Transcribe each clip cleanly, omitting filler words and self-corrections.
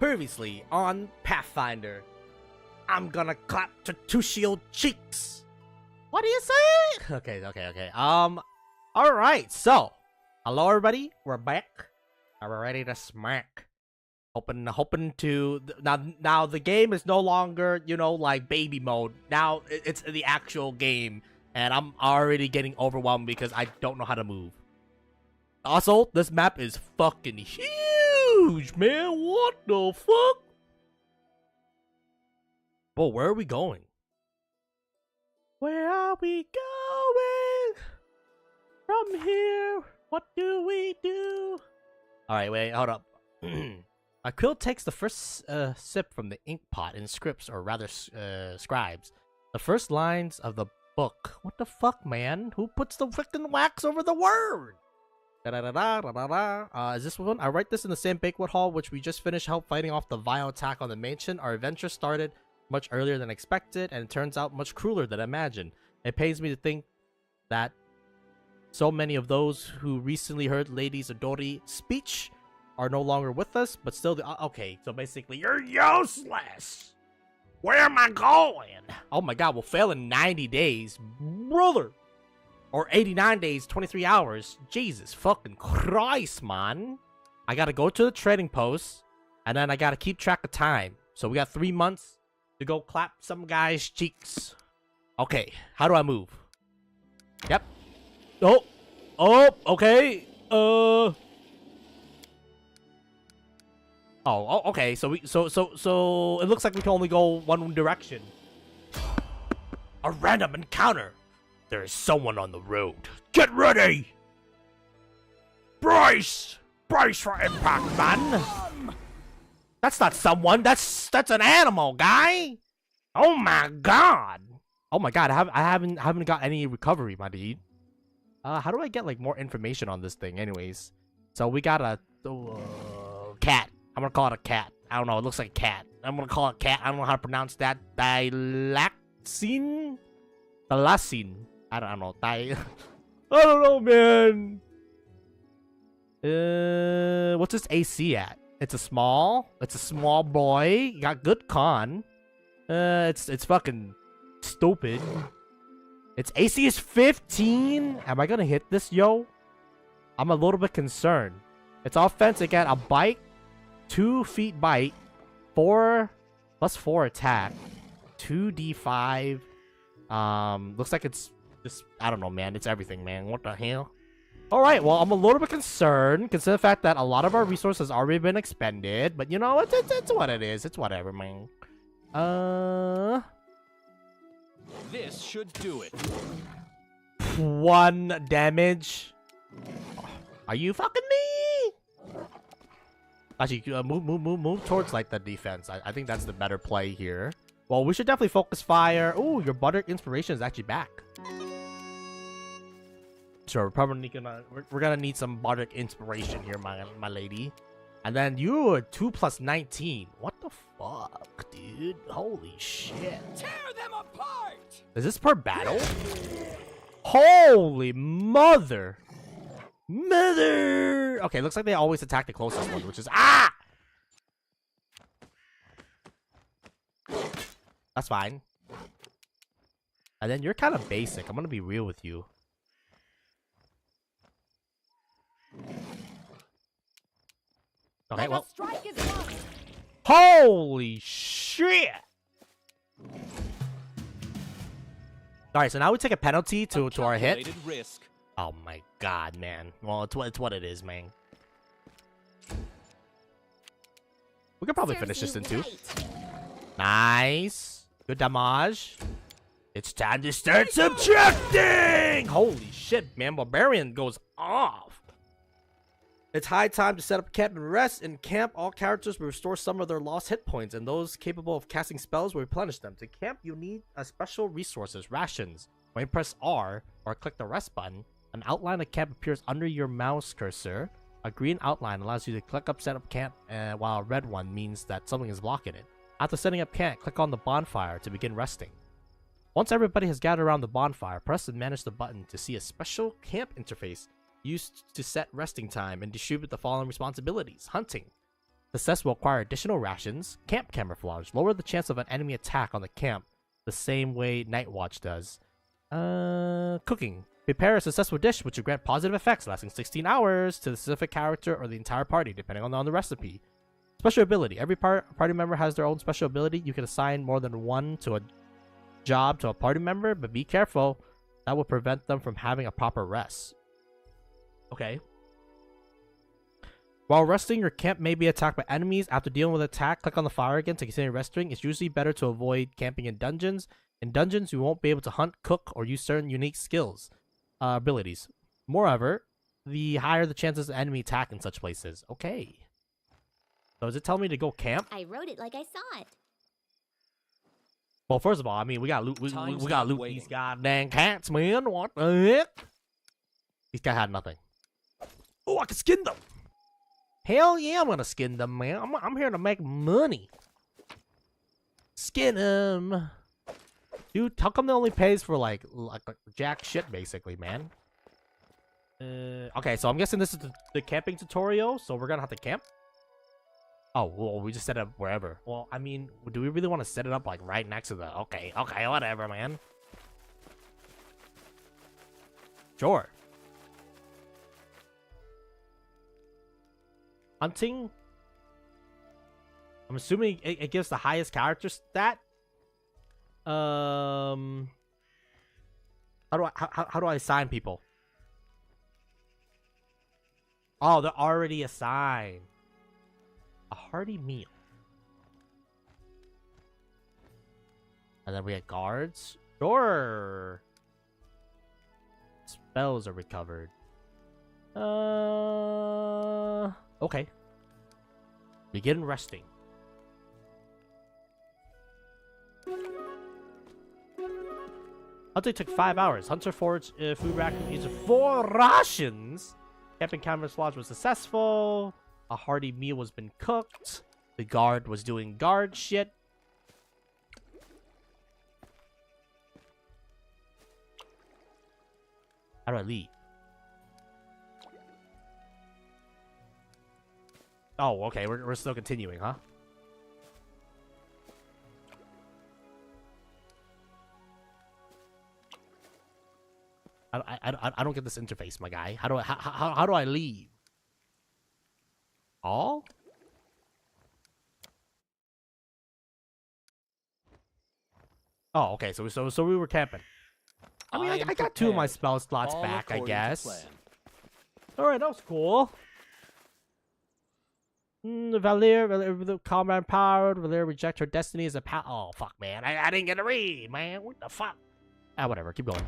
Previously on Pathfinder, I'm gonna clap Tushio cheeks. What do you say? Okay. Alright, so hello everybody, we're back. And we're ready to smack. Hoping to now the game is no longer, like baby mode. Now it's the actual game, and I'm already getting overwhelmed because I don't know how to move. Also, this map is fucking huge, man. What the fuck? Whoa, where are we going? Where are we going? From here, what do we do? Alright, wait, hold up. Quill takes the first sip from the ink pot and scripts, or rather scribes, the first lines of the book. What the fuck, man? Who puts the frickin' wax over the word? Is this one? I write this in the same banquet hall which we just finished help fighting off the vile attack on the mansion. Our adventure started much earlier than expected, and it turns out much crueler than imagined. It pains me to think that so many of those who recently heard Lady Zadori's speech are no longer with us, but still okay, so basically, you're useless! Where am I going? Oh my god, we'll fail in 90 days. Brother! Or 89 days, 23 hours. Jesus fucking Christ, man. I gotta go to the trading post, and then I gotta keep track of time. So we got 3 months to go clap some guy's cheeks. Okay, how do I move? Yep. Oh, okay. Oh, okay. So it looks like we can only go one direction. A random encounter. There is someone on the road. Get ready! Brace for impact, man! That's not someone. That's an animal, guy. Oh my god. I haven't got any recovery, my dude. How do I get like more information on this thing? Anyways, so we got a cat. I'm gonna call it a cat. I don't know. It looks like a cat. I'm gonna call it cat. I don't know how to pronounce that. Thalassine. I don't know. I don't know, man. What's this AC at? It's a small boy. You got good con. It's fucking stupid. Its AC is 15. Am I gonna hit this, yo? I'm a little bit concerned. Its offense, again, a bite, 2 feet bite, 4 plus 4 attack, 2d5. Looks like it's just, I don't know, man. It's everything, man. What the hell? Alright, well, I'm a little bit concerned, considering the fact that a lot of our resources have already been expended. But, it's what it is. It's whatever, man. This should do it. 1 damage. Are you fucking me? Actually, move towards, like, the defense. I think that's the better play here. Well, we should definitely focus fire. Ooh, your Bardic inspiration is actually back. Sure, we're probably gonna need some Bardic inspiration here, my lady. And then you are 2 plus 19. What the fuck, dude? Holy shit! Tear them apart! Is this per battle? Holy mother! Okay, looks like they always attack the closest one, which is That's fine. And then you're kind of basic. I'm gonna be real with you. Okay, well. Holy shit! Alright, so now we take a penalty to our hit. Risk. Oh my god, man. Well, it's what it is, man. We could probably finish this in 2. Nice. Good damage. It's time to start subtracting! Holy shit, man. Barbarian goes off. It's high time to set up camp and rest. In camp, all characters will restore some of their lost hit points, and those capable of casting spells will replenish them. To camp, you need special resources, rations. When you press R, or click the rest button, an outline of camp appears under your mouse cursor. A green outline allows you to click up set up camp, while a red one means that something is blocking it. After setting up camp, click on the bonfire to begin resting. Once everybody has gathered around the bonfire, press and manage the button to see a special camp interface used to set resting time and distribute the following responsibilities. Hunting. Success will acquire additional rations. Camp camouflage. Lower the chance of an enemy attack on the camp the same way Night Watch does. Cooking. Prepare a successful dish which will grant positive effects lasting 16 hours to the specific character or the entire party, depending on the recipe. Special ability. Every party member has their own special ability. You can assign more than one to a job to a party member, but be careful. That will prevent them from having a proper rest. Okay. While resting, your camp may be attacked by enemies. After dealing with an attack, click on the fire again to continue resting. It's usually better to avoid camping in dungeons. In dungeons, you won't be able to hunt, cook, or use certain unique skills, abilities. Moreover, the higher the chances of enemy attack in such places. Okay. So is it telling me to go camp? I wrote it like I saw it. Well, first of all, I mean, we got loot. We got loot waiting. these goddamn cats, man. What the heck? These guys had nothing. Oh, I can skin them. Hell yeah, I'm gonna skin them, man. I'm here to make money. Skin them. Dude, how come they only pays for like jack shit, basically, man? Okay, so I'm guessing this is the camping tutorial, so we're gonna have to camp. Oh, well, we just set it up wherever. Well, I mean, do we really want to set it up like right next to the... Okay, whatever, man. Sure. Hunting. I'm assuming it gives the highest character stat. How do I assign people? Oh, they're already assigned. A hearty meal. And then we had guards. Sure. Spells are recovered. Okay. Begin resting. Hunting took 5 hours. Hunter foraged food rations used 4 rations. Camping camouflage was successful. A hearty meal was been cooked. The guard was doing guard shit. How do I leave? Oh, okay. We're still continuing, huh? I don't get this interface, my guy. How do I leave? All? Oh, okay. So we were camping. I mean, I got 2 of my spell slots back, I guess. All right, that was cool. The Valir, the combat powered. Valir reject her destiny as a Oh fuck, man! I didn't get to read, man. What the fuck? Ah, whatever. Keep going.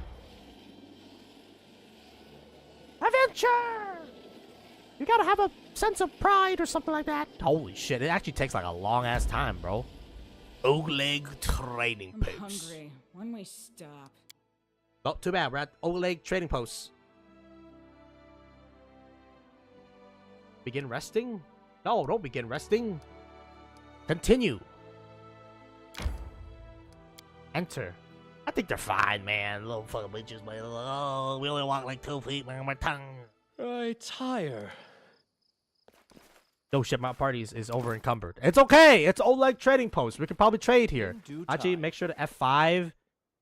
Adventure! You gotta have a sense of pride or something like that. Holy shit, it actually takes like a long ass time, bro. Oleg Trading I'm Post. hungry. When we stop. Oh, too bad. We're at Oleg Trading Post. Begin resting? No, don't begin resting. Continue. Enter. I think they're fine, man. Little fucking bitches, man. Oh, we only walk like 2 feet, man. My tongue. I tire. Oh shit, my party is over encumbered. It's okay. It's Oleg Trading Post. We could probably trade here. Actually, make sure to F5.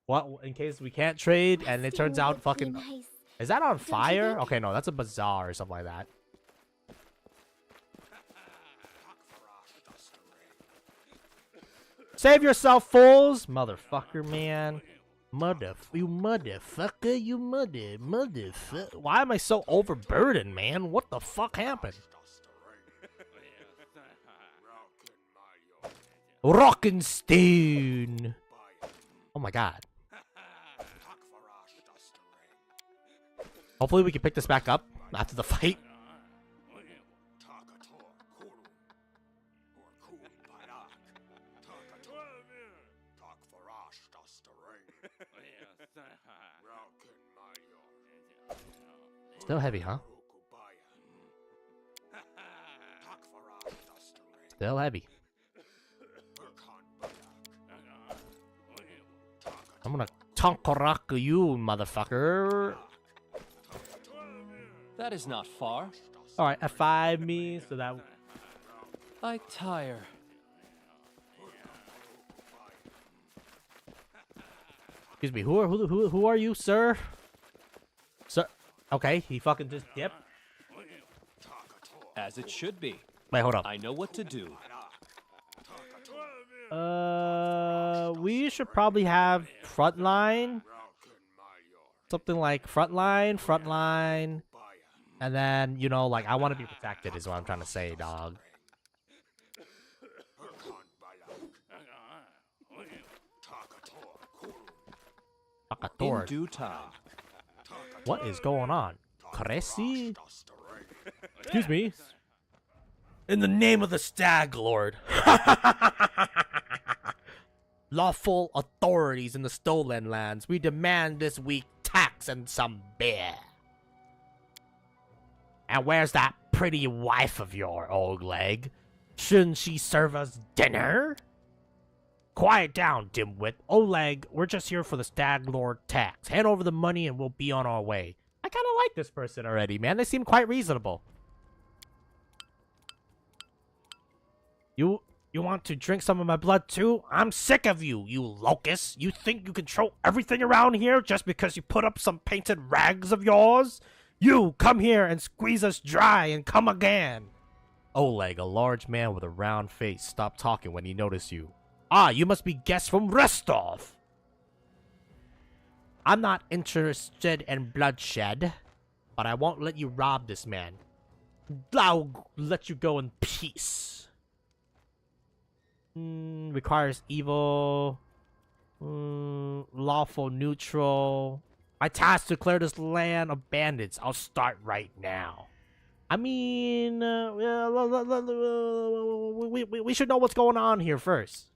What in case we can't trade and it turns out fucking. Nice. Is that on you fire? think? Okay, no, that's a bazaar or something like that. Save yourself, fools! Motherfucker, man. You motherfucker. Why am I so overburdened, man? What the fuck happened? Rockenstein. Oh my god. Hopefully we can pick this back up after the fight. Still heavy, huh? Still heavy. I'm gonna tonkarak you, motherfucker. That is not far. Alright, F5 me so that... I tire. Excuse me, who are you, sir? Sir? Okay, he fucking just dipped. As it should be. Wait, hold up. I know what to do. We should probably have frontline. Something like frontline. And then, you know, like, I want to be protected is what I'm trying to say, dog. In due time. What is going on? Cressy? Excuse me. In the name of the Stag Lord. Lawful authorities in the stolen lands, we demand this week tax and some beer. And where's that pretty wife of your, old leg? Shouldn't she serve us dinner? Quiet down, dimwit. Oleg, we're just here for the Stag Lord tax. Hand over the money and we'll be on our way. I kind of like this person already, man. They seem quite reasonable. You want to drink some of my blood too? I'm sick of you, you locust. You think you control everything around here just because you put up some painted rags of yours? You, come here and squeeze us dry and come again. Oleg, a large man with a round face, stopped talking when he noticed you. Ah, you must be guests from Rostov. I'm not interested in bloodshed, but I won't let you rob this man. I'll let you go in peace. Requires evil. Lawful neutral. My task to clear this land of bandits. I'll start right now. I mean, we should know what's going on here first.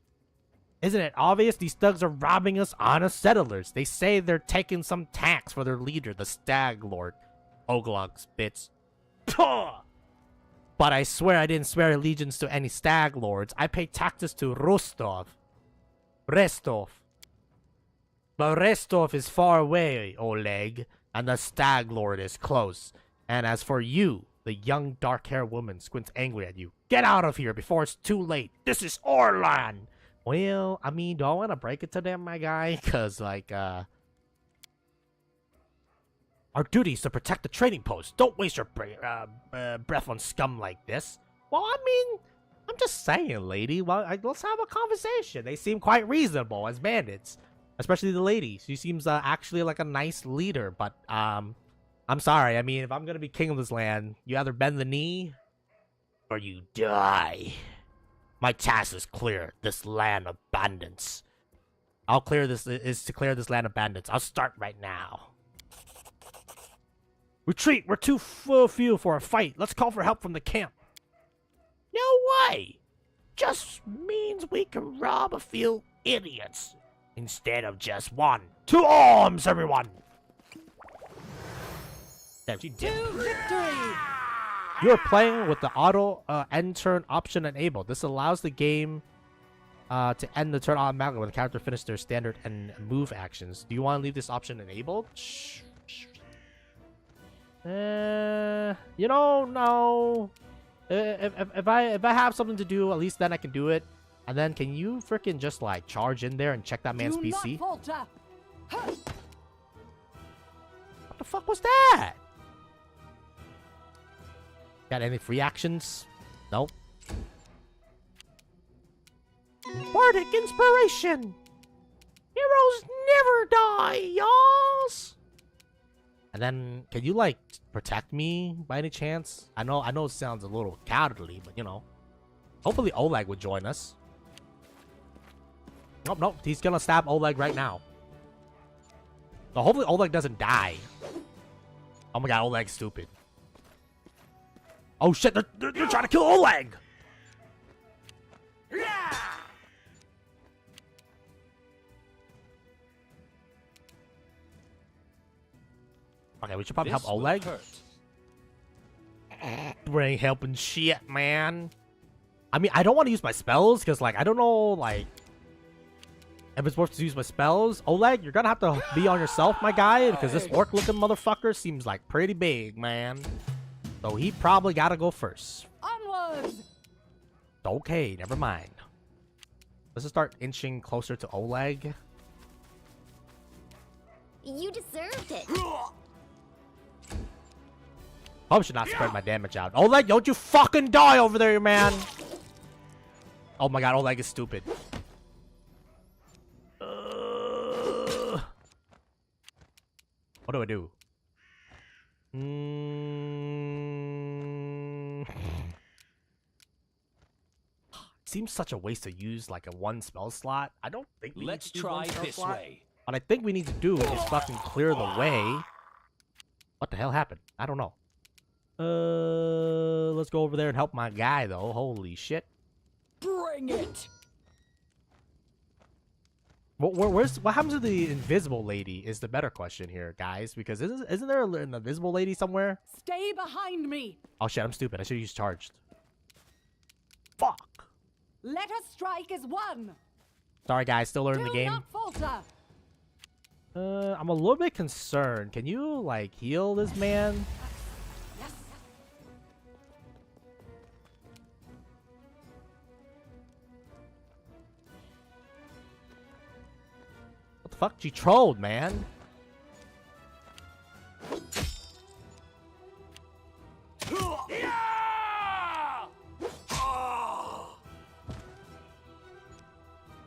Isn't it obvious these thugs are robbing us honest settlers? They say they're taking some tax for their leader, the Stag Lord. Oglog spits. But I swear I didn't swear allegiance to any Stag Lords. I pay taxes to Rostov. But Rostov is far away, Oleg, and the Stag Lord is close. And as for you, the young dark-haired woman squints angry at you. Get out of here before it's too late. This is our land. Well, I mean, do I want to break it to them, my guy? Because, like, our duty is to protect the trading post. Don't waste your breath on scum like this. Well, I mean, I'm just saying, lady. Well, let's have a conversation. They seem quite reasonable as bandits. Especially the lady. She seems actually like a nice leader. But, I'm sorry. I mean, if I'm going to be king of this land, you either bend the knee or you die. My task is clear. This land of bandits. I'll clear this land of bandits. I'll start right now. Retreat! We're too few for a fight. Let's call for help from the camp. No way! Just means we can rob a few idiots instead of just one. To arms, everyone! Damn, she did. To victory! You're playing with the auto end turn option enabled. This allows the game to end the turn automatically when the character finishes their standard and move actions. Do you want to leave this option enabled? You know, no. If I have something to do, at least then I can do it. And then can you freaking just like charge in there and check that man's PC? What the fuck was that? Got any free actions? Nope. Bardic inspiration. Heroes never die, y'alls. And then, can you like protect me by any chance? I know it sounds a little cowardly, but you know, hopefully Oleg would join us. Nope, he's gonna stab Oleg right now. So hopefully Oleg doesn't die. Oh my god, Oleg's stupid. Oh shit, they're trying to kill Oleg! Okay, we should probably help Oleg. We ain't helping shit, man. I mean, I don't want to use my spells, because, like, I don't know, like, if it's supposed to use my spells. Oleg, you're gonna have to be on yourself, my guy, because this orc-looking motherfucker seems, like, pretty big, man. So he probably gotta go first. Onwards! Okay, never mind. Let's just start inching closer to Oleg. You deserved it. Probably should not spread my damage out. Oleg, don't you fucking die over there, man! Oh my god, Oleg is stupid. What do I do? Seems such a waste to use like a one spell slot. I don't think we Let's need to do try one spell this slot. way. What I think we need to do is fucking clear the way. What the hell happened? I don't know. Let's go over there and help my guy though. Holy shit. Bring it. What happens to the invisible lady is the better question here, guys, because isn't there an invisible lady somewhere? Stay behind me. Oh shit, I'm stupid. I should have used charged. Fuck. Let us strike as one. Sorry guys, still learning the Do game. not falter. I'm a little bit concerned. Can you like heal this man? Yes. What the fuck? She trolled, man.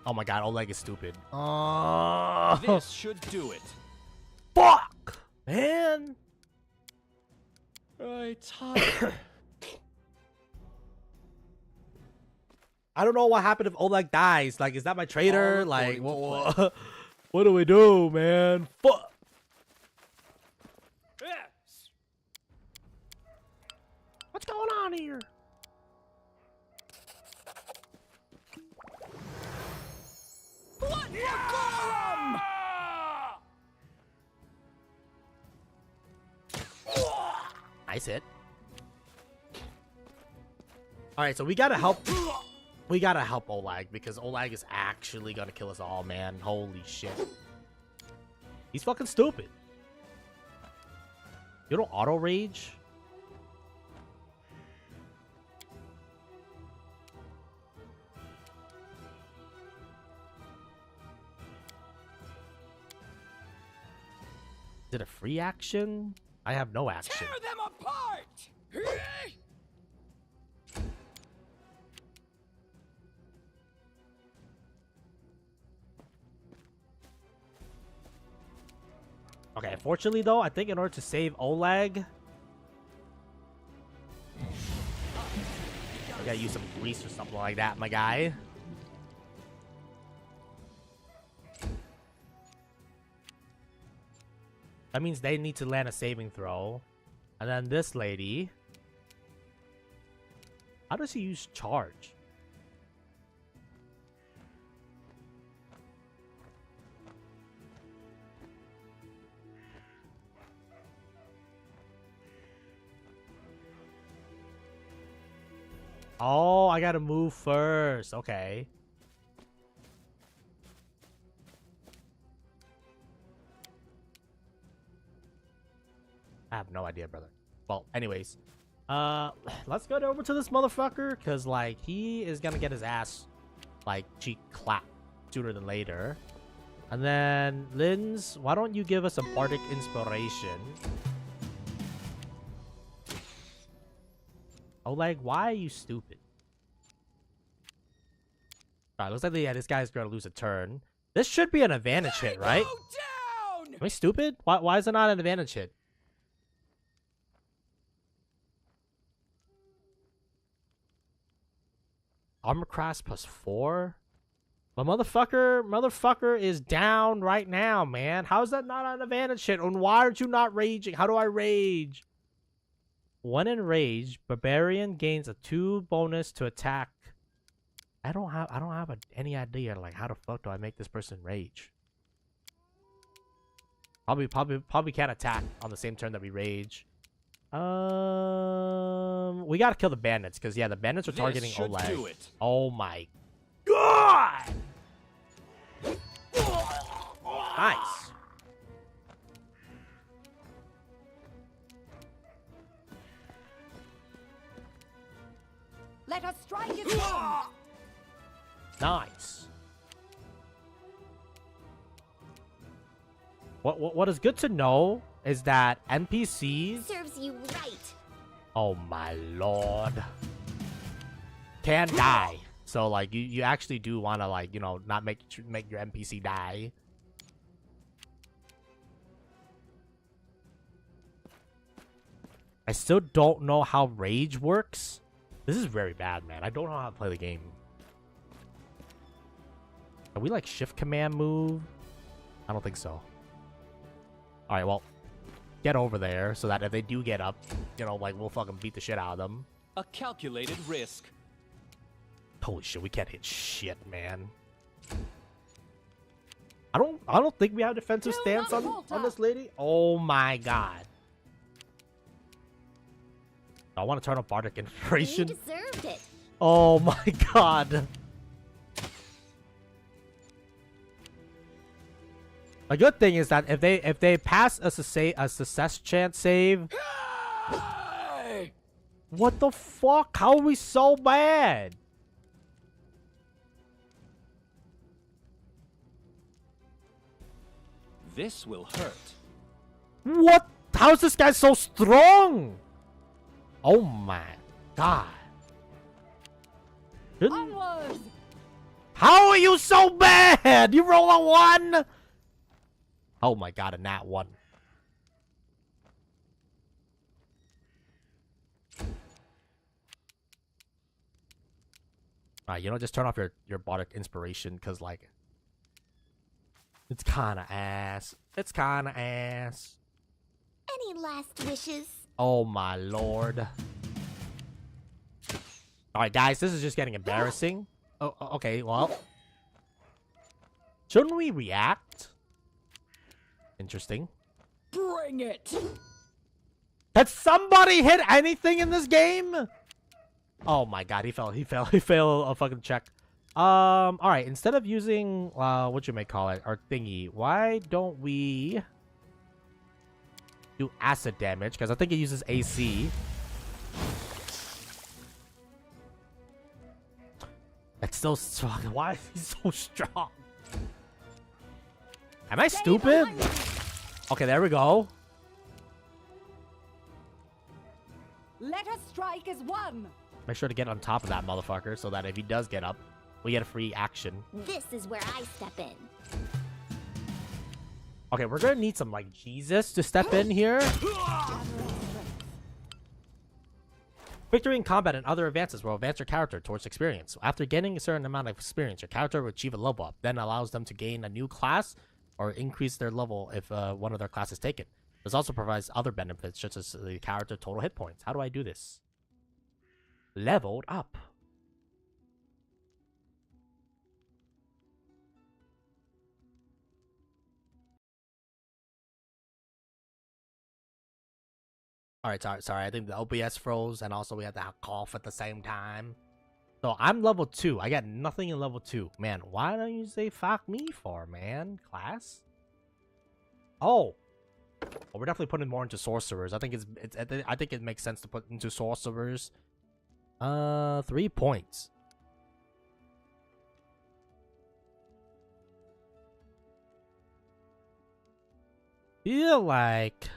Oh my god, Oleg is stupid. This should do it. Fuck, man. Right. I don't know what happened if Oleg dies. Like, is that my traitor? All Like, according to what do we do, man? Fuck. Yes. What's going on here? What for Gorum? Nice hit. All right, so we gotta help. We gotta help Oleg because Oleg is actually gonna kill us all, man. Holy shit. He's fucking stupid. You don't auto rage? Is it a free action? I have no action. Tear them apart. Okay, fortunately though, I think in order to save Oleg, I gotta use some grease or something like that, my guy. That means they need to land a saving throw. And then this lady, how does he use charge? Oh, I gotta move first. Okay. I have no idea, brother. Well, anyways. Let's go over to this motherfucker. Because, like, he is gonna get his ass, like, cheek clapped sooner than later. And then, Linz, why don't you give us a bardic inspiration? Oleg, why are you stupid? Alright, looks like this guy's gonna lose a turn. This should be an advantage hit, right? Down. Am I stupid? Why is it not an advantage hit? Armor class +4? But motherfucker is down right now, man. How is that not an advantage hit? And why aren't you not raging? How do I rage? When enraged, Barbarian gains a 2 bonus to attack. I don't have any idea like how the fuck do I make this person rage? Probably can't attack on the same turn that we rage. We gotta kill the bandits because yeah, the bandits are targeting Oleg. Do it. Oh my god! Nice. Let us strike as one. Nice. What is good to know is that NPCs... Serves you right. Oh my lord. Can die. So, like, you actually do want to, like, you know, not make your NPC die. I still don't know how rage works. This is very bad, man. I don't know how to play the game. Can we, like, shift command move? I don't think so. Alright, well, get over there so that if they do get up, you know, like, we'll fucking beat the shit out of them. A calculated risk. Holy shit, we can't hit shit, man. I don't think we have defensive stance on this lady. Oh my god. I want to turn on Bardic Inspiration. You deserved it. Oh my god. A good thing is that if they pass a success chance save. Hey! What the fuck? How are we so bad? This will hurt. What? How is this guy so strong? Oh my god. Onwards. How are you so bad? You roll a 1? Oh my god, a nat 1. Alright, you know, just turn off your Bardic Inspiration, because, like, it's kinda ass. It's kinda ass. Any last wishes? Oh my lord. Alright, guys, this is just getting embarrassing. Oh, okay, well. Shouldn't we react? Interesting. Bring it! Did somebody hit anything in this game? Oh my god, he failed a fucking check. Alright, instead of using, what you may call it, our thingy, why don't we do acid damage? Because I think it uses AC. It's still strong. Why is he so strong? Am I stupid? Okay, there we go. Let us strike as one. Make sure to get on top of that motherfucker so that if he does get up, we get a free action. This is where I step in. Okay, we're gonna need some, like, Jesus to step in here. Victory in combat and other advances will advance your character towards experience. After getting a certain amount of experience, your character will achieve a level up, then allows them to gain a new class or increase their level if one of their classes is taken. This also provides other benefits, such as the character total hit points. How do I do this? Leveled up. Alright, sorry. I think the OBS froze, and also we had to cough at the same time. So I'm level 2. I got nothing in level 2. Man, why don't you say fuck me for, man? Class? Oh. Well, we're definitely putting more into sorcerers. I think I think it makes sense to put into sorcerers. 3 points. Feel like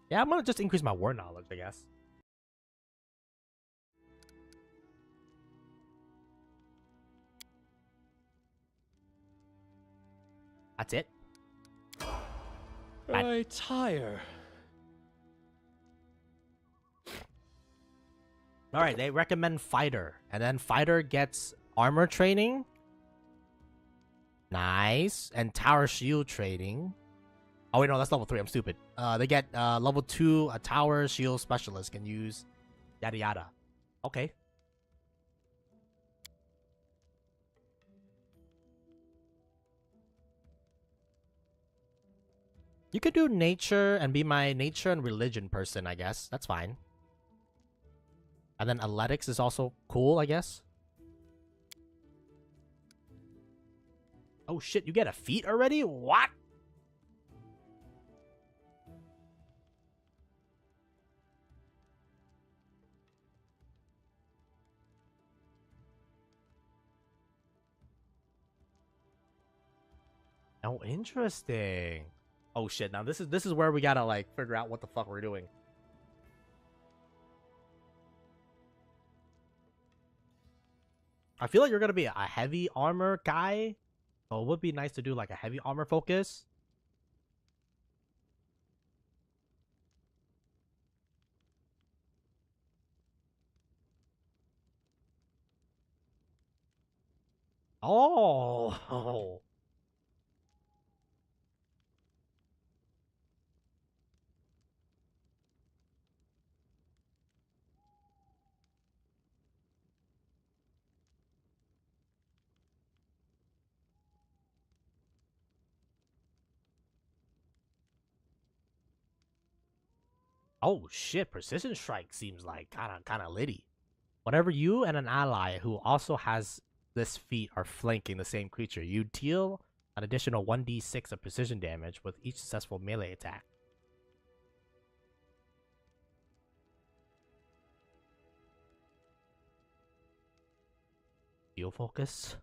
yeah, I'm gonna just increase my war knowledge, I guess. That's it. I tire. Alright, they recommend fighter. And then fighter gets armor training. Nice. And tower shield training. Oh wait, no, that's level 3. I'm stupid. They get level 2, a tower shield specialist can use yada yada. Okay. You could do nature and be my nature and religion person, I guess. That's fine. And then athletics is also cool, I guess. Oh shit, you get a feat already? What? Oh, interesting. Oh shit! Now this is where we gotta like figure out what the fuck we're doing. I feel like you're gonna be a heavy armor guy, so it would be nice to do like a heavy armor focus. Oh. Oh shit, precision strike seems like kinda litty. Whenever you and an ally who also has this feat are flanking the same creature, you deal an additional 1d6 of precision damage with each successful melee attack. Deal focus.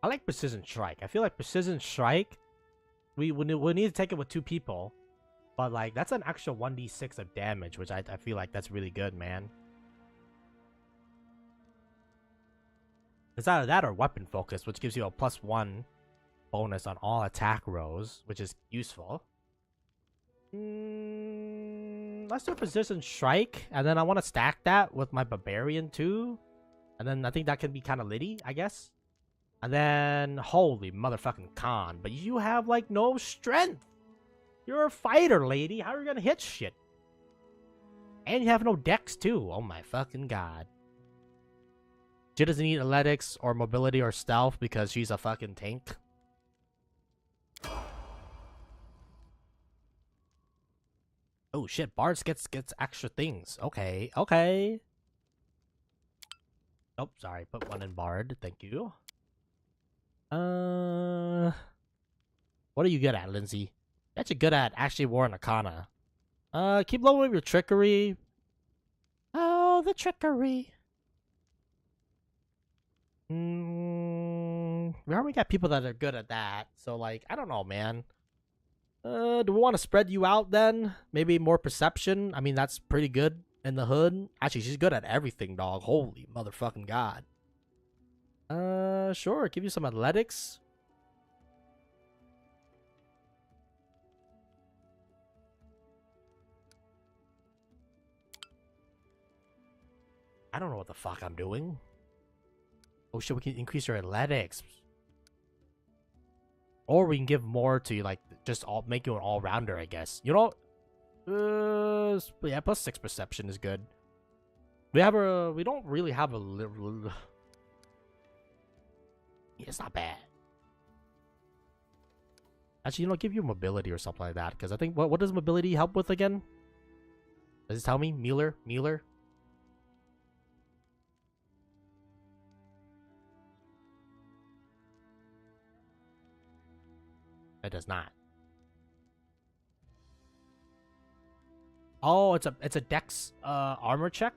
I like precision strike. I feel like precision strike, we need to take it with 2 people, but like that's an extra 1d6 of damage, which I feel like that's really good, man. It's either that or weapon focus, which gives you a +1 bonus on all attack rolls, which is useful. Let's do precision strike, and then I want to stack that with my barbarian too, and then I think that can be kind of litty, I guess. And then, holy motherfucking con, but you have like no strength. You're a fighter, lady. How are you gonna hit shit? And you have no dex too. Oh my fucking god. She doesn't need athletics or mobility or stealth because she's a fucking tank. Oh shit, Bards gets extra things. Okay, okay. Oh, sorry, put 1 in Bard. Thank you. What are you good at, Lindsay? You're actually good at actually War and Arcana. Keep lowering your trickery. Oh, the trickery. We already got people that are good at that. So, like, I don't know, man. Do we want to spread you out then? Maybe more perception? I mean, that's pretty good in the hood. Actually, she's good at everything, dog. Holy motherfucking god. Sure. Give you some athletics. I don't know what the fuck I'm doing. Oh shit, we can increase your athletics. Or we can give more to, like, just make you an all-rounder, I guess. You know? Yeah, +6 perception is good. We don't really have a yeah, it's not bad. Actually, you know, give you mobility or something like that. Because I think, what does mobility help with again? Does it tell me? Mealer? It does not. Oh, it's a dex armor check.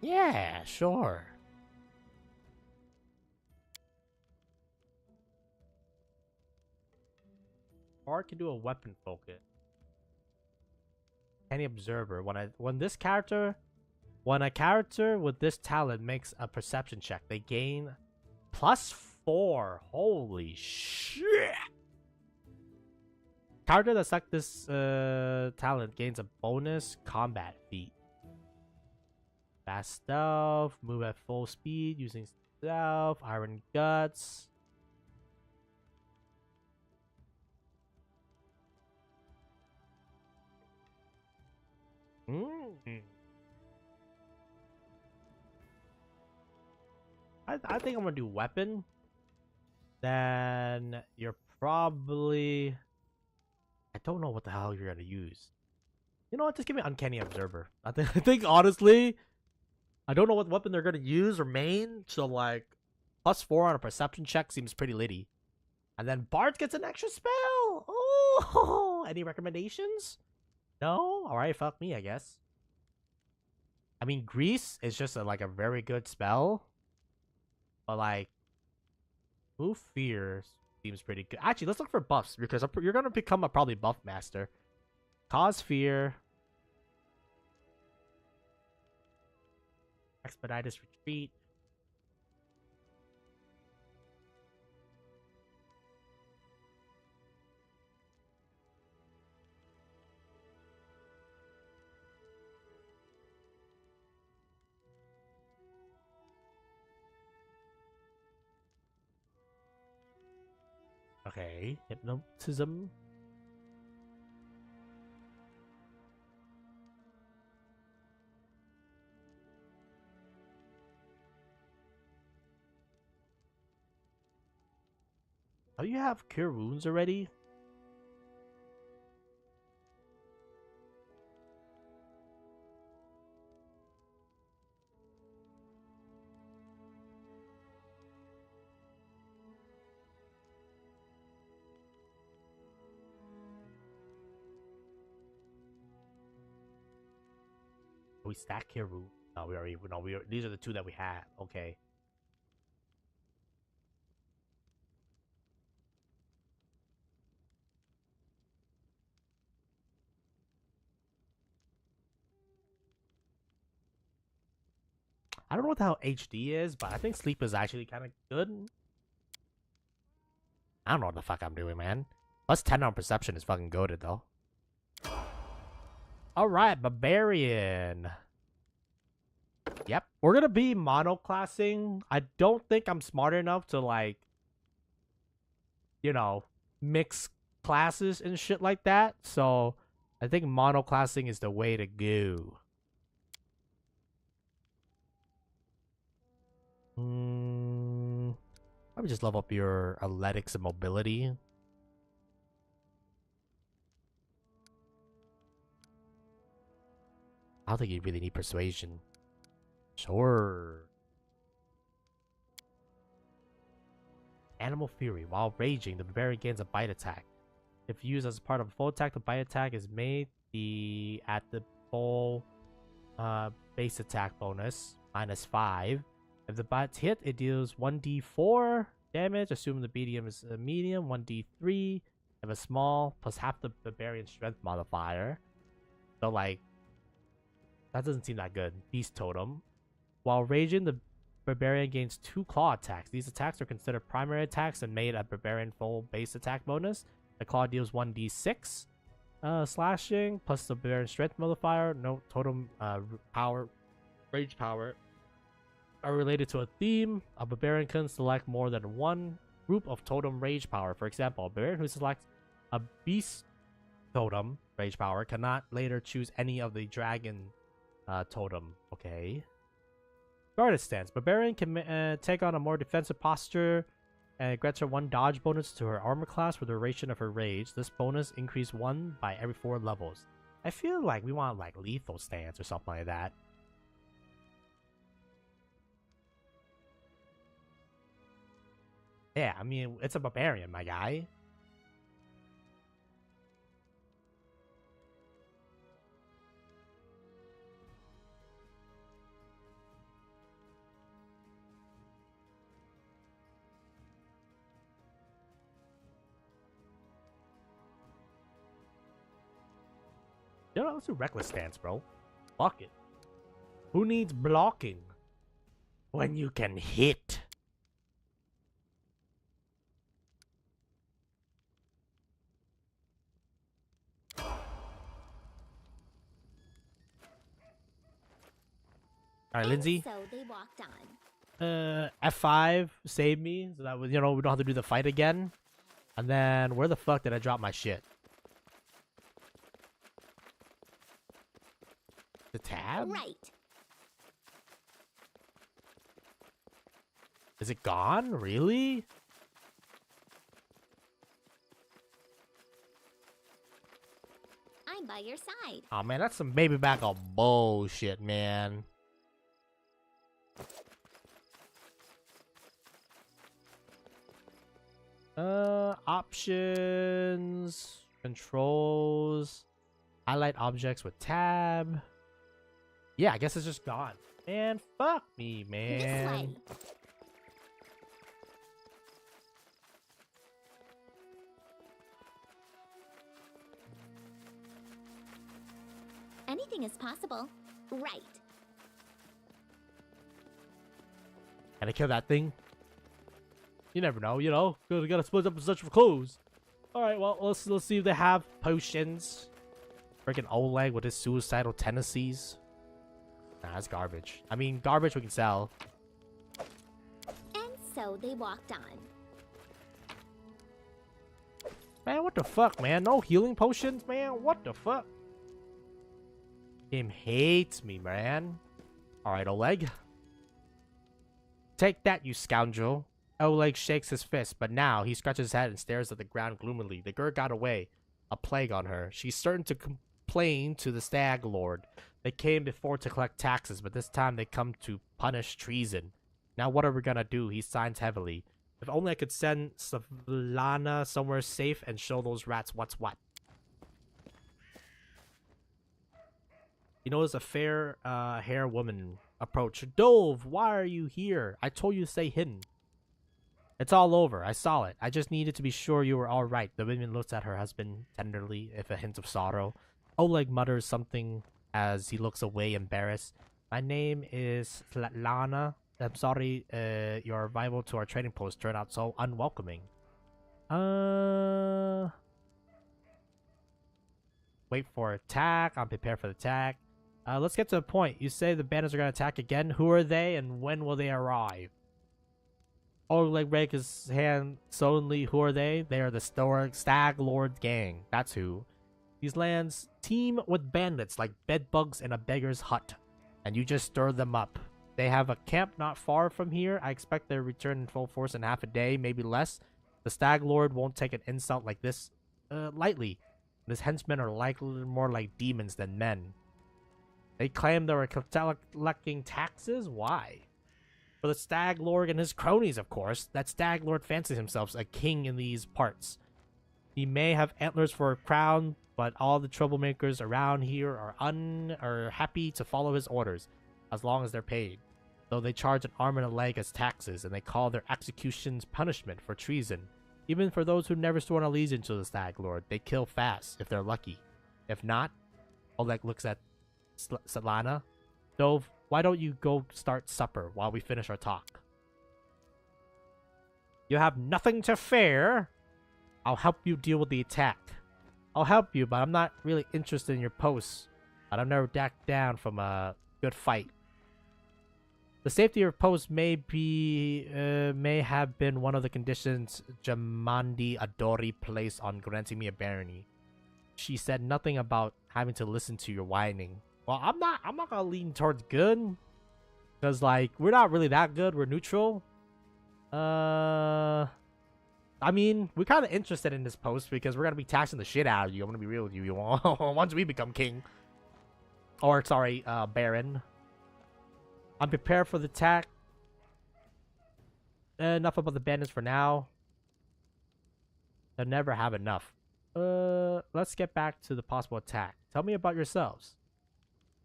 Yeah, sure. Or I can do a weapon focus. Any observer. When a character with this talent makes a perception check, they gain +4. Holy shit! Character that sucked this talent gains a bonus combat feat. Fast stealth, move at full speed using stealth, iron guts. I think I'm gonna do weapon. Then you're probably... I don't know what the hell you're gonna use. You know what? Just give me Uncanny Observer. I think honestly, I don't know what weapon they're gonna use or main, so like +4 on a perception check seems pretty litty. And then Bart gets an extra spell. Oh, any recommendations? No. All right, fuck me, I guess. I mean, Grease is just like a very good spell, but like, Move Fear seems pretty good. Actually, let's look for buffs because you're gonna become a probably buff master. Cause Fear, Expeditious Retreat. Okay, Hypnotism. Oh, you have Cure Wounds already? We stack Cure Wounds. No, we already. No, these are the two that we had. Okay. I don't know what the hell HD is, but I think sleep is actually kind of good. I don't know what the fuck I'm doing, man. +10 on perception is fucking goated, though. Alright, Barbarian. Yep. We're gonna be monoclassing. I don't think I'm smart enough to, like, you know, mix classes and shit like that. So, I think monoclassing is the way to go. Probably just level up your athletics and mobility. I don't think you really need persuasion. Sure. Animal Fury. While raging, the barbarian gains a bite attack. If used as part of a full attack, the bite attack is made at the full base attack bonus, -5. If the bite's hit, it deals 1d4 damage, assuming the medium is a medium, 1d3. If a small, plus half the barbarian strength modifier. So, like, that doesn't seem that good. Beast Totem. While raging, the barbarian gains 2 claw attacks. These attacks are considered primary attacks and made at barbarian full base attack bonus. The claw deals 1d6 slashing, plus the barbarian strength modifier. No totem power, rage power are related to a theme. A barbarian can select more than one group of totem rage power. For example, a barbarian who selects a beast totem rage power cannot later choose any of the dragon totem. Okay. Guarded stance. Barbarian can take on a more defensive posture and grants her 1 dodge bonus to her armor class for the duration of her rage. This bonus increases 1 by every 4 levels. I feel like we want like lethal stance or something like that. Yeah, I mean, it's a barbarian, my guy. You know, let's do reckless stance, bro. Fuck it. Who needs blocking when you can hit? All right, Lindsay. So they walked on. F5, save me, so that we don't have to do the fight again. And then where the fuck did I drop my shit? The tab? Right. Is it gone? Really? I'm by your side. Oh man, that's some baby back on bullshit, man. Options, controls, highlight objects with tab. Yeah, I guess it's just gone. Man, fuck me, This man. way. Anything is possible. Right. Can I kill that thing? You never know, you know. Gotta split up and search for clues. Alright, well, let's see if they have potions. Freaking Oleg with his suicidal tendencies. Nah, that's garbage. I mean, garbage we can sell. And so they walked on. Man, what the fuck, man? No healing potions, man? What the fuck? Game hates me, man. Alright, Oleg. Take that, you scoundrel. Oleg shakes his fist, but now he scratches his head and stares at the ground gloomily. The girl got away. A plague on her. She's certain to complain to the Stag Lord. They came before to collect taxes, but this time they come to punish treason. Now what are we gonna do? He signs heavily. If only I could send Savlana somewhere safe and show those rats what's what. You notice a fair hair woman approach. Dove, why are you here? I told you to stay hidden. It's all over. I saw it. I just needed to be sure you were all right. The woman looks at her husband tenderly, if a hint of sorrow. Oleg mutters something as he looks away, embarrassed. My name is Svetlana. I'm sorry your arrival to our trading post turned out so unwelcoming. Wait for attack. I'm prepared for the attack. Let's get to the point. You say the bandits are going to attack again. Who are they and when will they arrive? Oleg rakes his hand sullenly. Who are they? They are the Stag Lord gang. That's who. These lands teem with bandits like bedbugs in a beggar's hut. And you just stir them up. They have a camp not far from here. I expect they'll return in full force in half a day, maybe less. The Stag Lord won't take an insult like this lightly. His henchmen are likely more like demons than men. They claim they were collecting taxes? Why? For the Stag Lord and his cronies, of course. That Stag Lord fancies himself a king in these parts. He may have antlers for a crown, but all the troublemakers around here are happy to follow his orders, as long as they're paid. Though they charge an arm and a leg as taxes, and they call their executions punishment for treason. Even for those who never sworn allegiance to the Stag Lord, they kill fast, if they're lucky. If not, Oleg looks at Svetlana. Dove, why don't you go start supper while we finish our talk? You have nothing to fear. I'll help you deal with the attack. I'll help you, but I'm not really interested in your posts. But I've never backed down from a good fight. The safety of your post may have been one of the conditions Jamandi Adori placed on granting me a barony. She said nothing about having to listen to your whining. Well, I'm not gonna lean towards good, cause like we're not really that good. We're neutral. I mean, we're kind of interested in this post because we're gonna be taxing the shit out of you. I'm gonna be real with you. Once we become king, or sorry, baron. I'm prepared for the attack. Enough about the bandits for now. They'll never have enough. Let's get back to the possible attack. Tell me about yourselves.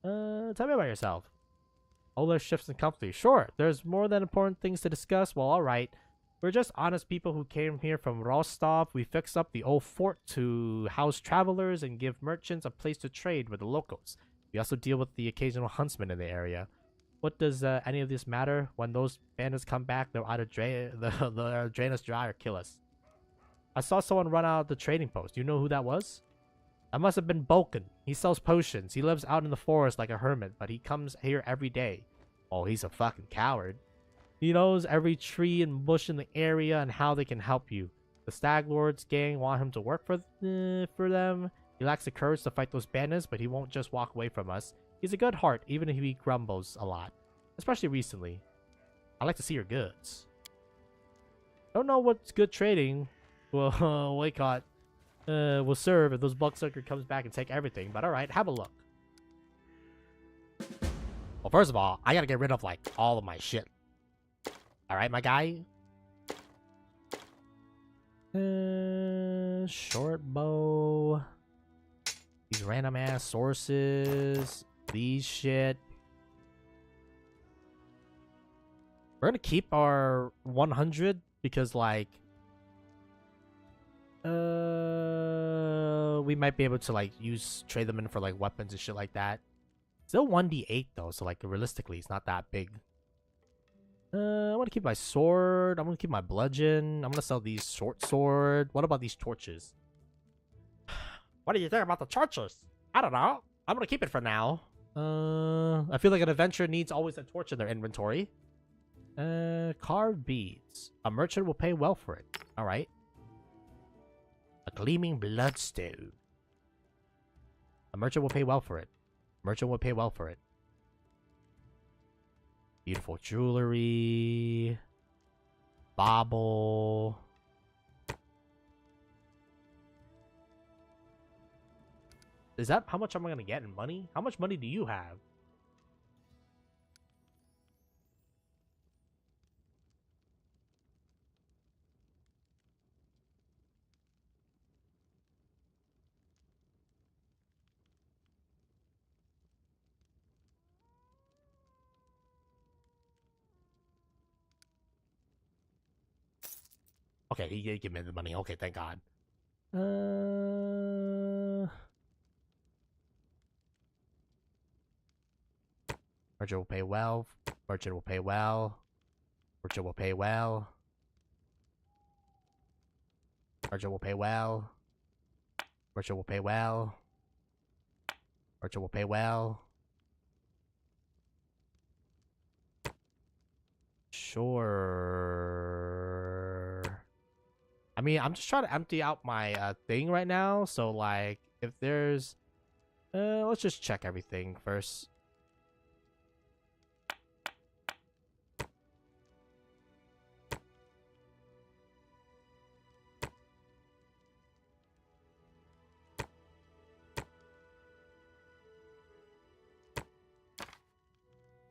Tell me about yourself. Oleg shifts and comfy. Sure, there's more than important things to discuss. Well, alright. We're just honest people who came here from Rostov. We fix up the old fort to house travelers and give merchants a place to trade with the locals. We also deal with the occasional huntsman in the area. What does any of this matter? When those bandits come back, they'll either drain us dry or kill us. I saw someone run out of the trading post. You know who that was? That must have been Baldur. He sells potions. He lives out in the forest like a hermit, but he comes here every day. Oh, he's a fucking coward. He knows every tree and bush in the area and how they can help you. The Stag Lord's gang want him to work for them. He lacks the courage to fight those bandits, but he won't just walk away from us. He's a good heart, even if he grumbles a lot. Especially recently. I like to see your goods. Don't know what's good trading will will serve if those Bucksucker comes back and take everything, but alright, have a look. Well, first of all, I gotta get rid of like all of my shit. Alright, my guy. Short bow. These random ass sources. These shit. We're gonna keep our 100 because like we might be able to like trade them in for like weapons and shit like that. Still 1d8 though, so like realistically it's not that big. I want to keep my sword. I'm gonna keep my bludgeon. I'm gonna sell these short sword. What about these torches? What do you think about the torches? I don't know. I'm gonna keep it for now. I feel like an adventurer needs always a torch in their inventory. Carved beads. A merchant will pay well for it. All right. A gleaming bloodstone. A merchant will pay well for it. Merchant will pay well for it. Beautiful jewelry. Bauble. Is that how much I'm gonna get in money? How much money do you have? Okay, he did give me the money. Okay, thank God. Merchant will pay well. Merchant will pay well. Merchant will pay well. Merchant will pay well. Merchant will pay well. Merchant will pay well. Sure. I mean, I'm just trying to empty out my thing right now. So, like, if there's... let's just check everything first.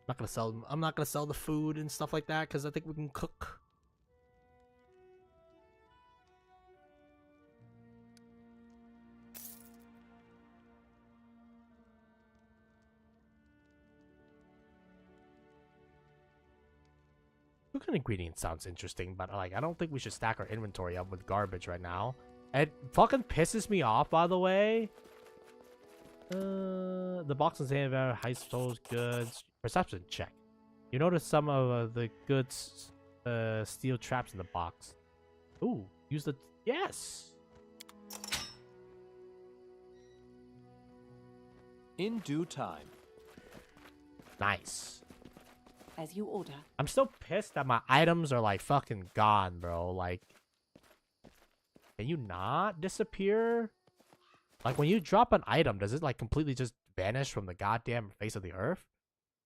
I'm not gonna sell the food and stuff like that because I think we can cook. Cooking ingredients sounds interesting, but like I don't think we should stack our inventory up with garbage right now. It fucking pisses me off, by the way. The boxes have high-sold goods. Perception check. You notice some of the goods steel traps in the box. Ooh, use the... Yes! In due time. Nice. As you order. I'm still pissed that my items are like fucking gone, bro. Like, can you not disappear? Like when you drop an item, does it like completely just vanish from the goddamn face of the earth?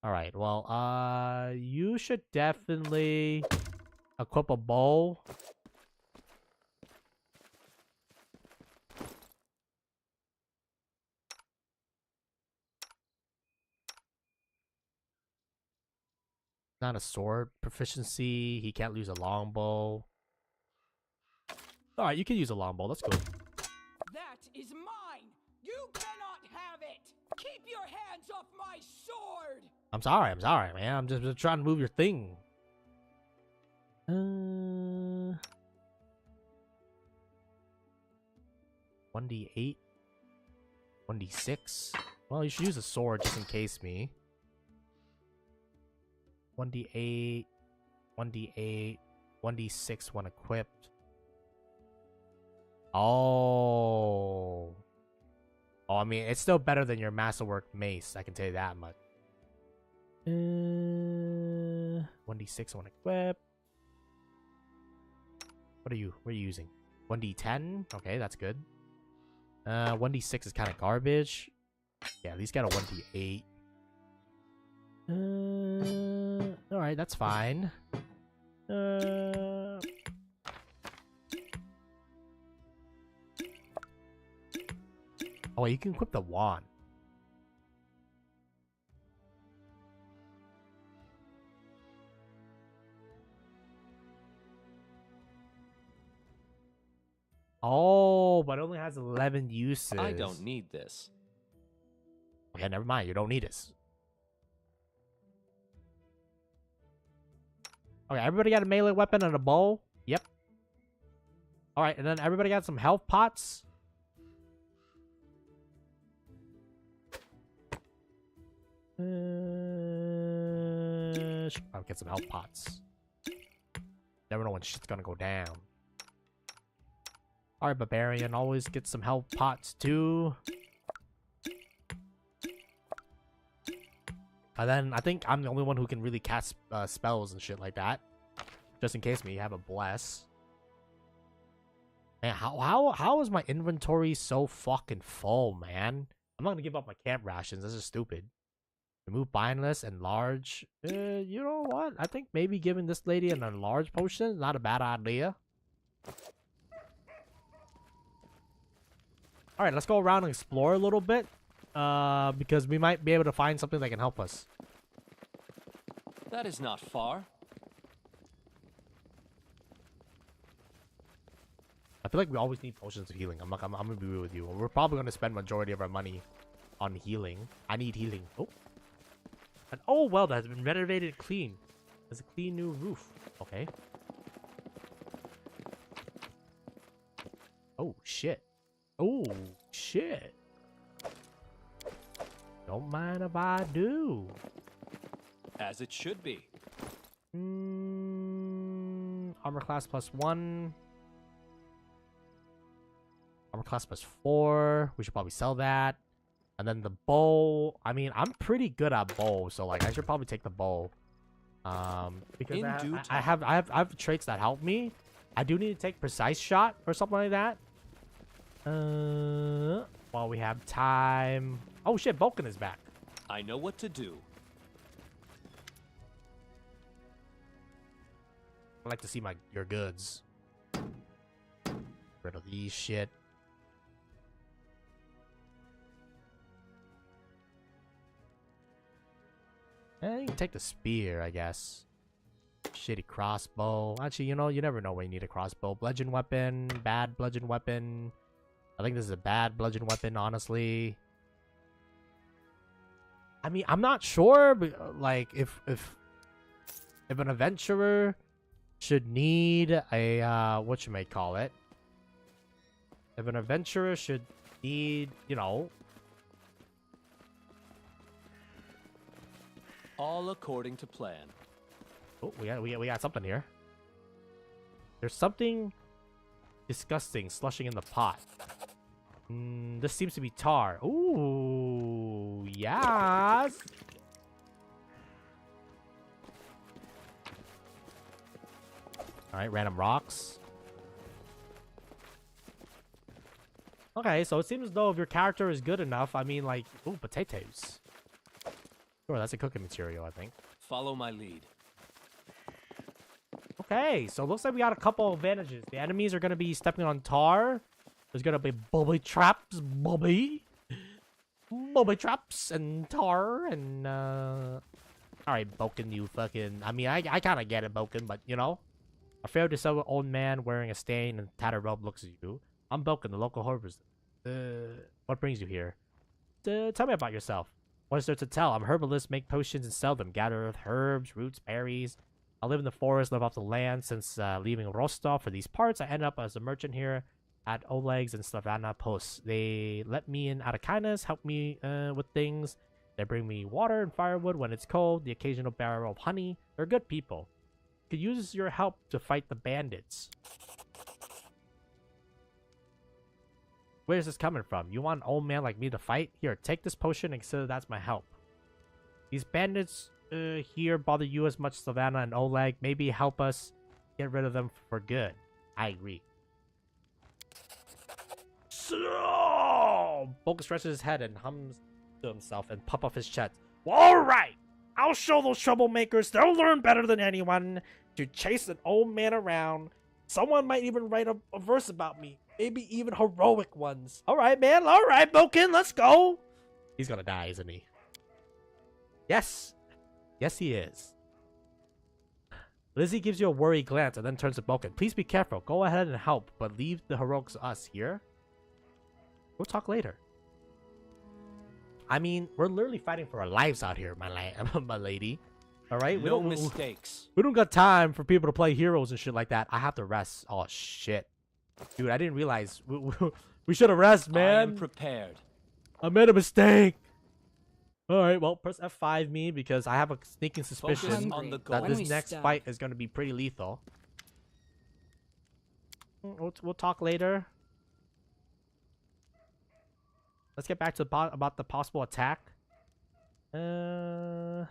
All right, well, you should definitely equip a bow. Not a sword proficiency. He can't lose a longbow. All right, you can use a longbow. Let's go. That is mine! You cannot have it! Keep your hands off my sword! I'm sorry, man. I'm just trying to move your thing. 1d8, 1d6. Well, you should use a sword just in case me. 1d8, 1d8, 1d6 when equipped. Oh. Oh, I mean, it's still better than your masterwork mace. I can tell you that much. 1d6 when equipped. What are you using? 1d10? Okay, that's good. 1d6 is kind of garbage. Yeah, at least got a 1d8. Alright, that's fine. Oh, you can equip the wand. Oh, but it only has 11 uses. I don't need this. Okay, never mind. You don't need this. Okay, everybody got a melee weapon and a bow? Yep. Alright, and then everybody got some health pots? I'll get some health pots. Never know when shit's gonna go down. Alright, Barbarian, always get some health pots too. And then I think I'm the only one who can really cast spells and shit like that. Just in case me have a bless. Man, how is my inventory so fucking full, man? I'm not gonna give up my camp rations. This is stupid. Remove bindless and large. You know what? I think maybe giving this lady an enlarged potion is not a bad idea. Alright, let's go around and explore a little bit. Because we might be able to find something that can help us. That is not far. I feel like we always need potions of healing. I'm gonna be real with you. We're probably gonna spend majority of our money on healing. I need healing. Oh. An old well that has been renovated and clean. There's a clean new roof. Okay. Oh shit. Oh shit. Don't mind if I do. As it should be. Armor class +1. Armor class +4. We should probably sell that. And then the bow. I mean, I'm pretty good at bow, so like I should probably take the bow. Because I have traits that help me. I do need to take precise shot or something like that. While we have time. Oh shit, Vulcan is back. I know what to do. I'd like to see your goods. Rid of these shit. You can take the spear, I guess. Shitty crossbow. Actually, you know, you never know when you need a crossbow. Bludgeon weapon, bad bludgeon weapon. I think this is a bad bludgeon weapon, honestly. I mean, I'm not sure, but like if an adventurer should need a what you may call it. If an adventurer should need, you know, all according to plan. oh, we got something here. There's something disgusting slushing in the pot. This seems to be tar. Ooh, yes. All right, random rocks. Okay, so it seems as though if your character is good enough, I mean, like, ooh, potatoes. Sure, that's a cooking material, I think. Follow my lead. Okay, so it looks like we got a couple advantages. The enemies are going to be stepping on tar. There's going to be bubby traps, bubby traps and tar and, Alright, Boken, you fucking... I mean, I kind of get it, Boken, but, you know. A fair disabled old man wearing a stain and tattered robe looks at you. I'm Boken, the local herbalist. What brings you here? Tell me about yourself. What is there to tell? I'm a herbalist, make potions and sell them. Gather earth, herbs, roots, berries. I live in the forest, live off the land. Since leaving Rostov for these parts, I end up as a merchant here at Oleg's and Slavana Post. They let me in out of kindness, help me with things. They bring me water and firewood when it's cold, the occasional barrel of honey. They're good people. Could use your help to fight the bandits. Where's this coming from? You want an old man like me to fight? Here, take this potion and consider that's my help. These bandits here bother you as much as Savannah and Oleg. Maybe help us get rid of them for good. I agree. So, Boca stretches his head and hums to himself and puff off his chest. Well, alright! I'll show those troublemakers they'll learn better than anyone to chase an old man around. Someone might even write a verse about me. Maybe even heroic ones. Alright, man. Alright, Boken. Let's go. He's gonna die, isn't he? Yes. Yes, he is. Lizzie gives you a worried glance and then turns to Boken. Please be careful. Go ahead and help, but leave the heroics to us here. We'll talk later. I mean, we're literally fighting for our lives out here, my lady. All right? No mistakes. We don't got time for people to play heroes and shit like that. I have to rest. Oh, shit. Dude, I didn't realize. We should have rest, man. I am prepared. I made a mistake. All right, well, press F5 me because I have a sneaking suspicion Focus on the goal. that this next fight is going to be pretty lethal. We'll talk later. Let's get back to about the possible attack. I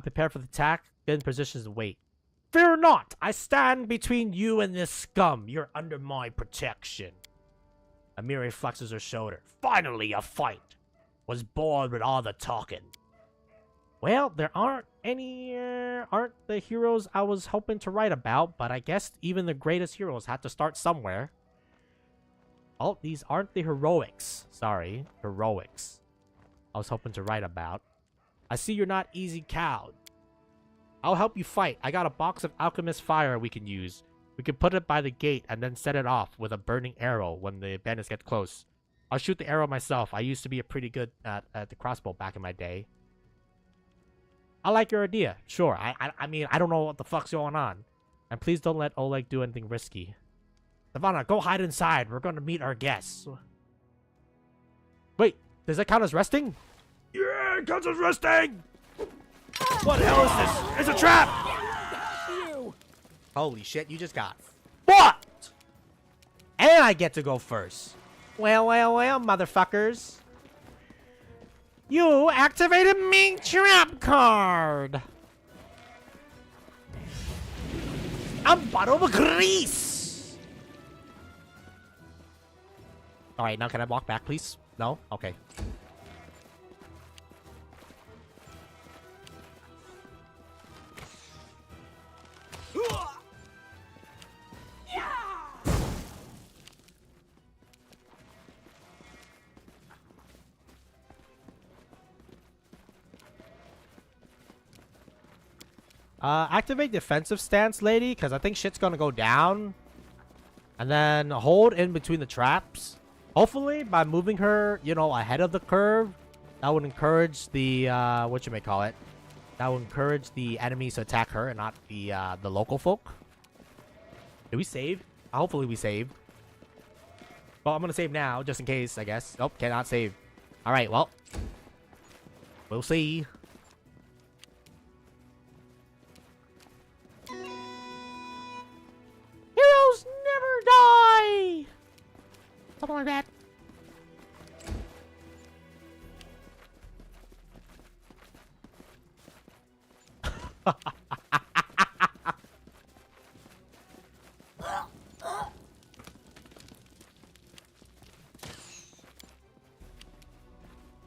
prepare for the attack. Get in positions and wait. Fear not! I stand between you and this scum. You're under my protection. Amiri flexes her shoulder. Finally, a fight. Was bored with all the talking. Well, there aren't the heroes I was hoping to write about, but I guess even the greatest heroes had to start somewhere. Oh, these aren't the heroics. Sorry, heroics. I was hoping to write about. I see you're not easy cowed. I'll help you fight. I got a box of alchemist fire we can use. We can put it by the gate and then set it off with a burning arrow when the bandits get close. I'll shoot the arrow myself. I used to be pretty good at the crossbow back in my day. I like your idea. Sure. I mean, I don't know what the fuck's going on. And please don't let Oleg do anything risky. Savannah, go hide inside. We're going to meet our guests. Wait, does that count as resting? Yeah, it counts as resting! What the hell is this? It's a trap! Holy shit, you just got fucked! And I get to go first. Well, motherfuckers. You activated me trap card! I'm bottle of grease! Alright, now can I walk back, please? No? Okay. Activate defensive stance, lady, because I think shit's gonna go down. And then hold in between the traps. Hopefully, by moving her, you know, ahead of the curve, that would encourage the, whatchamacallit. That would encourage the enemies to attack her and not the local folk. Did we save? Hopefully we saved. Well, I'm gonna save now, just in case, I guess. Nope, cannot save. Alright, well. We'll see. Heroes never die! Something like that.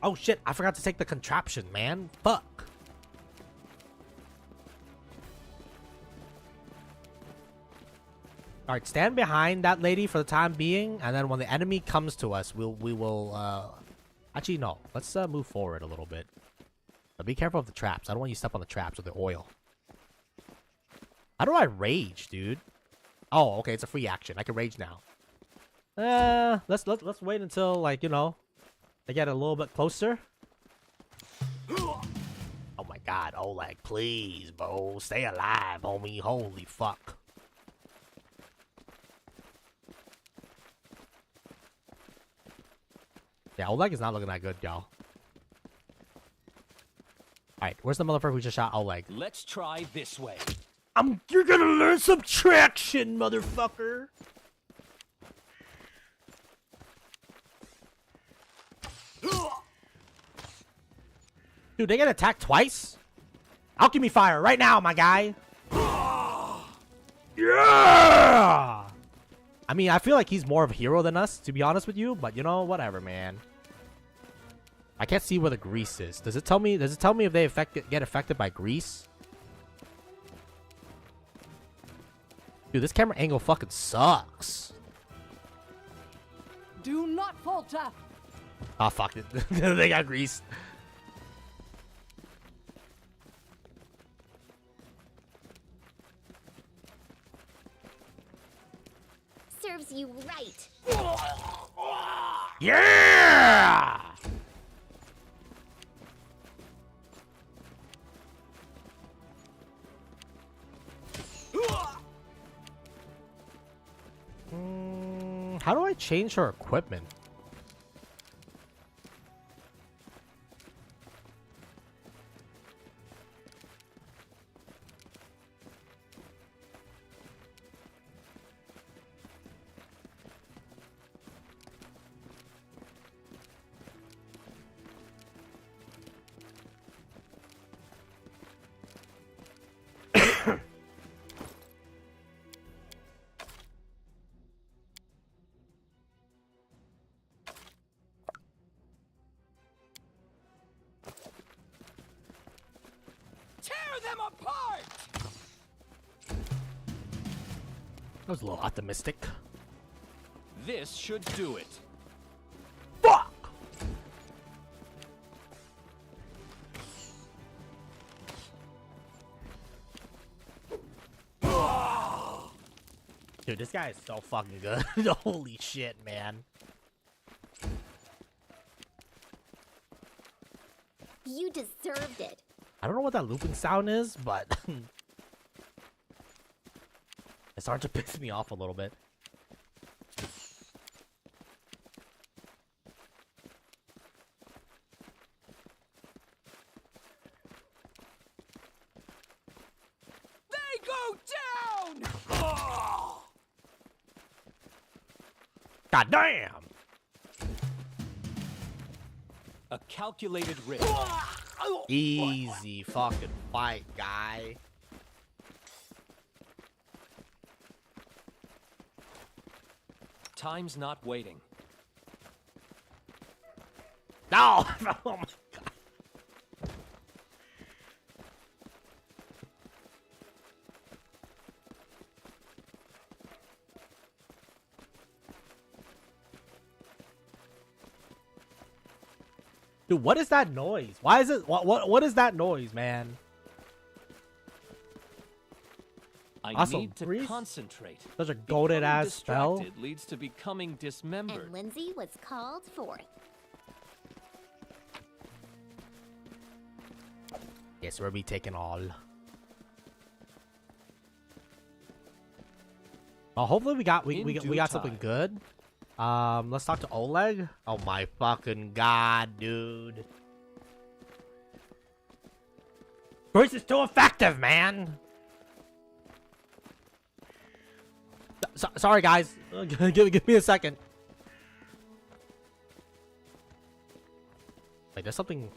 Oh shit, I forgot to take the contraption, man. Fuck. Alright, stand behind that lady for the time being, and then when the enemy comes to us, we will actually no. Let's move forward a little bit. But be careful of the traps. I don't want you to step on the traps with the oil. How do I rage, dude? Oh, okay, it's a free action. I can rage now. Let's wait until, like, you know, they get a little bit closer. Oh my god, Oleg, please, bro. Stay alive, homie. Holy fuck. Yeah, Oleg is not looking that good, y'all. Alright, where's the motherfucker who just shot Oleg? Let's try this way. You're gonna learn subtraction, motherfucker! Dude, they get attacked twice? Alchemy fire right now, my guy! Yeah! I mean, I feel like he's more of a hero than us, to be honest with you, but you know, whatever, man. I can't see where the grease is. Does it tell me if they get affected by grease? Dude, this camera angle fucking sucks. Do not falter. Oh, fuck it. They got grease. serves you right. Yeah! How do I change her equipment? Tear them apart! That was a little optimistic. This should do it. Fuck! Dude, this guy is so fucking good. Holy shit, man. You deserved it. I don't know what that looping sound is, but it's starting to piss me off a little bit. They go down! God damn! A calculated risk. Easy fucking fight, guy. Time's not waiting. No! Oh my god. Dude, what is that noise? Why is it? What is that noise, man? I Also, need to Grease? concentrate. Such a goated Becoming ass spell. distracted leads to becoming dismembered. And Lindsay was called forth. Yes, we'll be taking all. Well, hopefully we got we In due got something time. good. Let's talk to Oleg. Oh my fucking god, dude. Grace is too effective, man. Sorry, guys. Give me a second. Wait, there's something.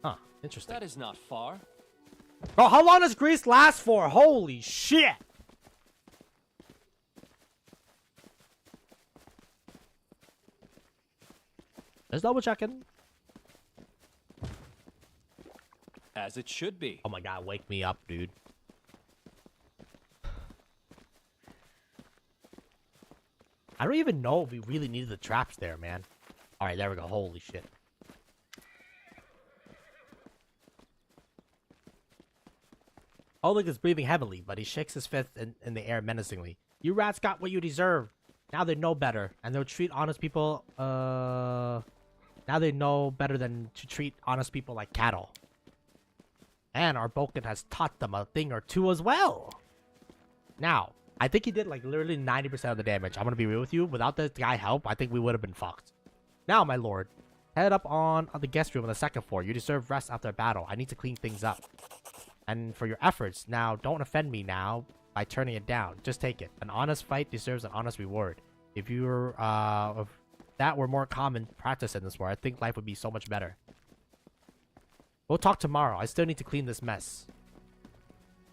Huh? Interesting. That is not far. Bro, how long does Grease last for? Holy shit! Just double checking. As it should be. Oh my god, wake me up, dude. I don't even know if we really needed the traps there, man. Alright, there we go. Holy shit. Oleg is breathing heavily, but he shakes his fist in the air menacingly. You rats got what you deserve. Now they know better, and they'll treat honest people, now they know better than to treat honest people like cattle. And our Boken has taught them a thing or two as well. Now, I think he did like literally 90% of the damage. I'm gonna be real with you. Without this guy help, I think we would have been fucked. Now, my lord, head up on the guest room on the second floor. You deserve rest after a battle. I need to clean things up. And for your efforts, now don't offend me now by turning it down. Just take it. An honest fight deserves an honest reward. If that were more common practice in this war, I think life would be so much better. We'll talk tomorrow. I still need to clean this mess.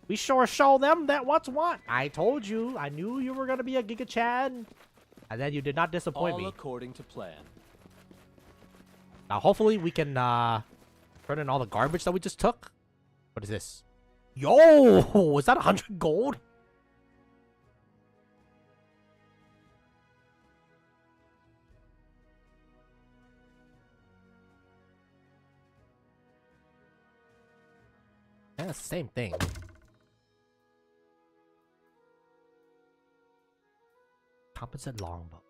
We sure show them that what's what. I told you. I knew you were gonna be a Giga Chad. And then you did not disappoint All me. according to plan. Now hopefully we can turn in all the garbage that we just took. What is this? Yo! Is that 100 gold? Yeah, it's the same thing. composite longbow.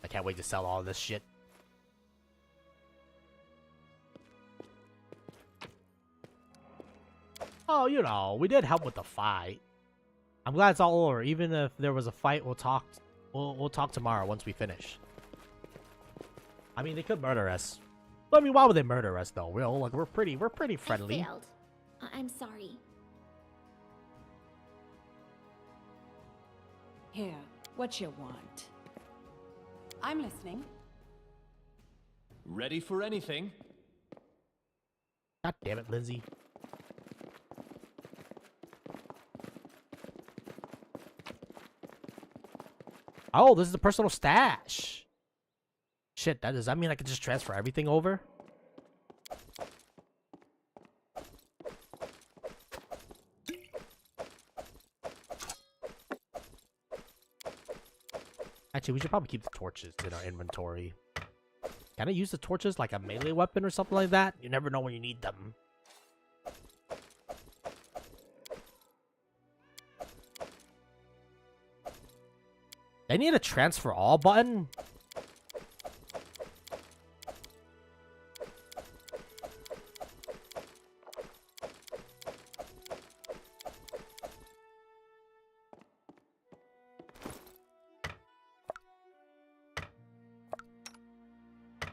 I can't wait to sell all this shit. Oh, you know, we did help with the fight. I'm glad it's all over. Even if there was a fight, we'll talk. We'll talk tomorrow once we finish. I mean, they could murder us. But, I mean, why would they murder us though? We're pretty friendly. I failed. I'm sorry. Here, what you want? I'm listening. Ready for anything? God damn it, Lindsay. Oh, this is the personal stash. Shit, does that mean I can just transfer everything over? Actually, we should probably keep the torches in our inventory. Can I use the torches like a melee weapon or something like that? You never know when you need them. They need a transfer all button?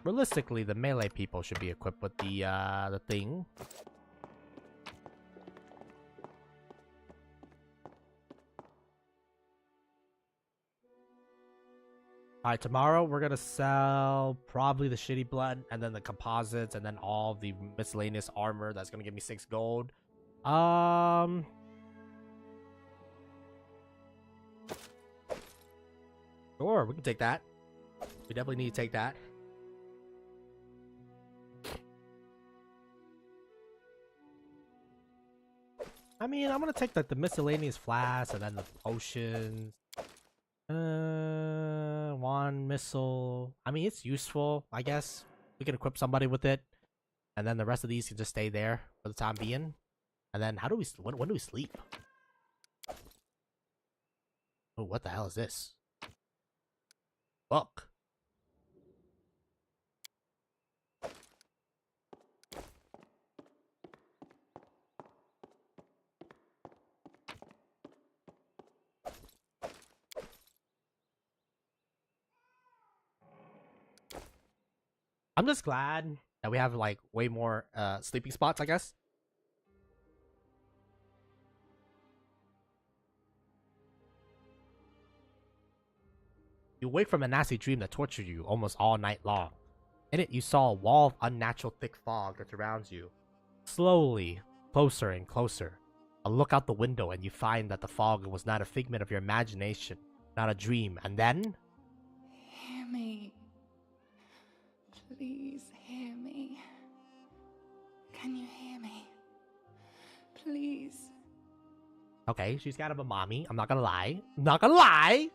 Realistically, the melee people should be equipped with the thing. Alright, tomorrow we're gonna sell probably the shitty blood and then the composites and then all the miscellaneous armor that's gonna give me 6 gold. Sure, we can take that. We definitely need to take that. I mean, I'm gonna take like the miscellaneous flasks and then the potions. One missile. I mean, it's useful, I guess. We can equip somebody with it. And then the rest of these can just stay there for the time being. And then how do we, when do we sleep? Oh, what the hell is this? Book. I'm just glad that we have like way more sleeping spots, I guess. You wake from a nasty dream that tortured you almost all night long. In it, you saw a wall of unnatural thick fog that surrounds you. Slowly, closer and closer. A look out the window and you find that the fog was not a figment of your imagination, not a dream. And then... Hear me. Please hear me. Can you hear me? Please. Okay, she's kind of a mommy. I'm not gonna lie. I'm not gonna lie!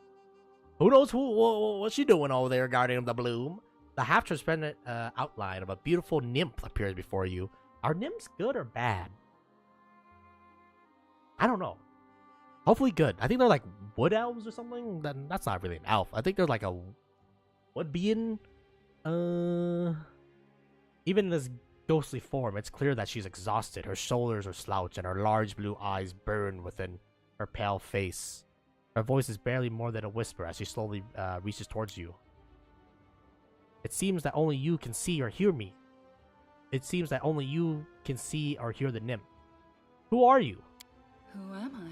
Who knows what's she doing over there, Guardian of the Bloom? The half-transparent outline of a beautiful nymph appears before you. Are nymphs good or bad? I don't know. Hopefully good. I think they're like wood elves or something. Then that's not really an elf. I think they're like a wood being. Even in this ghostly form, it's clear that she's exhausted. Her shoulders are slouched and her large blue eyes burn within her pale face. Her voice is barely more than a whisper as she slowly reaches towards you. It seems that only you can see or hear me. It seems that only you can see or hear the nymph. Who are you? Who am I?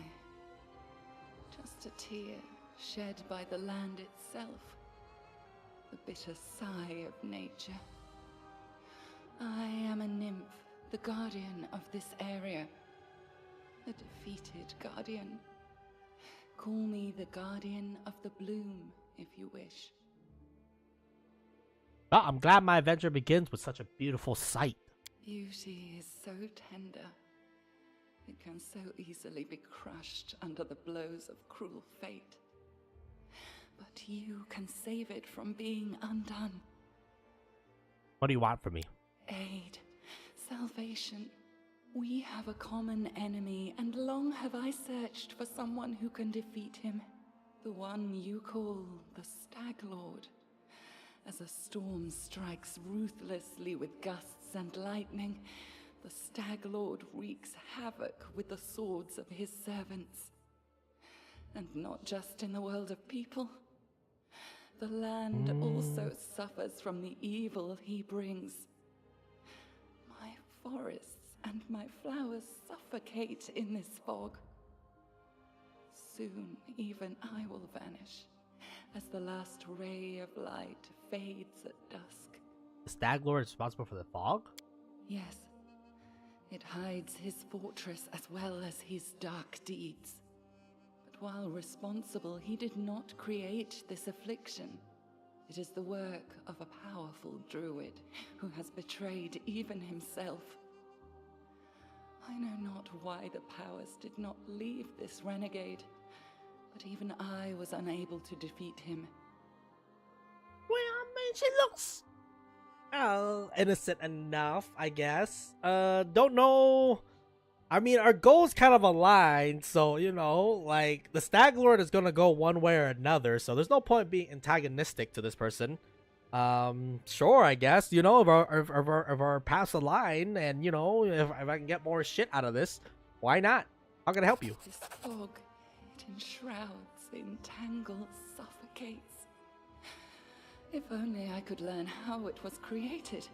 Just a tear shed by the land itself. The bitter sigh of nature. I am a nymph, the guardian of this area. A defeated guardian. Call me the guardian of the bloom, if you wish. Well, I'm glad my adventure begins with such a beautiful sight. Beauty is so tender. It can so easily be crushed under the blows of cruel fate. But you can save it from being undone. What do you want from me? Aid, salvation. We have a common enemy, and long have I searched for someone who can defeat him. The one you call the Stag Lord. As a storm strikes ruthlessly with gusts and lightning, the Stag Lord wreaks havoc with the swords of his servants. And not just in the world of people. The land also suffers from the evil he brings. My forests and my flowers suffocate in this fog. Soon even I will vanish, as the last ray of light fades at dusk. The Stag Lord is responsible for the fog? Yes, it hides his fortress as well as his dark deeds. But while responsible, he did not create this affliction. It is the work of a powerful druid who has betrayed even himself. I know not why the powers did not leave this renegade, but even I was unable to defeat him. Well, I mean, she looks innocent enough, I guess. Don't know. I mean, our goals kind of aligned, so, you know, like, the Stag Lord is gonna go one way or another, so there's no point being antagonistic to this person. Sure, I guess, you know, if our paths align, and, you know, if I can get more shit out of this, why not? How can I help you? This fog, it enshrouds, entangles, suffocates. If only I could learn how it was created.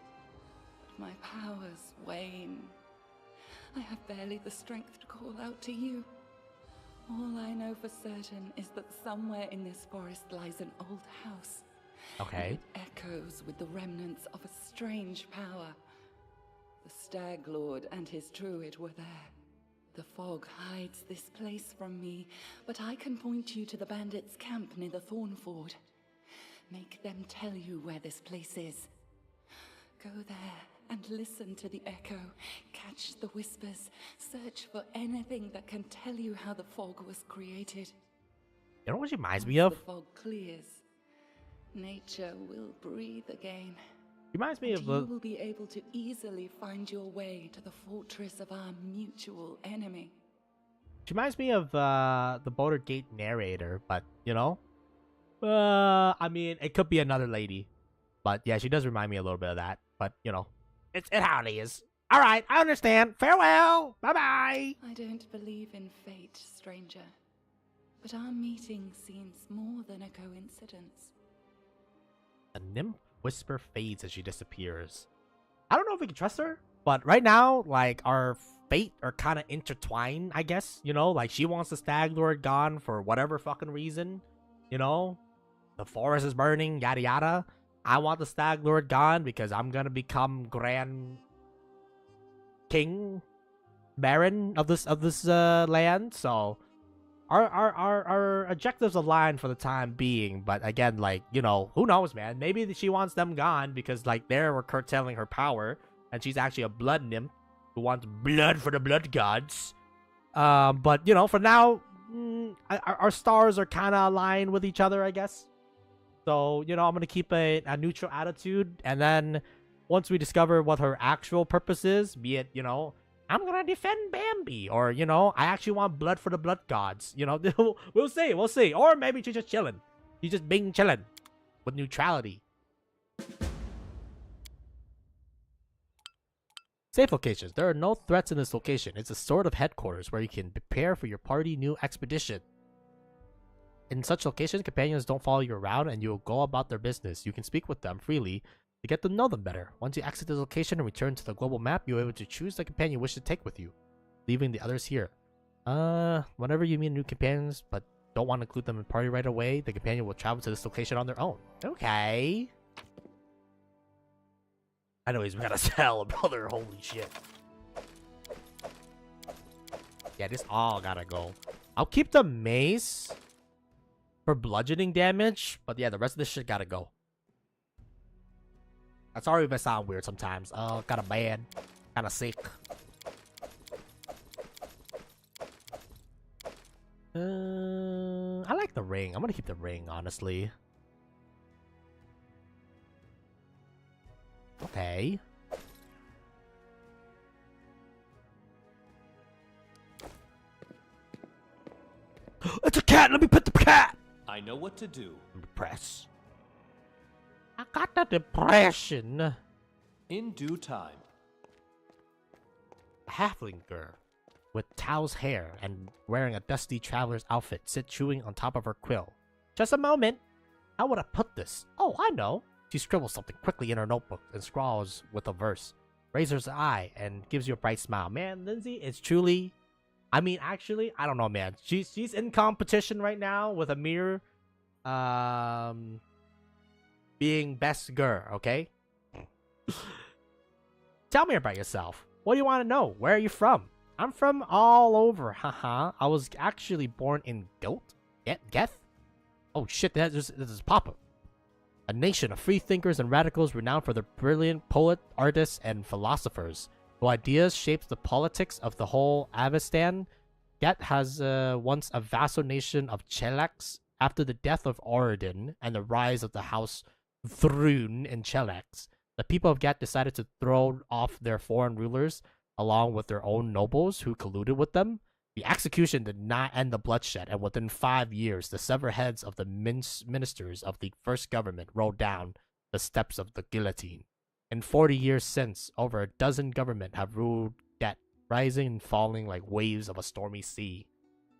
But my powers wane. I have barely the strength to call out to you. All I know for certain is that somewhere in this forest lies an old house. Okay. It echoes with the remnants of a strange power. The Stag Lord and his druid were there. The fog hides this place from me, but I can point you to the bandits' camp near the Thornford. Make them tell you where this place is. Go there and listen to the echo, catch the whispers, search for anything that can tell you how the fog was created. You know what she reminds Once me of? the fog clears, nature will breathe again. She reminds me And of you will be able to easily find your way to the fortress of our mutual enemy. She reminds me of the Baldur Gate narrator, but, you know, I mean, it could be another lady, but yeah, she does remind me a little bit of that. But, you know, it's how it is. All right, I understand. Farewell. Bye bye. I don't believe in fate, stranger, but our meeting seems more than a coincidence. The nymph whisper fades as she disappears. I don't know if we can trust her, but right now, like, our fate are kind of intertwined, I guess. You know, like, she wants the Stag Lord gone for whatever fucking reason. You know, the forest is burning, yada yada. I want the Stag Lord gone because I'm gonna become Grand King Baron of this land. So our objectives align for the time being, but again, like, you know, who knows, man? Maybe she wants them gone because, like, we're curtailing her power, and she's actually a blood nymph who wants blood for the blood gods. But, you know, for now, our stars are kind of aligned with each other, I guess. So, you know, I'm gonna keep a neutral attitude, and then once we discover what her actual purpose is, be it, you know, I'm gonna defend Bambi, or, you know, I actually want blood for the blood gods. You know, we'll see. Or maybe she's just chilling. She's just being chilling with neutrality. Safe locations. There are no threats in this location. It's a sort of headquarters where you can prepare for your party new expedition. In such locations, companions don't follow you around, and you'll go about their business. You can speak with them freely to get to know them better. Once you exit the location and return to the global map, you're able to choose the companion you wish to take with you, leaving the others here. Whenever you meet new companions, but don't want to include them in party right away, the companion will travel to this location on their own. Okay. Anyways, we gotta sell, brother. Holy shit. Yeah, this all gotta go. I'll keep the mace for bludgeoning damage, but yeah, the rest of this shit gotta go. I'm sorry if I sound weird sometimes. Kinda bad. Kinda sick. I like the ring. I'm gonna keep the ring, honestly. Okay. It's a cat! Let me pet the cat! I know what to do. Press. I got the depression. In due time. A halfling girl with Tao's hair and wearing a dusty traveler's outfit sit chewing on top of her quill. Just a moment. How would I put this? Oh, I know. She scribbles something quickly in her notebook and scrawls with a verse. Raises her eye and gives you a bright smile. Man, Lindsay, it's truly... I mean, actually, I don't know, man. She's in competition right now with Amir being best girl, okay? Tell me about yourself. What do you want to know? Where are you from? I'm from all over, haha. I was actually born in Geth? Oh shit, this is Papa. A nation of free thinkers and radicals renowned for their brilliant poet, artists, and philosophers, whose ideas shaped the politics of the whole Avestan. Geth has once a vassal nation of Chelax. After the death of Oridon and the rise of the House Thrun in Chelax, the people of Geth decided to throw off their foreign rulers along with their own nobles who colluded with them. The execution did not end the bloodshed, and within 5 years, the severed heads of the ministers of the first government rolled down the steps of the guillotine. In 40 years since, over a dozen governments have ruled Geth, rising and falling like waves of a stormy sea.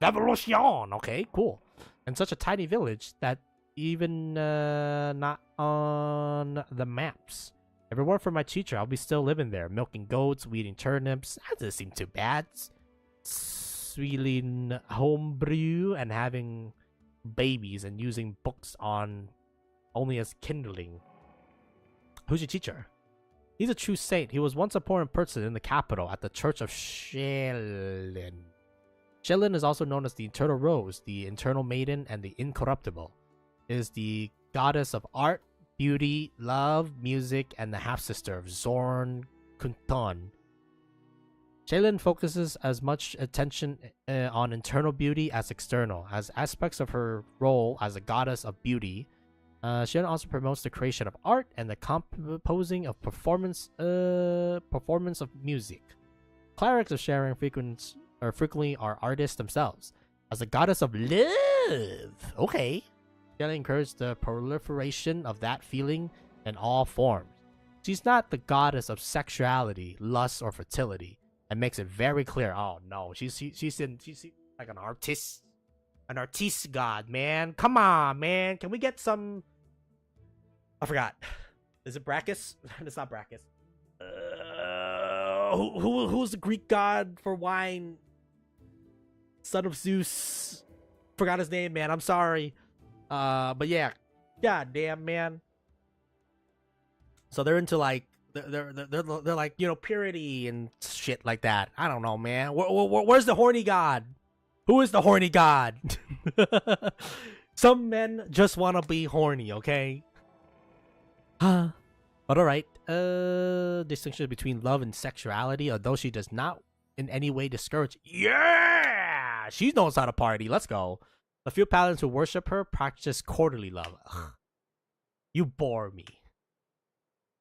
Revolution! Okay, cool. And such a tiny village that even not on the maps. If it weren't for my teacher, I'll be still living there, milking goats, weeding turnips. That doesn't seem too bad. Sweeling homebrew and having babies and using books on only as kindling. Who's your teacher? He's a true saint. He was once a poor person in the capital at the Church of Shelyn. Shelyn is also known as the Eternal Rose, the Eternal Maiden, and the Incorruptible. It is the goddess of art, beauty, love, music, and the half-sister of Zorn Kunton. Shelyn focuses as much attention on internal beauty as external. As aspects of her role as a goddess of beauty, Shelyn also promotes the creation of art and the composing of performance of music. Clerics of Sharon frequently are artists themselves. As a goddess of love, okay, Shelyn encouraged the proliferation of that feeling in all forms. She's not the goddess of sexuality, lust, or fertility, and makes it very clear. Oh no, she's like an artist god, man. Come on, man. Can we get some? I forgot. Is it Brachus? It's not Brachus. Who's the Greek god for wine? Son of Zeus. Forgot his name, man. I'm sorry. But yeah, god damn, man. So they're into like they're like, you know, purity and shit like that. I don't know, man. Where's the horny god? Who is the horny god? Some men just want to be horny, okay? But alright. Distinction between love and sexuality, although she does not in any way discourage. Yeah! She knows how to party. Let's go. The few paladins who worship her practice quarterly love. Ugh. You bore me.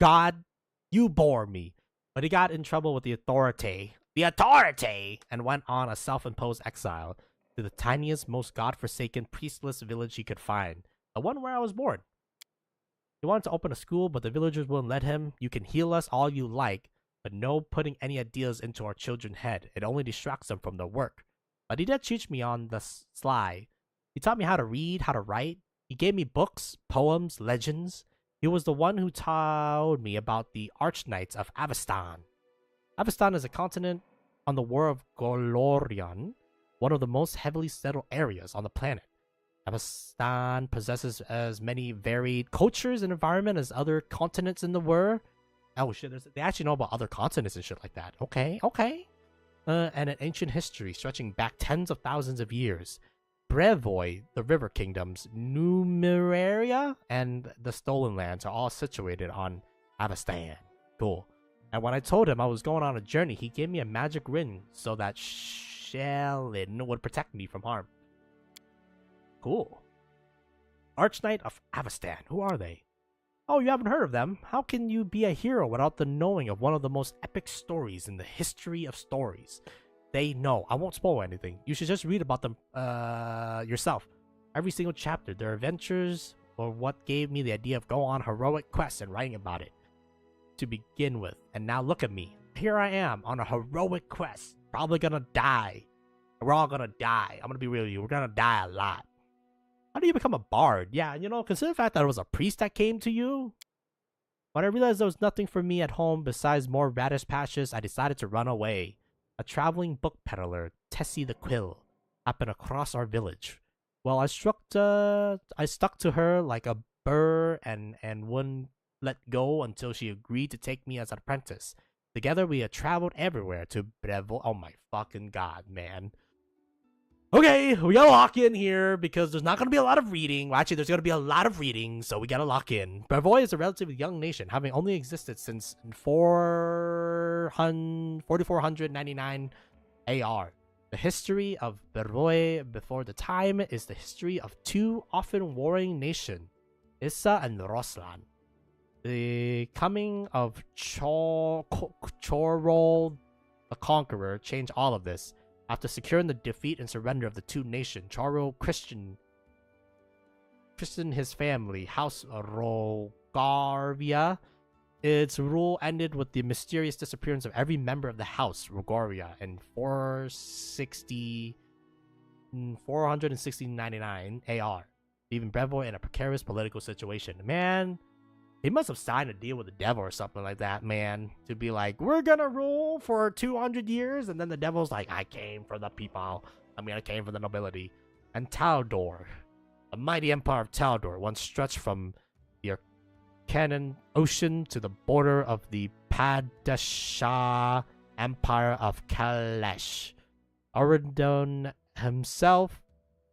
God, you bore me. But he got in trouble with the authority, and went on a self-imposed exile to the tiniest, most godforsaken, priestless village he could find, the one where I was born. He wanted to open a school, but the villagers wouldn't let him. You can heal us all you like, but no putting any ideas into our children's head. It only distracts them from their work. But he did teach me on the sly. He taught me how to read, how to write. He gave me books, poems, legends. He was the one who told me about the Archknights of Avestan. Avestan is a continent on the War of Golorion, one of the most heavily settled areas on the planet. Avestan possesses as many varied cultures and environment as other continents in the world. Oh shit, they actually know about other continents and shit like that. Okay. And an ancient history stretching back tens of thousands of years. Brevoy, the River Kingdoms, Numeraria, and the Stolen Lands are all situated on Avestan. Cool. And when I told him I was going on a journey, he gave me a magic ring so that Shelyn would protect me from harm. Cool. Archknight of Avestan. Who are they? Oh, you haven't heard of them? How can you be a hero without the knowing of one of the most epic stories in the history of stories? They know. I won't spoil anything. You should just read about them yourself. Every single chapter, their adventures, or what gave me the idea of going on heroic quests and writing about it to begin with. And now look at me. Here I am on a heroic quest. Probably gonna die. We're all gonna die. I'm gonna be real with you. We're gonna die a lot. How do you become a bard? Yeah, you know, consider the fact that it was a priest that came to you. When I realized there was nothing for me at home besides more radish patches, I decided to run away. A traveling book peddler, Tessie the Quill, happened across our village. Well, I stuck to her like a burr and wouldn't let go until she agreed to take me as an apprentice. Together, we had traveled everywhere to Breville. Oh my fucking god, man. Okay, we gotta lock in here because there's not gonna be a lot of reading. Well, actually, there's gonna be a lot of reading, so we gotta lock in. Brevoy is a relatively young nation, having only existed since 4499 AR. The history of Brevoy before the time is the history of two often warring nations, Issa and Roslan. The coming of Chorol the Conqueror changed all of this. After securing the defeat and surrender of the two nations, Chorol christened his family, House Rogarvia. Its rule ended with the mysterious disappearance of every member of the House Rogaria in 469 AR, leaving Brevoy in a precarious political situation. Man, he must have signed a deal with the devil or something like that, man. To be like, we're gonna rule for 200 years, and then the devil's like, I came for the people. I mean, I came for the nobility. And Taldor, the mighty empire of Taldor, once stretched from the Arcanum Ocean to the border of the Padishah Empire of Kalesh. Aridon himself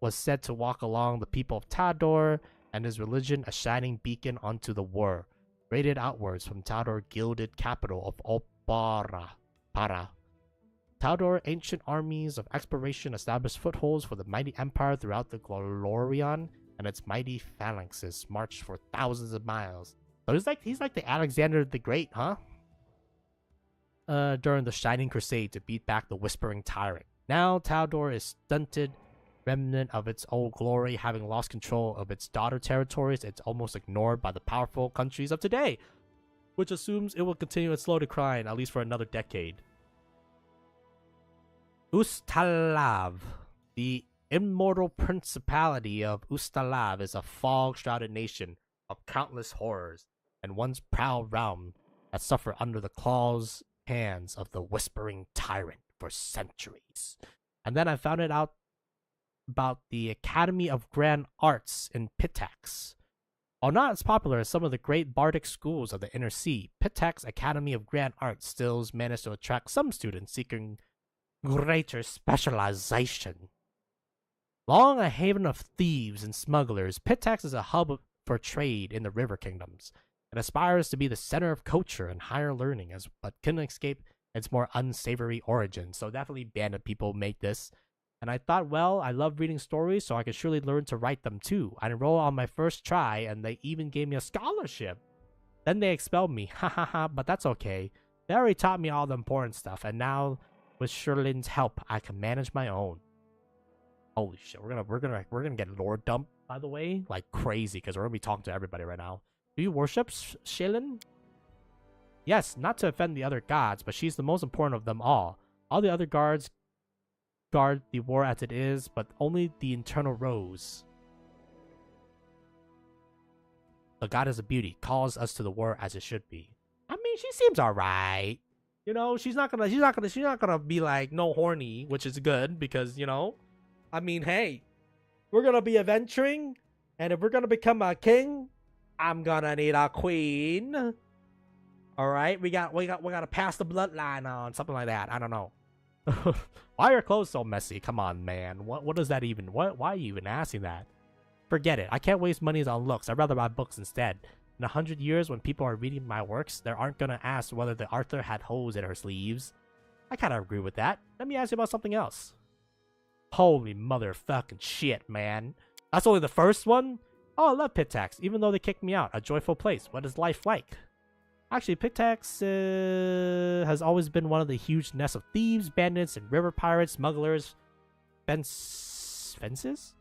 was said to walk along the people of Taldor, and his religion a shining beacon onto the war, rated outwards from Taldor gilded capital of Para. Taldor ancient armies of exploration established footholds for the mighty empire throughout the Glorion, and its mighty phalanxes marched for thousands of miles. So he's like the Alexander the Great, huh? During the Shining Crusade to beat back the Whispering Tyrant. Now Taldor is stunted remnant of its old glory, having lost control of its daughter territories. It's almost ignored by the powerful countries of today, which assumes it will continue its slow decline at least for another decade. Ustalav, the immortal principality of Ustalav, is a fog-shrouded nation of countless horrors and once proud realm that suffered under the hands of the Whispering Tyrant for centuries. And then I found it out about the Academy of Grand Arts in Pitax. While not as popular as some of the great bardic schools of the Inner Sea, Pitax Academy of Grand Arts still managed to attract some students seeking greater specialization. Long a haven of thieves and smugglers, Pitax is a hub for trade in the river kingdoms. It aspires to be the center of culture and higher learning, but couldn't escape its more unsavory origins. So definitely bandit people make this. And I thought, well, I love reading stories, so I could surely learn to write them too. I enrolled on my first try, and they even gave me a scholarship. Then they expelled me, but that's okay. They already taught me all the important stuff, and now with Sherlin's help, I can manage my own. Holy shit, we're gonna get lore dumped, by the way, like crazy, because we're gonna be talking to everybody right now. Do you worship Shelin? Yes, not to offend the other gods, but she's the most important of them all. All the other guards guard the war as it is, but only the internal rose. The goddess of beauty calls us to the war as it should be. I mean, she seems alright. You know, she's not gonna be like no horny, which is good because, you know, I mean, hey, we're gonna be adventuring, and if we're gonna become a king, I'm gonna need a queen. All right, we gotta pass the bloodline on, something like that. I don't know. Why are your clothes so messy? Come on, man. What does that even? Why are you even asking that? Forget it. I can't waste money on looks. I'd rather buy books instead. In 100 years, when people are reading my works, they aren't gonna ask whether the author had holes in her sleeves. I kind of agree with that. Let me ask you about something else. Holy motherfucking shit, man. That's only the first one? Oh, I love Pitax, even though they kicked me out. A joyful place. What is life like? Actually, Pitax has always been one of the huge nests of thieves, bandits, and river pirates, smugglers, fences?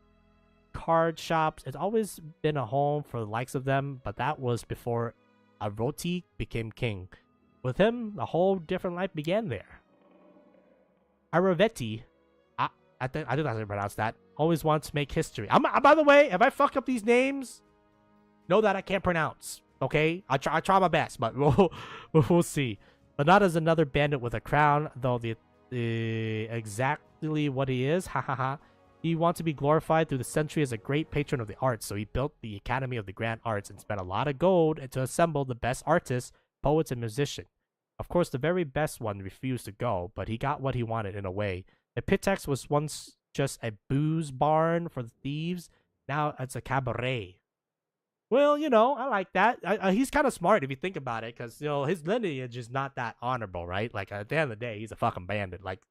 Card shops. It's always been a home for the likes of them, but that was before Aroti became king. With him, a whole different life began there. Araveti, I think that's how you pronounce that, always wants to make history. By the way, if I fuck up these names, know that I can't pronounce. Okay, I try my best, but we'll see. But not as another bandit with a crown, though the exactly what he is. Ha ha ha. He wants to be glorified through the century as a great patron of the arts, so he built the Academy of the Grand Arts and spent a lot of gold to assemble the best artists, poets, and musicians. Of course, the very best one refused to go, but he got what he wanted in a way. The Pitex was once just a booze barn for the thieves. Now it's a cabaret. Well, you know, I like that. He's kind of smart if you think about it, because, you know, his lineage is not that honorable, right? Like, at the end of the day, he's a fucking bandit. Like,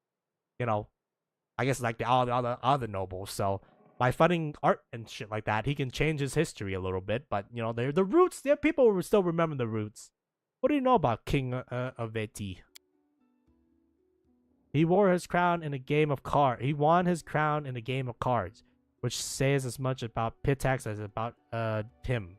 you know, I guess like all the other nobles. So by funding art and shit like that, he can change his history a little bit. But, you know, the roots, people will still remember the roots. What do you know about King Aveti? He wore his crown in a game of cards. He won his crown in a game of cards, which says as much about Pitax as about him.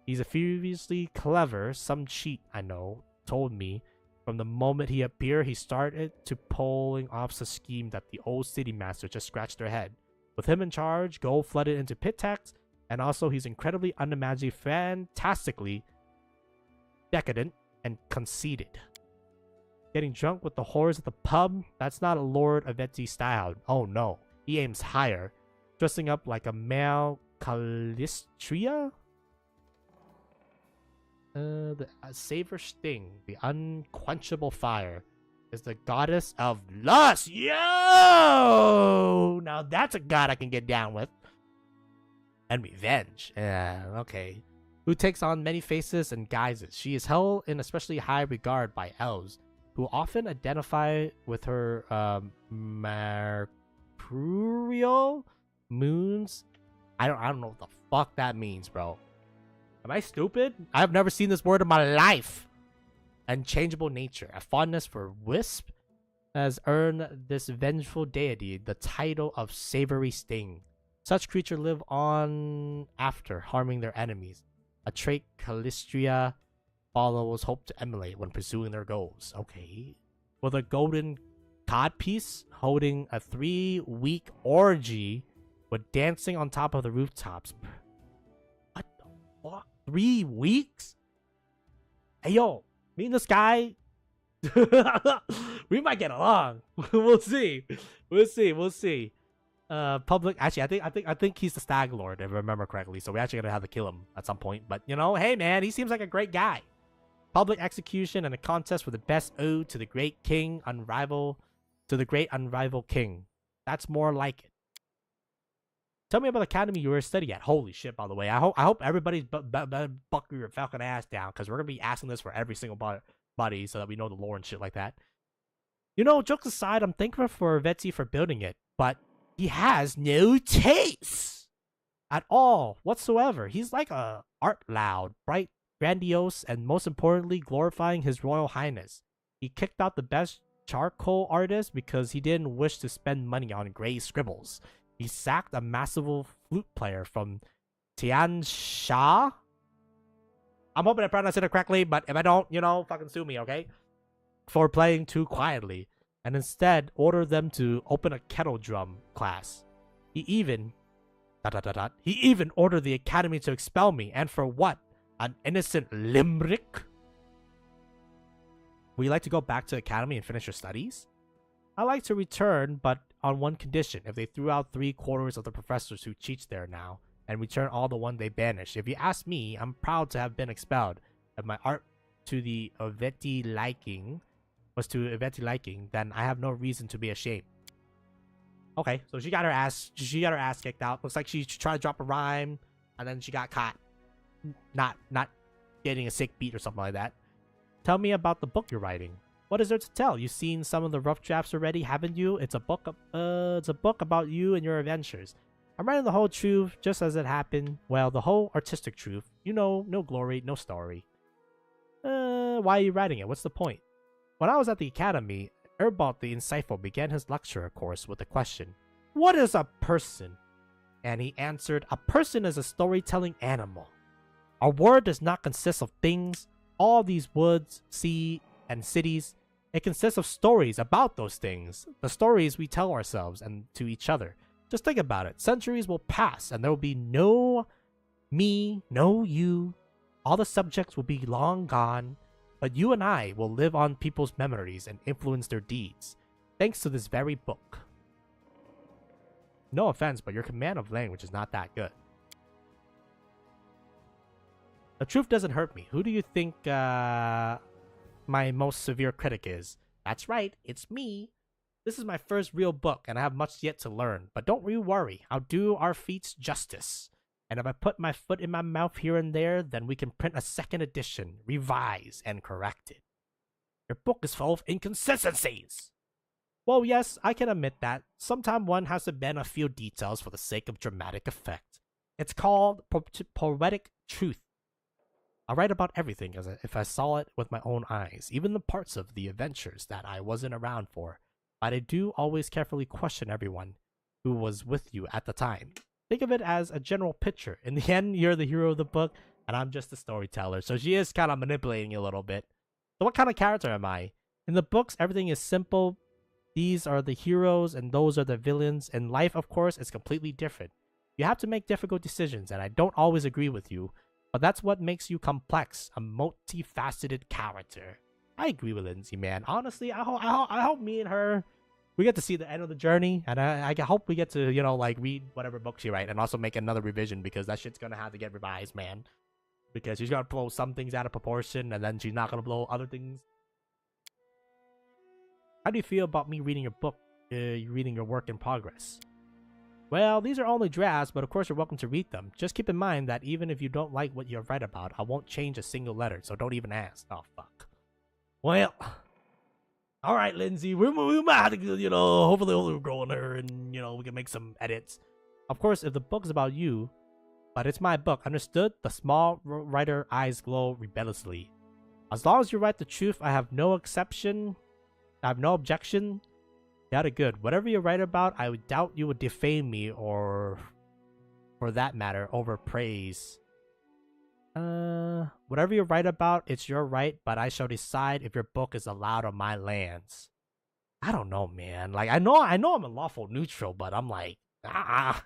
He's a furiously clever. Some cheat, I know, told me. From the moment he appeared, he started to pulling off a scheme that the old city master just scratched their head. With him in charge, gold flooded into Pitax, and also he's incredibly unimaginably, fantastically decadent and conceited. Getting drunk with the whores at the pub, that's not a Lord Aveti style. Oh no, he aims higher. Dressing up like a male Calistria? The Savor Sting, the unquenchable fire, is the goddess of lust. Yo! Now that's a god I can get down with. And revenge. Yeah, okay. Who takes on many faces and guises. She is held in especially high regard by elves, who often identify with her mercurial moons. I don't know what the fuck that means, bro. Am I stupid? I've never seen this word in my life. Unchangeable nature. A fondness for wisp has earned this vengeful deity the title of Savory Sting. Such creatures live on after harming their enemies. A trait Calistria followers hope to emulate when pursuing their goals. Okay. With a golden codpiece holding a 3-week orgy with dancing on top of the rooftops. What the fuck? 3 weeks? Hey yo, me and this guy, we might get along. We'll see. We'll see. Public. Actually, I think he's the Stag Lord, if I remember correctly. So we're actually gonna have to kill him at some point. But you know, hey man, he seems like a great guy. Public execution and a contest for the best ode to the great king, unrivaled king. That's more like it. Tell me about the academy you were studying at. Holy shit! By the way, I hope everybody's buckle your fucking ass down, because we're gonna be asking this for every single body, so that we know the lore and shit like that. You know, jokes aside, I'm thankful for Vetzi for building it, but he has no taste at all whatsoever. He's like a art loud, bright, grandiose, and most importantly, glorifying his royal highness. He kicked out the best charcoal artist because he didn't wish to spend money on gray scribbles. He sacked a massive flute player from Tian Sha. I'm hoping I pronounced it correctly, but if I don't, you know, fucking sue me, okay? For playing too quietly, and instead ordered them to open a kettle drum class. He even ordered the academy to expel me, and for what? An innocent limerick? Would you like to go back to the academy and finish your studies? I like to return, but on one condition: if they threw out 3/4 of the professors who teach there now, and return all the one they banished. If you ask me, I'm proud to have been expelled. If my art to the Aveti liking was to Aveti liking, then I have no reason to be ashamed. Okay, so she got her ass kicked out. Looks like she tried to drop a rhyme, and then she got caught not getting a sick beat or something like that. Tell me about the book you're writing. What is there to tell? You've seen some of the rough drafts already, haven't you? It's a book about you and your adventures. I'm writing the whole truth just as it happened. Well, the whole artistic truth. You know, no glory, no story. Why are you writing it? What's the point? When I was at the academy, Erbalt the Insightful began his lecture course with the question, what is a person? And he answered, a person is a storytelling animal. A word does not consist of things, all these woods, sea, and cities. It consists of stories about those things, the stories we tell ourselves and to each other. Just think about it. Centuries will pass and there will be no me, no you. All the subjects will be long gone, but you and I will live on people's memories and influence their deeds, thanks to this very book. No offense, but your command of language is not that good. The truth doesn't hurt me. Who do you think my most severe critic is? That's right, it's me. This is my first real book, and I have much yet to learn. But don't you worry, I'll do our feats justice. And if I put my foot in my mouth here and there, then we can print a second edition, revise, and correct it. Your book is full of inconsistencies. Well, yes, I can admit that. Sometimes one has to bend a few details for the sake of dramatic effect. It's called poetic truth. I write about everything as if I saw it with my own eyes, even the parts of the adventures that I wasn't around for. But I do always carefully question everyone who was with you at the time. Think of it as a general picture. In the end, you're the hero of the book, and I'm just the storyteller. So she is kind of manipulating you a little bit. So what kind of character am I? In the books, everything is simple. These are the heroes, and those are the villains. In life, of course, it's completely different. You have to make difficult decisions, and I don't always agree with you. But that's what makes you complex, a multifaceted character. I agree with Lindsay, man. Honestly, I hope me and her, we get to see the end of the journey, and I hope we get to, you know, like read whatever book she writes and also make another revision, because that shit's gonna have to get revised, man. Because she's gonna blow some things out of proportion, and then she's not gonna blow other things. How do you feel about me reading your book, reading your work in progress? Well, these are only drafts, but of course you're welcome to read them. Just keep in mind that even if you don't like what you write about, I won't change a single letter, so don't even ask. Oh, fuck. Well, alright, Lindsay, we might have to, you know, hopefully we'll grow on her and, you know, we can make some edits. Of course, if the book is about you, but it's my book, understood? The small writer eyes glow rebelliously. As long as you write the truth, I have no objection. That is good. Whatever you write about, I would doubt you would defame me or, for that matter, overpraise. Whatever you write about, it's your right, but I shall decide if your book is allowed on my lands. I don't know, man. Like, I know I'm a lawful neutral, but I'm like, that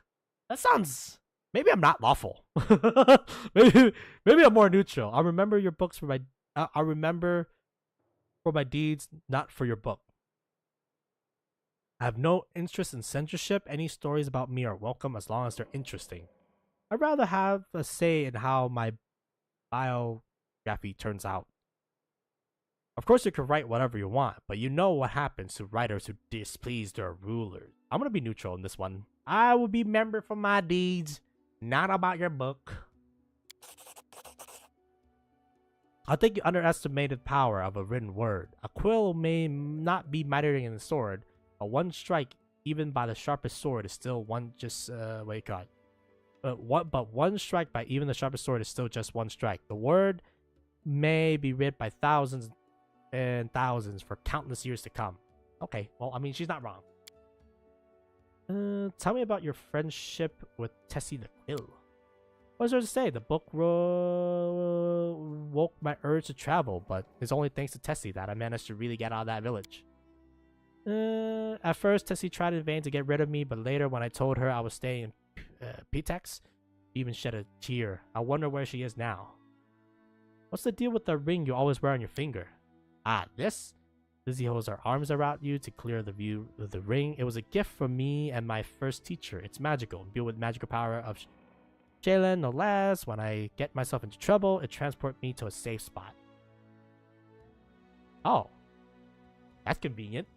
sounds. Maybe I'm not lawful. maybe I'm more neutral. I'll remember your books for my. I'll remember for my deeds, not for your book. I have no interest in censorship. Any stories about me are welcome as long as they're interesting. I'd rather have a say in how my biography turns out. Of course, you can write whatever you want, but you know what happens to writers who displease their rulers. I'm gonna be neutral in this one. I will be member for my deeds, not about your book. I think you underestimated the power of a written word. A quill may not be mightier than a sword, but one strike, even by the sharpest sword, is still one just but one strike by even the sharpest sword is still just one strike. The word may be read by thousands and thousands for countless years to come. Okay, well, I mean, she's not wrong. Tell me about your friendship with Tessie the Quill. What is there to say? The book woke my urge to travel, but it's only thanks to Tessie that I managed to really get out of that village. At first, Tessie tried in vain to get rid of me, but later when I told her I was staying in Pitex, she even shed a tear. I wonder where she is now. What's the deal with the ring you always wear on your finger? Ah, this? Lizzie holds her arms around you to clear the view of the ring. It was a gift from me and my first teacher. It's magical. Imbued with magical power of Jalen, no less. When I get myself into trouble, it transports me to a safe spot. Oh. That's convenient.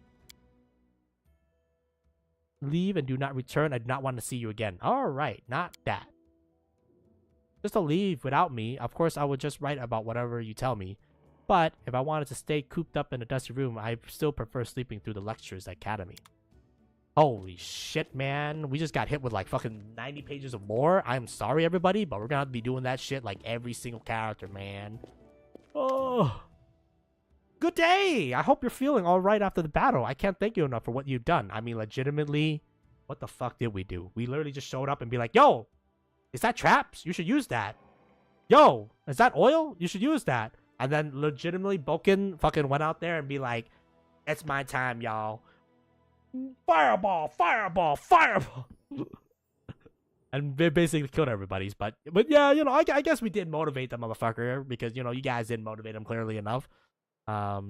Leave and do not return. I do not want to see you again. Alright, not that. Just to leave without me. Of course, I would just write about whatever you tell me. But if I wanted to stay cooped up in a dusty room, I still prefer sleeping through the lectures at Academy. Holy shit, man. We just got hit with like fucking 90 pages of lore. I'm sorry, everybody, but we're gonna have to be doing that shit like every single character, man. Oh. Good day! I hope you're feeling alright after the battle. I can't thank you enough for what you've done. I mean, legitimately, what the fuck did we do? We literally just showed up and be like, yo, is that traps? You should use that. Yo, is that oil? You should use that. And then legitimately, Boken fucking went out there and be like, it's my time, y'all. Fireball, fireball, fireball. And they basically killed everybody's. But yeah, you know, I guess we did motivate the motherfucker because, you know, you guys didn't motivate him clearly enough. What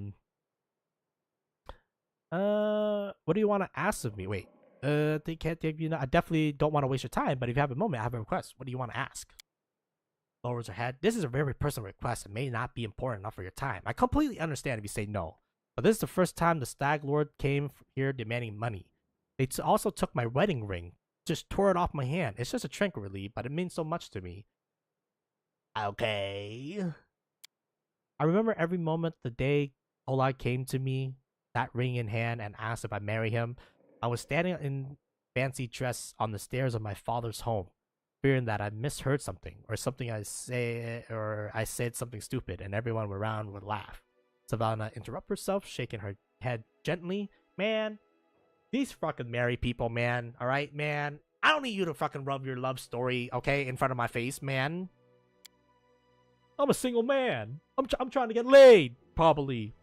do you want to ask of me? Wait, they can't give you. I definitely don't want to waste your time, but if you have a moment, I have a request. What do you want to ask? Lowers her head. This is a very personal request and may not be important enough for your time. I completely understand if you say no, but this is the first time the Stag Lord came here demanding money. They also took my wedding ring, just tore it off my hand. It's just a trinket, really, but it means so much to me. Okay. I remember every moment the day Ola came to me, that ring in hand, and asked if I marry him. I was standing in fancy dress on the stairs of my father's home, fearing that I misheard something, or I said something stupid, and everyone around would laugh. Savannah interrupted herself, shaking her head gently. Man, these fucking married people, man. All right, man. I don't need you to fucking rub your love story, okay, in front of my face, man. I'm a single man. I'm trying to get laid, probably.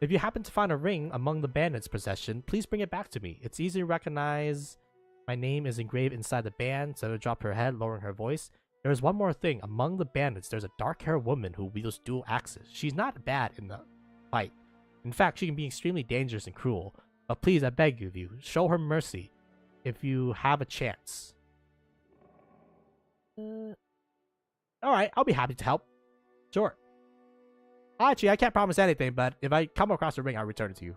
If you happen to find a ring among the bandits' possession, please bring it back to me. It's easy to recognize. My name is engraved inside the band. Sarah dropped her head, lowering her voice. There is one more thing. Among the bandits, there's a dark-haired woman who wields dual axes. She's not bad in the fight. In fact, she can be extremely dangerous and cruel. But please, I beg of you, show her mercy if you have a chance. Alright, I'll be happy to help. Sure. Actually, I can't promise anything, but if I come across a ring, I'll return it to you.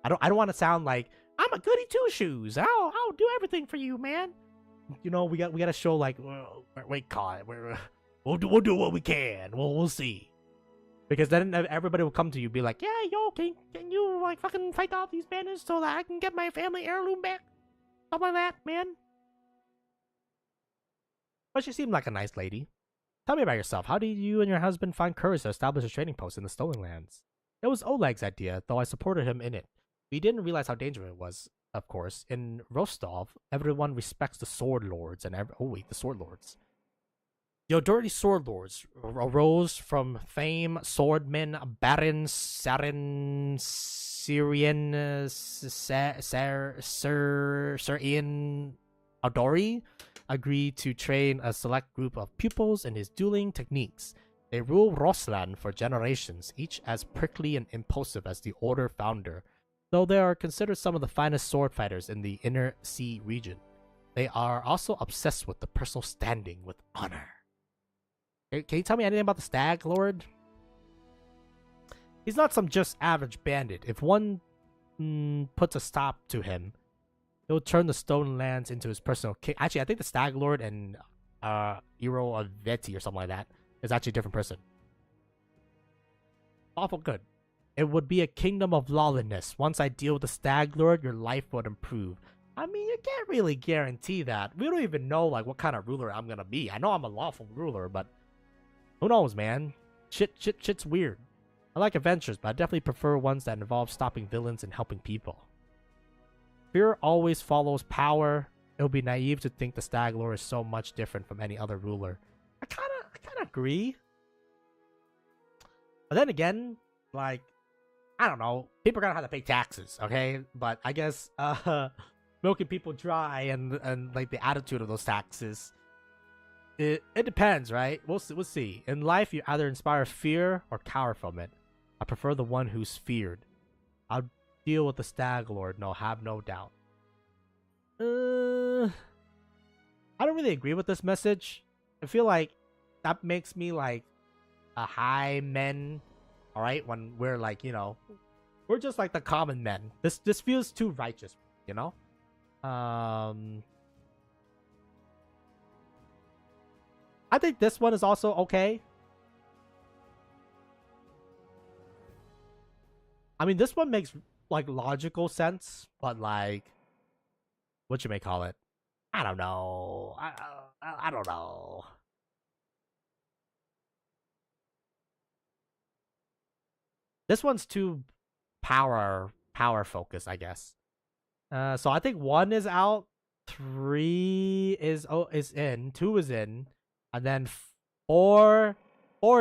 I don't want to sound like I'm a goody two shoes. I'll do everything for you, man. You know, we got to show like wait, call it. We'll do what we can. We'll see. Because then everybody will come to you, be like, yeah, yo, can you like fucking fight off these bandits so that I can get my family heirloom back? Something like that, man. But she seemed like a nice lady. Tell me about yourself. How did you and your husband find courage to establish a trading post in the Stolen Lands? It was Oleg's idea, though I supported him in it. We didn't realize how dangerous it was, of course. In Rostov, everyone respects the Sword Lords and the Sword Lords. The Odori Sword Lords arose from famed swordmen Baron Sarin Syrian Sir Odori agreed to train a select group of pupils in his dueling techniques. They rule Roslan for generations, each as prickly and impulsive as the Order founder, though they are considered some of the finest sword fighters in the Inner Sea region. They are also obsessed with the personal standing with honor. Can you tell me anything about the Stag Lord? He's not some just average bandit. If one puts a stop to him, he'll turn the Stolen Lands into his personal king. Actually, I think the Stag Lord and Iro Aveti or something like that is actually a different person. Awful good. It would be a kingdom of lawlessness. Once I deal with the Stag Lord, your life would improve. I mean, you can't really guarantee that. We don't even know like what kind of ruler I'm gonna be. I know I'm a lawful ruler, but who knows, man? Shit's weird. I like adventures, but I definitely prefer ones that involve stopping villains and helping people. Fear always follows power. It would be naive to think the Stag Lord is so much different from any other ruler. I kind of agree. But then again, like, I don't know. People are gonna have to pay taxes, okay? But I guess milking people dry and like the attitude of those taxes, it depends, right? We'll see. In life, you either inspire fear or cower from it. I prefer the one who's feared. I'll deal with the Stag Lord, have no doubt. I don't really agree with this message. I feel like that makes me like a high men, alright? When we're like, we're just like the common men. This feels too righteous, I think this one is also okay. I mean, this one makes like logical sense, but like what you may call it. I don't know. I don't know. This one's too power focused, I guess. So I think 1 is out, 3 is in, 2 is in, and then 4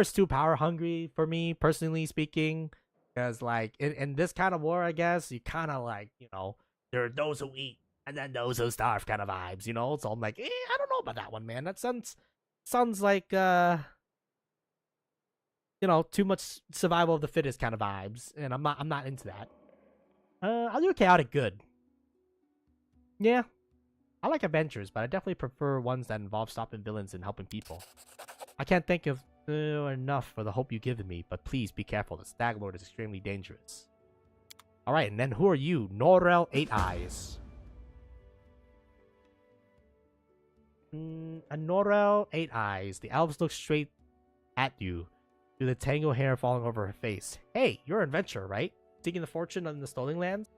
is too power hungry for me, personally speaking. Because like in this kind of war, I guess you kind of like, you know, there are those who eat and then those who starve kind of vibes, you know. So I'm like, I don't know about that one, man. That sounds like you know, too much survival of the fittest kind of vibes, and I'm not into that. I'll do chaotic good. Yeah, I like adventures, but I definitely prefer ones that involve stopping villains and helping people. I can't think of enough for the hope you've given me, but please be careful. The Stag Lord is extremely dangerous. Alright, and then who are you? Norel 8 Eyes. A Norel 8 Eyes. The elves look straight at you through the tangled hair falling over her face. Hey, you're an adventurer, right? Seeking the fortune on the Stolen Lands?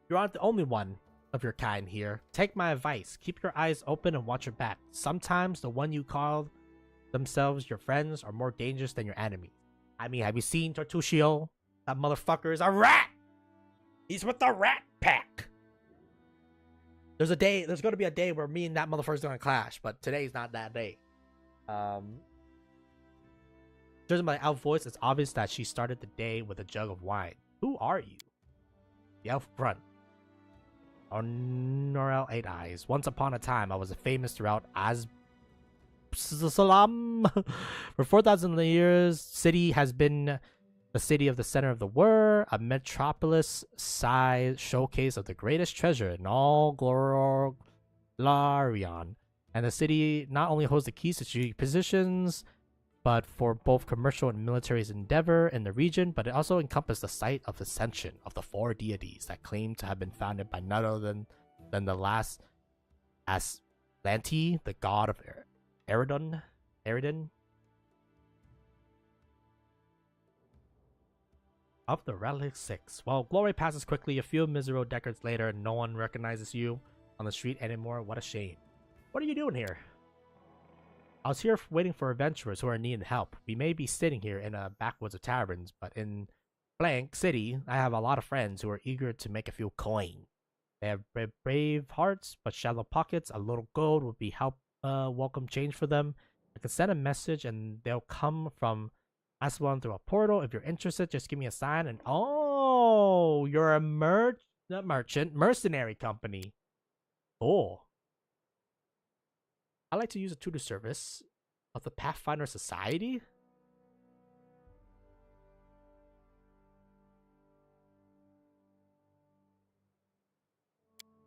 You aren't the only one of your kind here. Take my advice. Keep your eyes open and watch your back. Sometimes the one you call themselves your friends are more dangerous than your enemies. I mean, have you seen Tortuccio? That motherfucker is a rat! He's with the rat pack! There's going to be a day where me and that motherfucker's going to clash, but today's not that day. Judging by the elf voice, it's obvious that she started the day with a jug of wine. Who are you? The elf grunt. Norel 8 Eyes. Once upon a time, I was famous throughout Salam. For 4,000 years, city has been the city of the center of the world, a metropolis-sized showcase of the greatest treasure in all Glorion. And the city not only holds the keys to strategic positions, but for both commercial and military endeavor in the region, but it also encompassed the site of ascension of the 4 deities that claim to have been founded by none other than the last Aslanti, the god of Eridon. Of the Relic 6. While glory passes quickly, a few miserable decades later, no one recognizes you on the street anymore. What a shame. What are you doing here? I was here waiting for adventurers who are needing help. We may be sitting here in a backwoods of taverns, but in Blank City, I have a lot of friends who are eager to make a few coin. They have brave hearts, but shallow pockets. A little gold would be welcome change for them. I can send a message and they'll come from Aswan through a portal. If you're interested, just give me a sign. And oh, you're a mercenary company. Cool. I like to use a tutor service of the Pathfinder Society.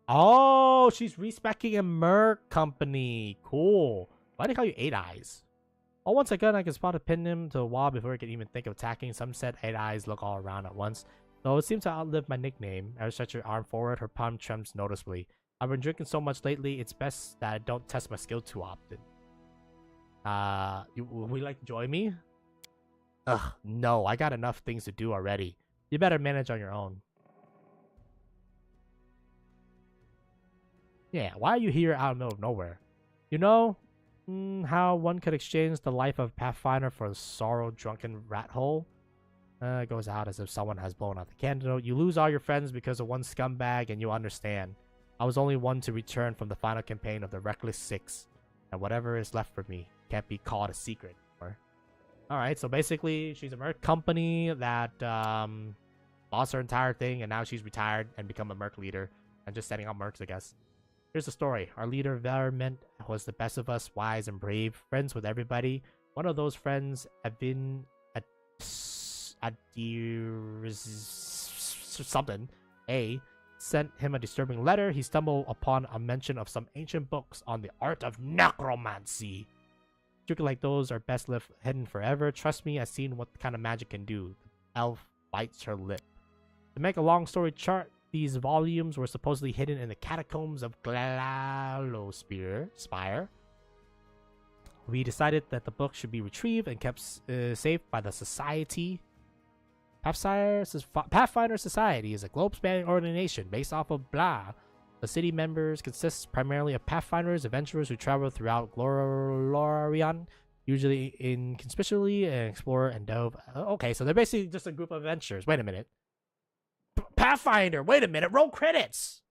Oh, she's respecking a merc company. Cool. Why do they call you 8 Eyes? Oh, once again, I can spot a pin him to a wall before I can even think of attacking. Some said 8 Eyes look all around at once. Though it seems to outlive my nickname. As I stretch her arm forward, her palm trembles noticeably. I've been drinking so much lately, it's best that I don't test my skill too often. Would you like to join me? Ugh, no, I got enough things to do already. You better manage on your own. Yeah, why are you here out in the middle of nowhere? You know how one could exchange the life of Pathfinder for a sorrow-drunken rat hole? It goes out as if someone has blown out the candle. You lose all your friends because of one scumbag, and you'll understand. I was only one to return from the final campaign of the Reckless 6, and whatever is left for me can't be called a secret anymore. Alright, so basically, she's a merc company that lost her entire thing, and now she's retired and become a merc leader, and just setting up mercs, I guess. Here's the story. Our leader, Valorment, was the best of us, wise and brave, friends with everybody. One of those friends had been sent him a disturbing letter. He stumbled upon a mention of some ancient books on the art of necromancy. Secrets like those are best left hidden forever. Trust me, I've seen what kind of magic can do. The elf bites her lip. To make a long story short, these volumes were supposedly hidden in the catacombs of Spire. We decided that the book should be retrieved and kept safe by the society. Pathfinder Society is a globe-spanning organization based off of blah. The city members consists primarily of Pathfinders, adventurers who travel throughout Glorion, usually inconspicuously, and explore and delve. Okay, so they're basically just a group of adventurers. Wait a minute. Pathfinder! Wait a minute! Roll credits!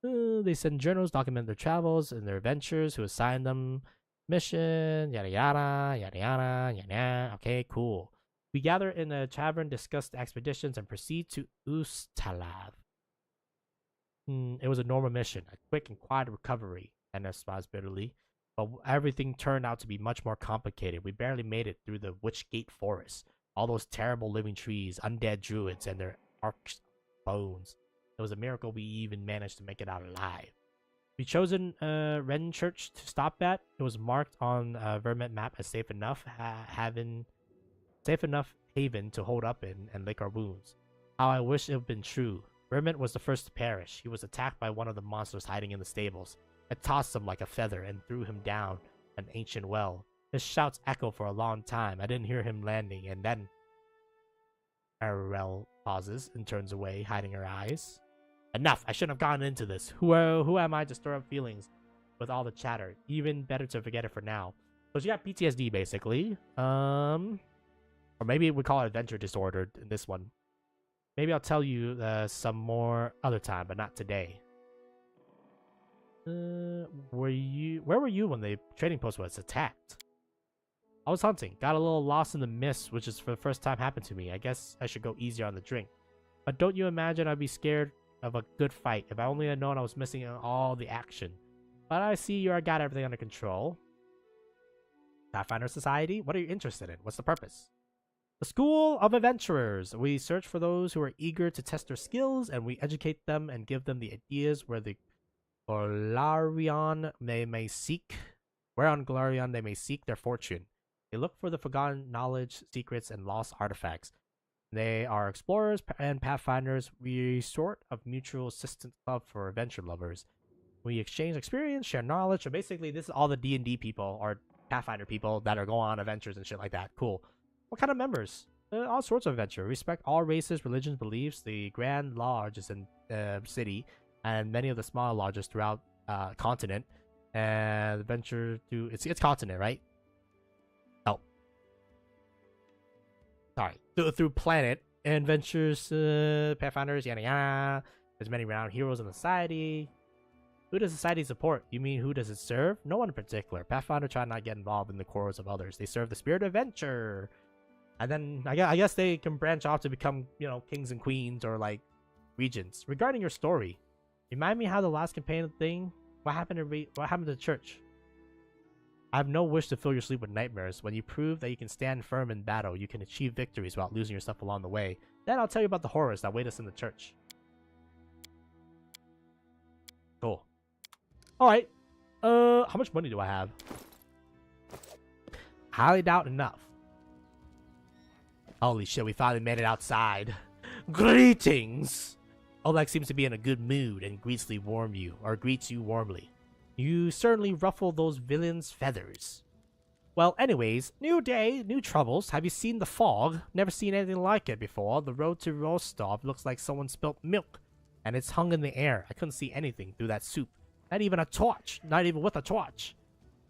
They send journals, document their travels and their adventures, who assign them mission, yada yada, yada yada, yada yada. Okay, cool. We gather in a tavern, discuss the expeditions, and proceed to Ustalav. It was a normal mission, a quick and quiet recovery, Anna smiles bitterly. But everything turned out to be much more complicated. We barely made it through the Witchgate Forest. All those terrible living trees, undead druids, and their arched bones. It was a miracle we even managed to make it out alive. We chosen Ren Church to stop at. It was marked on Vermont map as safe enough haven to hold up in and lick our wounds. How I wish it had been true. Vermont was the first to perish. He was attacked by one of the monsters hiding in the stables. It tossed him like a feather and threw him down an ancient well. His shouts echoed for a long time. I didn't hear him landing, and then Arel pauses and turns away, hiding her eyes. Enough! I shouldn't have gone into this. Who am I to stir up feelings with all the chatter? Even better to forget it for now. So she got PTSD, basically. Or maybe we call it adventure disorder in this one. Maybe I'll tell you some more other time, but not today. Where were you when the trading post was attacked? I was hunting. Got a little lost in the mist, which is for the first time happened to me. I guess I should go easier on the drink. But don't you imagine I'd be scared of a good fight if I only had known I was missing all the action. But I see you got everything under control. Pathfinder Society? What are you interested in? What's the purpose? The School of Adventurers. We search for those who are eager to test their skills, and we educate them and give them the ideas where the Glorion they may seek their fortune. They look for the forgotten knowledge, secrets, and lost artifacts. They are explorers and pathfinders. We sort of mutual assistance club for adventure lovers. We exchange experience, share knowledge. So basically, this is all the D&D people or Pathfinder people that are going on adventures and shit like that. Cool. What kind of members? All sorts of adventure. Respect all races, religions, beliefs. The Grand Lodge is in the city, and many of the smaller lodges throughout continent. And adventure to it's continent, right? Oh, sorry. Through planet adventures, Pathfinders, yada yada. There's many renowned heroes in the society. Who does society support? You mean who does it serve? No one in particular. Pathfinder try not to get involved in the quarrels of others. They serve the spirit of adventure. And then I guess they can branch off to become, kings and queens or like regents. Regarding your story, remind me how the last campaign thing. What happened to the church? I have no wish to fill your sleep with nightmares. When you prove that you can stand firm in battle, you can achieve victories without losing yourself along the way. Then I'll tell you about the horrors that wait us in the church. Cool. Alright. How much money do I have? Highly doubt enough. Holy shit, we finally made it outside. Greetings! Oleg seems to be in a good mood and greets you warmly. You certainly ruffle those villains' feathers. Well, anyways, new day, new troubles. Have you seen the fog? Never seen anything like it before. The road to Rostov looks like someone spilt milk, and it's hung in the air. I couldn't see anything through that soup. Not even a torch. Not even with a torch.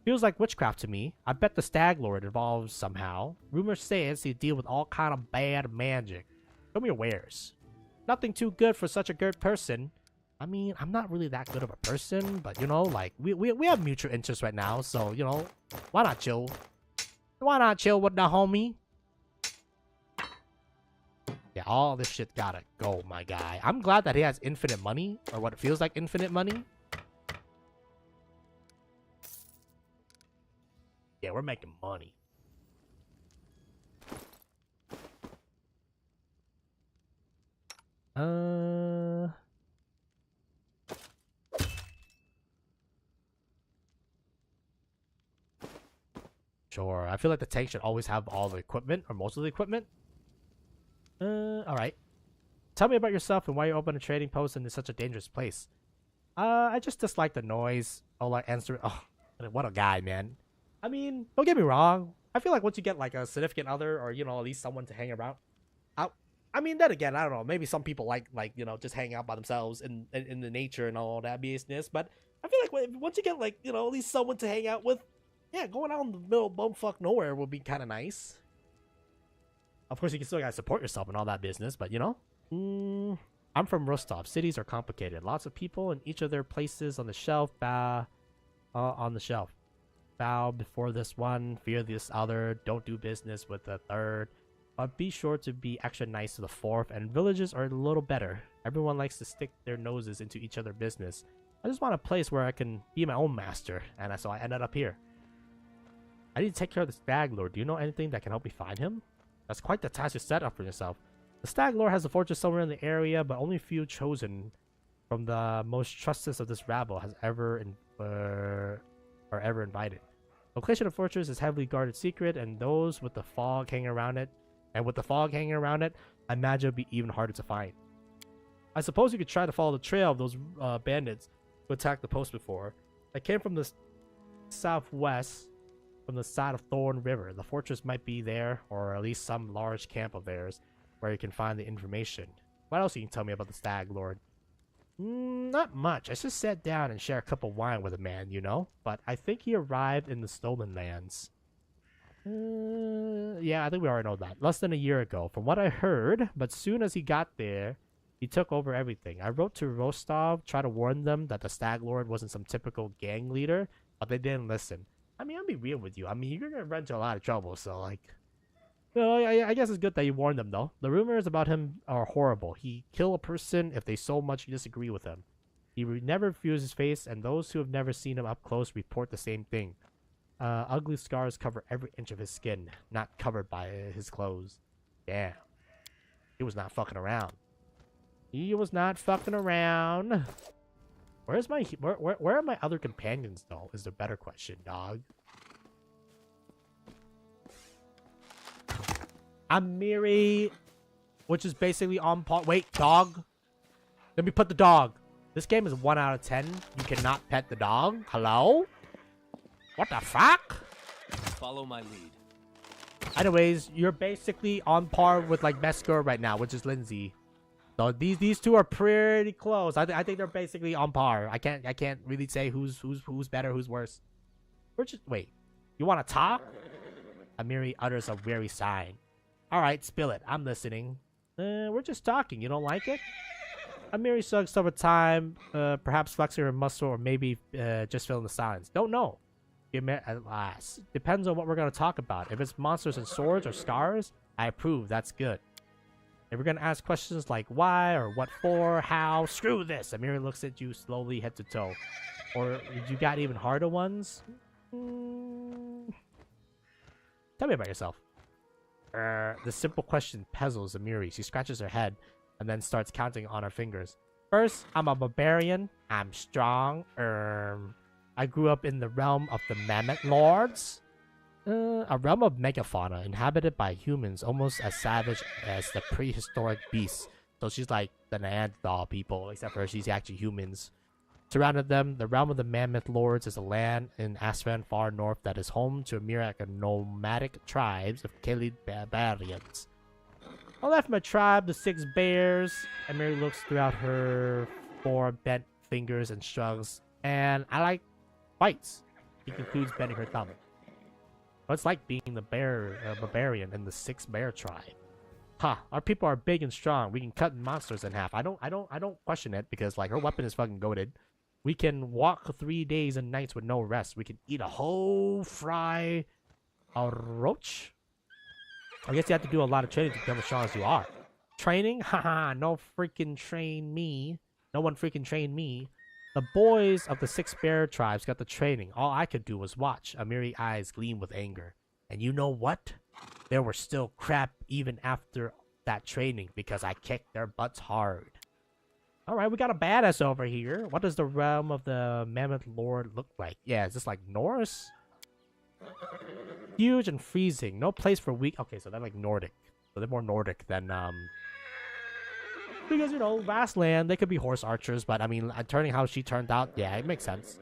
Feels like witchcraft to me. I bet the Stag Lord involves somehow. Rumor says he deal with all kind of bad magic. Show me your wares. Nothing too good for such a good person. I mean, I'm not really that good of a person, but like we have mutual interests right now, so why not chill? Why not chill with the homie? Yeah, all this shit gotta go, my guy. I'm glad that he has infinite money, or what it feels like infinite money. Yeah, we're making money. Sure. I feel like the tank should always have all the equipment, or most of the equipment. Alright. Tell me about yourself and why you open a trading post in such a dangerous place. I just dislike the noise. Oh, like answer. Oh, what a guy, man. I mean, don't get me wrong. I feel like once you get like a significant other or, at least someone to hang around I mean, then again, I don't know. Maybe some people like you know, just hang out by themselves in the nature and all that business. But I feel like once you get like, you know, at least someone to hang out with, yeah, going out in the middle of bumfuck nowhere would be kind of nice. Of course, you can still gotta support yourself and all that business, but you know, I'm from Rostov. Cities are complicated. Lots of people in each of their places on the shelf. Bow before this one, fear this other. Don't do business with the third. But be sure to be extra nice to the fourth, and villages are a little better. Everyone likes to stick their noses into each other's business. I just want a place where I can be my own master, and so I ended up here. I need to take care of the Stag Lord. Do you know anything that can help me find him? That's quite the task you set up for yourself. The Stag Lord has a fortress somewhere in the area, but only few chosen from the most trusted of this rabble has ever invited. Location of fortress is heavily guarded secret, and those with the fog hanging around it. I imagine it'll be even harder to find. I suppose you could try to follow the trail of those bandits who attacked the post before. They came from the southwest, from the side of Thorn River. The fortress might be there, or at least some large camp of theirs, where you can find the information. What else can you tell me about the Stag Lord? Not much. I just sat down and shared a cup of wine with a man, you know? But I think he arrived in the Stolen Lands. Yeah, I think we already know that. Less than a year ago, from what I heard. But soon as he got there, he took over everything. I wrote to Rostov, tried to warn them that the Stag Lord wasn't some typical gang leader, but they didn't listen. I mean, I'll be real with you. I mean, you're gonna run into a lot of trouble, so like... Well, I guess it's good that you warned them, though. The rumors about him are horrible. He kill a person if they so much disagree with him. He never views his face, and those who have never seen him up close report the same thing. Ugly scars cover every inch of his skin, not covered by his clothes. Damn. He was not fucking around. He was not fucking around. Where's my... Where are my other companions, though, is the better question, dog. Amiri, which is basically on par. Wait, dog. Let me put the dog. This game is 1 out of 10. You cannot pet the dog. Hello? What the fuck? Follow my lead. Anyways, you're basically on par with like best girl right now, which is Lindsay. So these two are pretty close. I think they're basically on par. I can't really say who's better, who's worse. Wait. You want to talk? Amiri utters a weary sigh. All right, spill it. I'm listening. We're just talking. You don't like it? Amiri sucks over time, perhaps flexing her muscle, or maybe just filling the silence. Don't know. At last. Depends on what we're going to talk about. If it's monsters and swords or scars, I approve. That's good. If we're going to ask questions like why or what for, how, screw this. Amiri looks at you slowly head to toe. Or you got even harder ones? Tell me about yourself. The simple question puzzles Amiri. She scratches her head and then starts counting on her fingers. First, I'm a barbarian. I'm strong. I grew up in the realm of the Mammoth Lords. A realm of megafauna inhabited by humans almost as savage as the prehistoric beasts. So she's like the Neanderthal people, except for she's actually humans. Surrounded them, the realm of the Mammoth Lords is a land in Asran far north that is home to a myriad of nomadic tribes of Kalid barbarians. I left my tribe, the 6 bears. Amiri looks throughout her 4 bent fingers and shrugs. And I like fights. He concludes bending her thumb. What's like being the barbarian in the 6 bear tribe? Our people are big and strong. We can cut monsters in half. I don't question it because like her weapon is fucking goated. We can walk 3 days and nights with no rest. We can eat a whole fry a roach. I guess you have to do a lot of training to become as strong as you are. Training? Haha, no freaking train me. No one freaking trained me. The boys of the 6 bear tribes got the training. All I could do was watch. Amiri's eyes gleam with anger. And you know what? They were still crap even after that training because I kicked their butts hard. Alright, we got a badass over here. What does the realm of the Mammoth Lord look like? Yeah, is this like Norse? Huge and freezing. No place for weak... Okay, so they're like Nordic. So they're more Nordic than, because, you know, vast land, they could be horse archers, but I mean, turning how she turned out, yeah, it makes sense.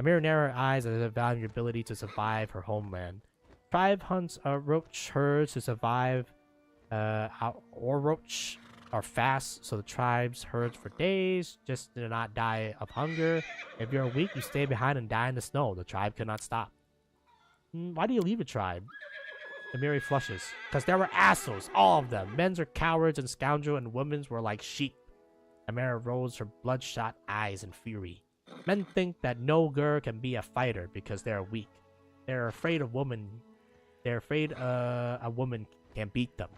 Amira narrowed her eyes as if valuing her ability to survive her homeland. Tribe hunts roach herds to survive Oroch are fast, so the tribes herds for days, just to not die of hunger. If you're weak, you stay behind and die in the snow. The tribe could not stop. Why do you leave a tribe? Amiri flushes. Because there were assholes, all of them. Men's are cowards and scoundrel, and women's were like sheep. Amira rolls her bloodshot eyes in fury. Men think that no girl can be a fighter because they're weak. They're afraid of women. They're afraid a woman can beat them.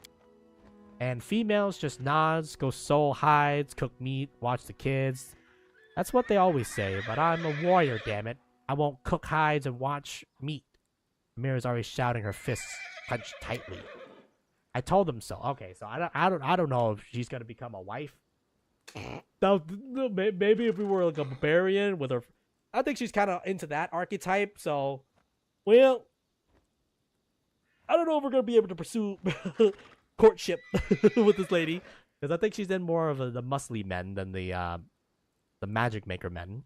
And females just nods, go soul hides, cook meat, watch the kids. That's what they always say, but I'm a warrior, damn it. I won't cook hides and watch meat. Amira's already shouting, her fists clenched tightly. I told them so. Okay, so I don't know if she's gonna become a wife. No, maybe if we were like a barbarian with her, I think she's kind of into that archetype. So, well, I don't know if we're gonna be able to pursue courtship with this lady, because I think she's in more of the muscly men than the magic maker men.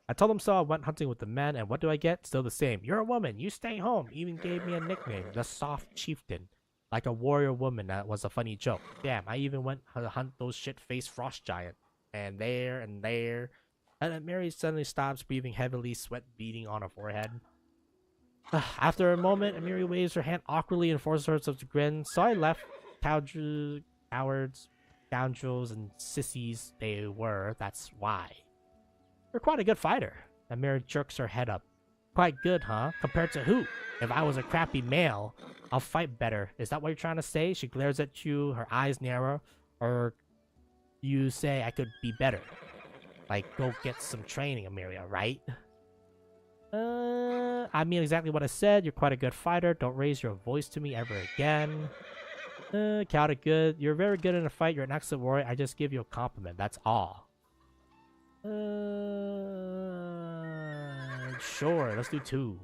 I told them so. I went hunting with the men, and what do I get? Still the same. You're a woman. You stay home. Even gave me a nickname, the Soft Chieftain. Like a warrior woman. That was a funny joke. Damn, I even went to hunt those shit-faced frost giant. And there, and there. And then Mary suddenly stops, breathing heavily, sweat beading on her forehead. After a moment, Amiri waves her hand awkwardly and forces herself to grin. So I left. Cowards, scoundrels, and sissies they were. That's why. You're quite a good fighter. Amiri jerks her head up. Quite good, huh? Compared to who? If I was a crappy male, I'll fight better. Is that what you're trying to say? She glares at you, her eyes narrow. Or you say I could be better. Like, go get some training, Amelia, right? I mean exactly what I said. You're quite a good fighter. Don't raise your voice to me ever again. Counted good. You're very good in a fight. You're an excellent warrior. I just give you a compliment. That's all. Sure. Let's do 2.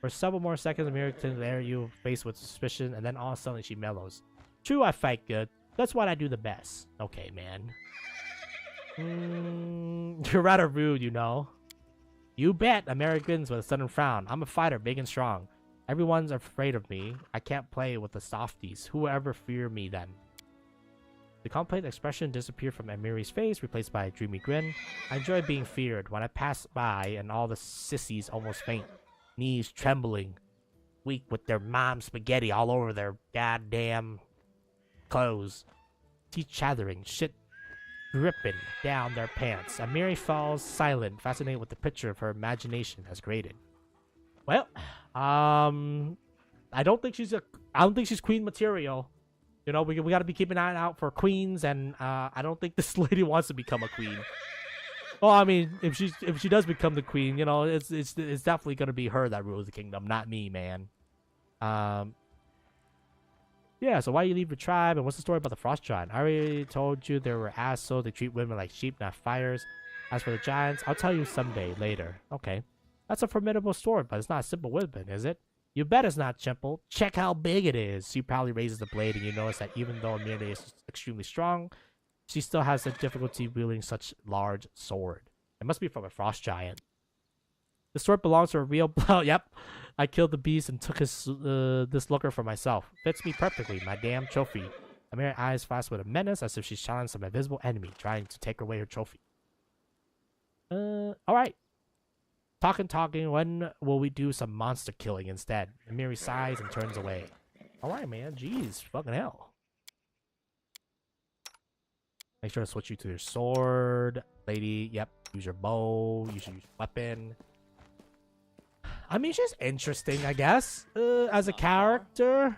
For several more seconds, Amira can glare you faced with suspicion, and then all of a sudden she mellows. True, I fight good. That's what I do the best. Okay, man. You're rather rude, you know. You bet, Americans with a sudden frown. I'm a fighter, big and strong. Everyone's afraid of me. I can't play with the softies. Who will ever fear me then? The complaint expression disappeared from Amiri's face, replaced by a dreamy grin. I enjoy being feared. When I pass by and all the sissies almost faint, knees trembling, weak with their mom spaghetti all over their goddamn clothes, teeth chattering, shit dripping down their pants. Amiri falls silent, fascinated with the picture of her imagination has created. Well, I don't think she's queen material. You know, we got to be keeping an eye out for queens, and I don't think this lady wants to become a queen. Well, I mean, if she does become the queen, you know, it's definitely gonna be her that rules the kingdom, not me, man. Yeah. So why you leave your tribe, and what's the story about the frost giant? I already told you there were assholes. They treat women like sheep, not fighters. As for the giants, I'll tell you someday later. Okay, that's a formidable sword, but it's not a simple weapon, is it? You bet it's not simple. Check how big it is. She proudly raises the blade, and you notice that even though Amelia is extremely strong, she still has a difficulty wielding such large sword. It must be from a frost giant. The sword belongs to a real... Yep. I killed the beast and took his this looker for myself. Fits me perfectly, my damn trophy. Amelia's eyes flash with a menace as if she's challenged some invisible enemy trying to take away her trophy. Alright. Talking, when will we do some monster killing instead? Amiri sighs and turns away. Alright, man. Jeez, fucking hell. Make sure to switch you to your sword. Lady, yep. Use your bow. You should use your weapon. I mean, she's interesting, I guess. As a character.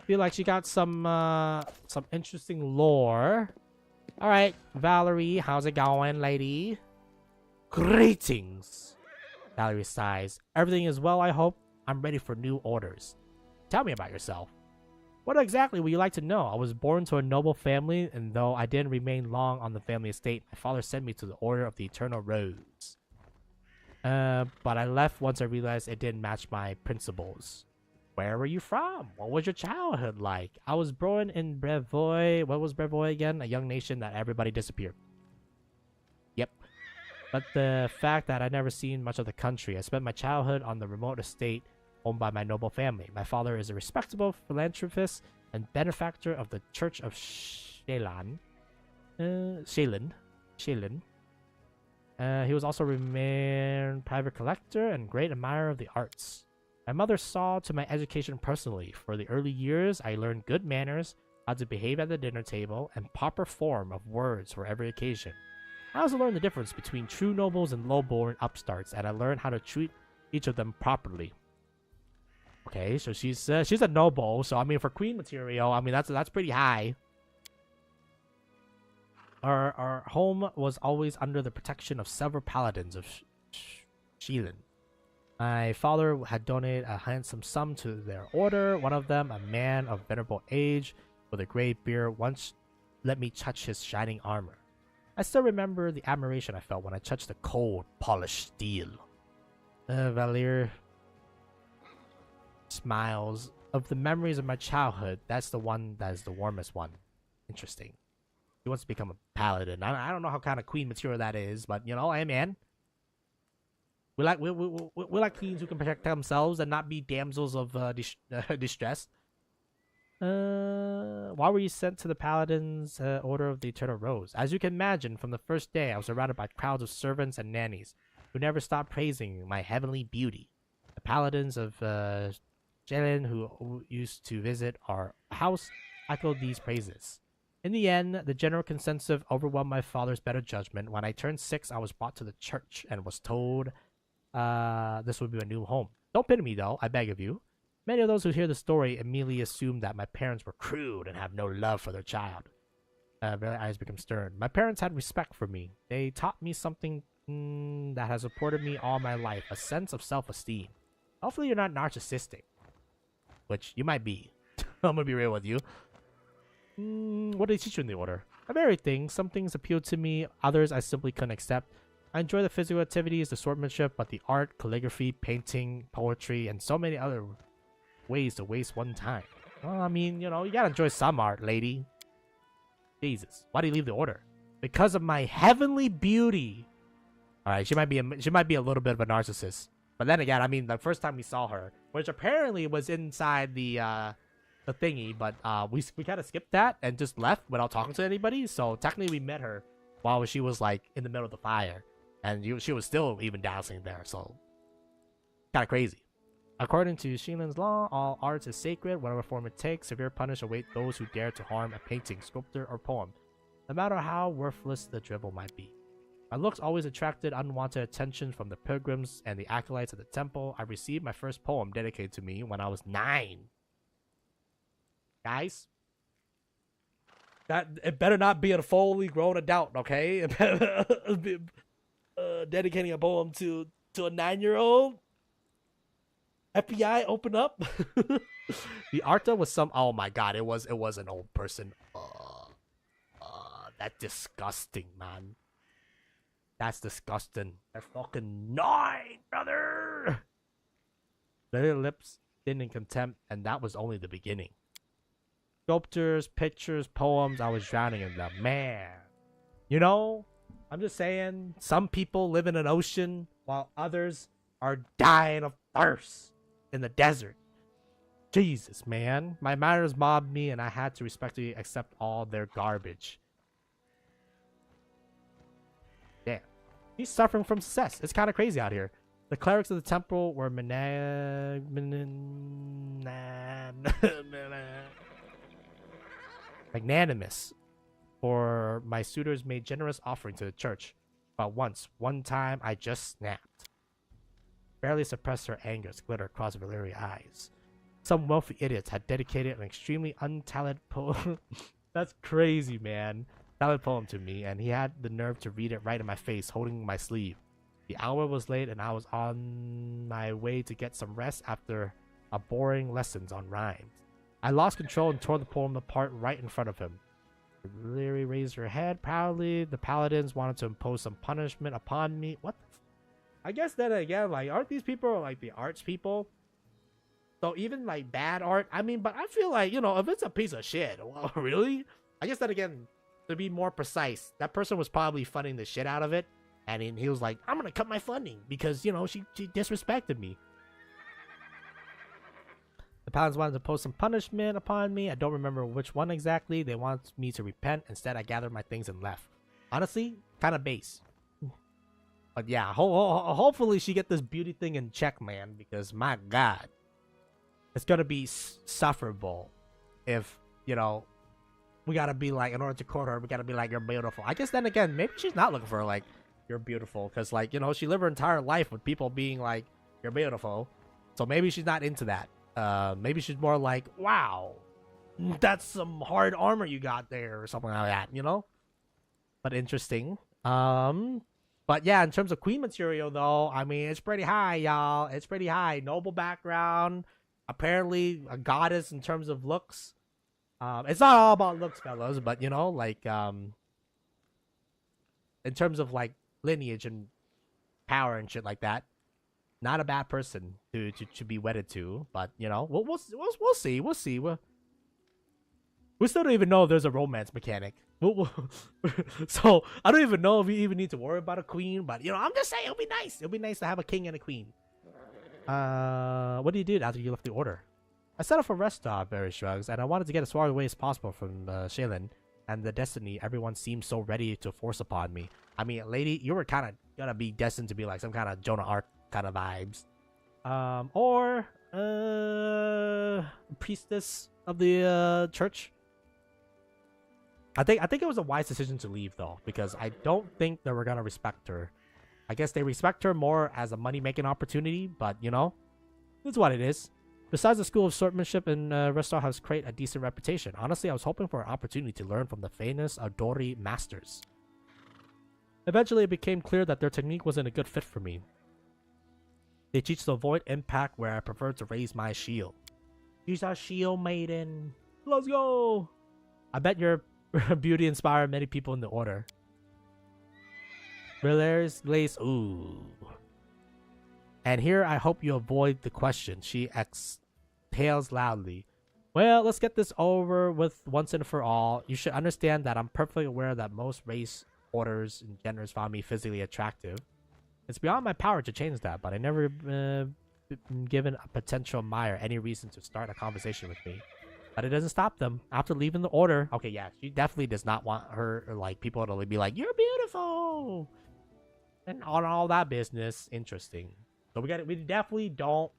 Feel like she got some interesting lore. Alright, Valerie, how's it going, lady? Greetings. Valerie sighs. Everything is well, I hope. I'm ready for new orders. Tell me about yourself. What exactly would you like to know? I was born to a noble family, and though I didn't remain long on the family estate, my father sent me to the Order of the Eternal Rose. But I left once I realized it didn't match my principles. Where were you from? What was your childhood like? I was born in Brevoy. What was Brevoy again? A young nation that everybody disappeared. Yep. but the fact that I never seen much of the country. I spent my childhood on the remote estate owned by my noble family. My father is a respectable philanthropist and benefactor of the Church of Shalan. Shalan. He was also a renowned private collector and great admirer of the arts. My mother saw to my education personally. For the early years, I learned good manners, how to behave at the dinner table, and proper form of words for every occasion. I also learned the difference between true nobles and low-born upstarts, and I learned how to treat each of them properly. Okay, so she's a noble, so I mean for queen material, I mean that's pretty high. Our home was always under the protection of several paladins of Sheelan. My father had donated a handsome sum to their order. One of them, a man of venerable age with a gray beard, once let me touch his shining armor. I still remember the admiration I felt when I touched the cold, polished steel. Valir smiles. Of the memories of my childhood, that's the one that is the warmest one. Interesting. He wants to become a paladin. I don't know how kind of queen material that is, but you know, hey man. We like queens who can protect themselves and not be damsels of distress. Why were you sent to the Paladin's Order of the Eternal Rose? As you can imagine, from the first day, I was surrounded by crowds of servants and nannies who never stopped praising my heavenly beauty. The Paladins of Jelen, who used to visit our house, echoed these praises. In the end, the general consensus overwhelmed my father's better judgment. When I turned 6, I was brought to the church and was told this would be my new home. Don't pity me, though, I beg of you. Many of those who hear the story immediately assume that my parents were crude and have no love for their child. Their eyes become stern. My parents had respect for me. They taught me something that has supported me all my life, a sense of self-esteem. Hopefully you're not narcissistic, which you might be. I'm gonna be real with you. What did they teach you in the order? A varied things. Some things appealed to me, others I simply couldn't accept. I enjoy the physical activities, the swordsmanship, but the art, calligraphy, painting, poetry, and so many other ways to waste one time. Well, I mean, you know, you gotta enjoy some art, lady. Jesus, why do you leave the order? Because of my heavenly beauty. All right, she might be a little bit of a narcissist, but then again, I mean, the first time we saw her, which apparently was inside the thingy, but we kind of skipped that and just left without talking to anybody. So technically, we met her while she was like in the middle of the fire. And she was still even dancing there, so kind of crazy. According to Sheelan's law, all arts is sacred. Whatever form it takes, severe punishment await those who dare to harm a painting, sculpture, or poem, no matter how worthless the dribble might be. My looks always attracted unwanted attention from the pilgrims and the acolytes at the temple. I received my first poem dedicated to me when I was 9. Guys, it better not be a fully grown adult, okay? It better be, dedicating a poem to a 9-year-old. FBI, open up. The Arta was some. Oh my god, it was an old person. That's disgusting, man. That's disgusting. They're fucking 9, brother. Their lips thin in contempt, and that was only the beginning. Sculptures, pictures, poems. I was drowning in them, man. You know. I'm just saying, some people live in an ocean while others are dying of thirst in the desert. Jesus, man. My manners mobbed me and I had to respectfully accept all their garbage. Damn. He's suffering from success. It's kind of crazy out here. The clerics of the temple were magnanimous. For my suitors made generous offering to the church. But one time, I just snapped. Barely suppressed her anger as glitter across Valeria's eyes. Some wealthy idiots had dedicated an extremely untalented poem. That's crazy, man. Talented poem to me, and he had the nerve to read it right in my face, holding my sleeve. The hour was late, and I was on my way to get some rest after a boring lessons on rhymes. I lost control and tore the poem apart right in front of him. Leary raised her head proudly. The paladins wanted to impose some punishment upon me. What the I guess then again, like, aren't these people like the arts people? So even like bad art, I mean, but I feel like, you know, if it's a piece of shit, well, really? I guess then again, to be more precise, that person was probably funding the shit out of it. And he was like, I'm gonna cut my funding because, you know, she disrespected me. The Paladins wanted to impose some punishment upon me. I don't remember which one exactly. They want me to repent. Instead, I gathered my things and left. Honestly, kind of base. But yeah, hopefully she get this beauty thing in check, man. Because my God, it's gonna be sufferable if, you know, we gotta be like, in order to court her, we gotta be like, you're beautiful. I guess then again, maybe she's not looking for like, you're beautiful. Because like, you know, she lived her entire life with people being like, you're beautiful. So maybe she's not into that. Maybe she's more like, wow, that's some hard armor you got there or something like that, you know? But interesting. But yeah, in terms of queen material though, I mean, it's pretty high, y'all. It's pretty high. Noble background. Apparently a goddess in terms of looks. It's not all about looks, fellas, but you know, like, in terms of like lineage and power and shit like that. Not a bad person to be wedded to, but you know, we'll see. We still don't even know if there's a romance mechanic. So I don't even know if we even need to worry about a queen, but you know, I'm just saying it'll be nice. It'll be nice to have a king and a queen. What do you do after you left the order? I set up for rest stop, Barry shrugs, and I wanted to get as far away as possible from Shaylin and the destiny everyone seems so ready to force upon me. I mean, lady, you were kind of gonna be destined to be like some kind of Jonah Arc kind of vibes, or priestess of the church. I think it was a wise decision to leave though, because I don't think they were gonna respect her. I guess they respect her more as a money-making opportunity, but you know, it's what it is. Besides, the School of Swordsmanship in Restar has created a decent reputation. Honestly, I was hoping for an opportunity to learn from the famous Adori masters. Eventually, it became clear that their technique wasn't a good fit for me. They teach to avoid impact where I prefer to raise my shield. She's our shield maiden. Let's go! I bet your beauty inspired many people in the order. Relairs Glaze. Ooh. And here I hope you avoid the question. She exhales loudly. Well, let's get this over with once and for all. You should understand that I'm perfectly aware that most race, orders, and genders found me physically attractive. It's beyond my power to change that, but I never been given a potential admirer any reason to start a conversation with me. But it doesn't stop them. After leaving the order, okay, yeah, she definitely does not want her, or like, people to be like, you're beautiful, and all that business. Interesting. So we definitely don't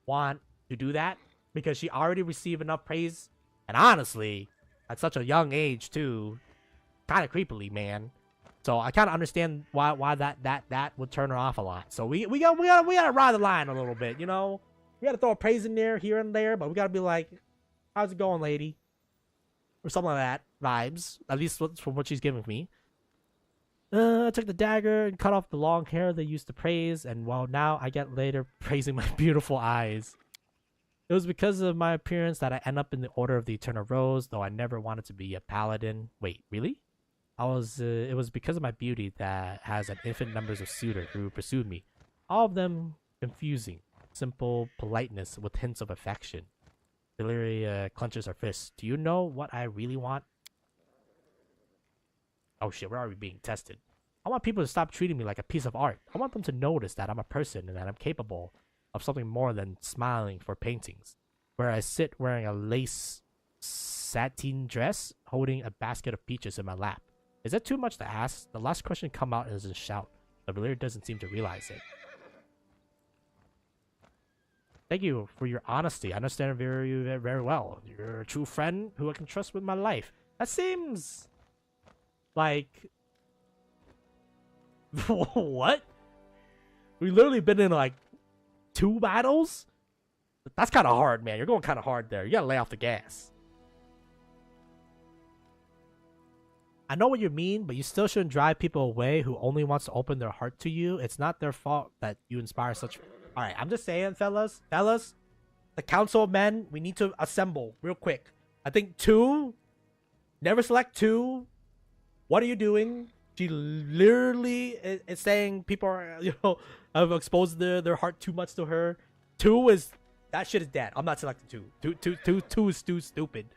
want to do that because she already received enough praise, and honestly, at such a young age too, kind of creepily, man. So I kind of understand why that would turn her off a lot. So we gotta ride the line a little bit, you know. We gotta throw a praise in there here and there, but we gotta be like, how's it going, lady? Or something like that. Vibes. At least from what she's giving me. I took the dagger and cut off the long hair they used to praise, and well, now I get later praising my beautiful eyes. It was because of my appearance that I end up in the Order of the Eternal Rose, though I never wanted to be a paladin. Wait, really? It was because of my beauty that has an infinite numbers of suitors who pursued me. All of them confusing. Simple politeness with hints of affection. Deliri clenches her fists. Do you know what I really want? Oh shit, we're already being tested. I want people to stop treating me like a piece of art. I want them to notice that I'm a person and that I'm capable of something more than smiling for paintings. Where I sit wearing a lace sateen dress, holding a basket of peaches in my lap. Is that too much to ask? The last question come out as a shout. The Valyr doesn't seem to realize it. Thank you for your honesty. I understand very, very well. You're a true friend who I can trust with my life. That seems like what? We literally been in like 2 battles? That's kind of hard, man. You're going kind of hard there. You gotta lay off the gas. I know what you mean, but you still shouldn't drive people away who only wants to open their heart to you. It's not their fault that you inspire such... Alright, I'm just saying, fellas, the Council of Men, we need to assemble real quick. I think 2, never select 2. What are you doing? She literally is saying people are, you know, have exposed their heart too much to her. 2 is, that shit is dead. I'm not selecting 2. 2 is too stupid.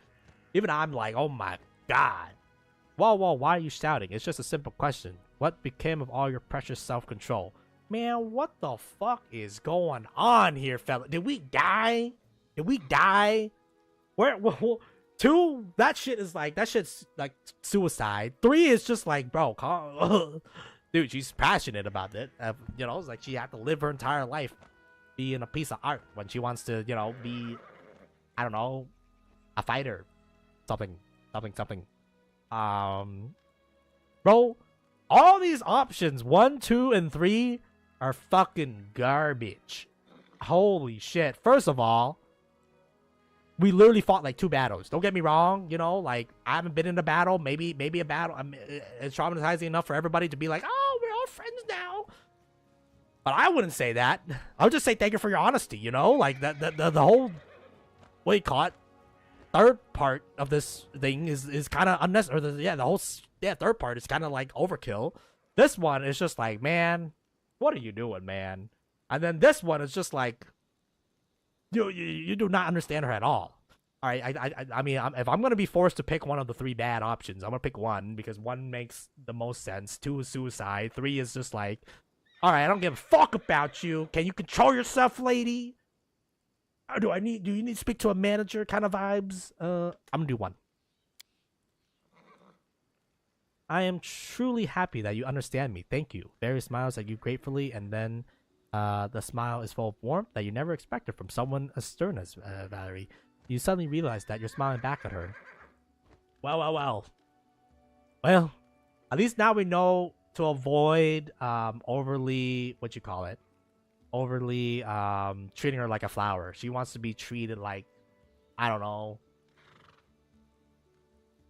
Even I'm like, oh my god. Whoa, why are you shouting? It's just a simple question. What became of all your precious self-control? Man, what the fuck is going on here, fella? Did we die? Did we die? Where? 2, that shit's like suicide. 3 is just like, bro, dude, she's passionate about it. You know, it's like she had to live her entire life being a piece of art when she wants to, you know, be, I don't know, a fighter, something. Bro, all these options 1, 2, and 3 are fucking garbage. Holy shit! First of all, we literally fought like 2 battles. Don't get me wrong, you know, like I haven't been in a battle. Maybe a battle. It's traumatizing enough for everybody to be like, oh, we're all friends now. But I wouldn't say that. I would just say thank you for your honesty. You know, like the whole, what do you call it? Third part of this thing is kind of unnecessary. The whole third part is kind of like overkill. This one is just like, man, what are you doing, man? And then this one is just like, you do not understand her at all. All right, I mean, if I'm gonna be forced to pick one of the 3 bad options, I'm gonna pick 1 because 1 makes the most sense. 2 is suicide. 3 is just like, all right, I don't give a fuck about you. Can you control yourself, lady? Or do you need to speak to a manager kind of vibes? I'm gonna do 1. I am truly happy that you understand me. Thank you. Barry smiles at you gratefully, and then the smile is full of warmth that you never expected from someone as stern as Valerie. You suddenly realize that you're smiling back at her. Well, at least now we know to avoid overly, treating her like a flower. She wants to be treated like, I don't know,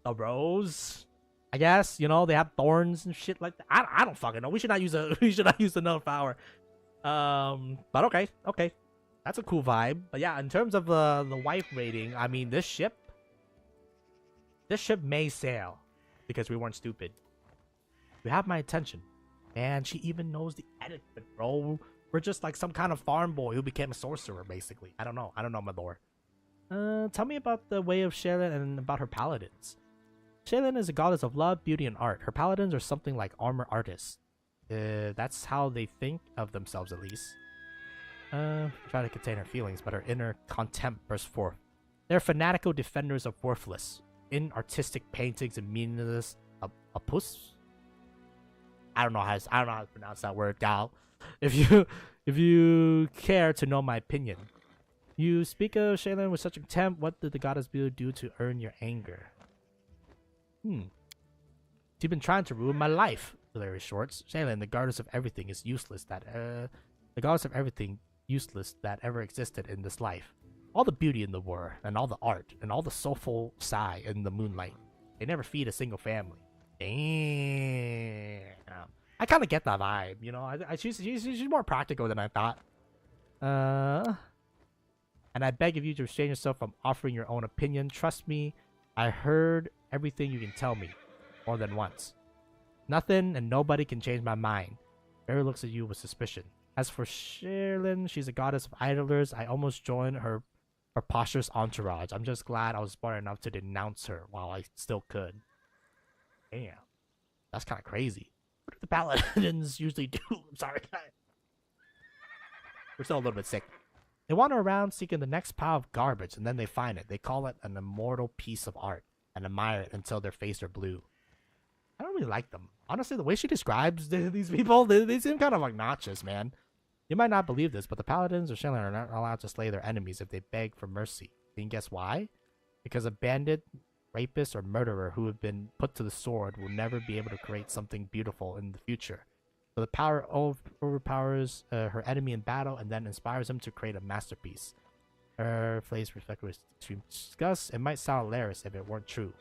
a rose, I guess. You know, they have thorns and shit like that. I don't fucking know. We should not use another flower. But okay, that's a cool vibe. But yeah, in terms of the wife rating, I mean, this ship may sail because we weren't stupid. You have my attention, and she even knows the etiquette, bro. We're just like some kind of farm boy who became a sorcerer, basically. I don't know my lore. Tell me about the way of Shaylin and about her paladins. Shaylin is a goddess of love, beauty, and art. Her paladins are something like armor artists. That's how they think of themselves, at least. Try to contain her feelings, but her inner contempt bursts forth. They're fanatical defenders of worthless, inartistic paintings and meaningless opus. I don't know how to pronounce that word, gal. If you care to know my opinion, you speak of Shaylin with such contempt. What did the goddess do to earn your anger? She's been trying to ruin my life. Larry Shorts. Shaylin, the goddess of everything is useless. The goddess of everything useless that ever existed in this life. All the beauty in the world, and all the art, and all the soulful sigh in the moonlight. They never feed a single family. Damn. I kind of get that vibe, you know. She's more practical than I thought. And I beg of you to restrain yourself from offering your own opinion. Trust me, I heard everything you can tell me more than once. Nothing and nobody can change my mind. Barry looks at you with suspicion. As for Shaylin, she's a goddess of idlers. I almost joined her preposterous entourage. I'm just glad I was smart enough to denounce her while I still could. Damn. That's kind of crazy. What do the paladins usually do? I'm sorry, guys. We're still a little bit sick. They wander around seeking the next pile of garbage, and then they find it. They call it an immortal piece of art and admire it until their face are blue. I don't really like them. Honestly, the way she describes these people, they seem kind of obnoxious, man. You might not believe this, but the paladins of Shaylin are not allowed to slay their enemies if they beg for mercy. Can you guess why? Because a bandit, rapist, or murderer who have been put to the sword will never be able to create something beautiful in the future. So the power overpowers her enemy in battle and then inspires him to create a masterpiece. Her face reflected with extreme disgust. It might sound hilarious if it weren't true.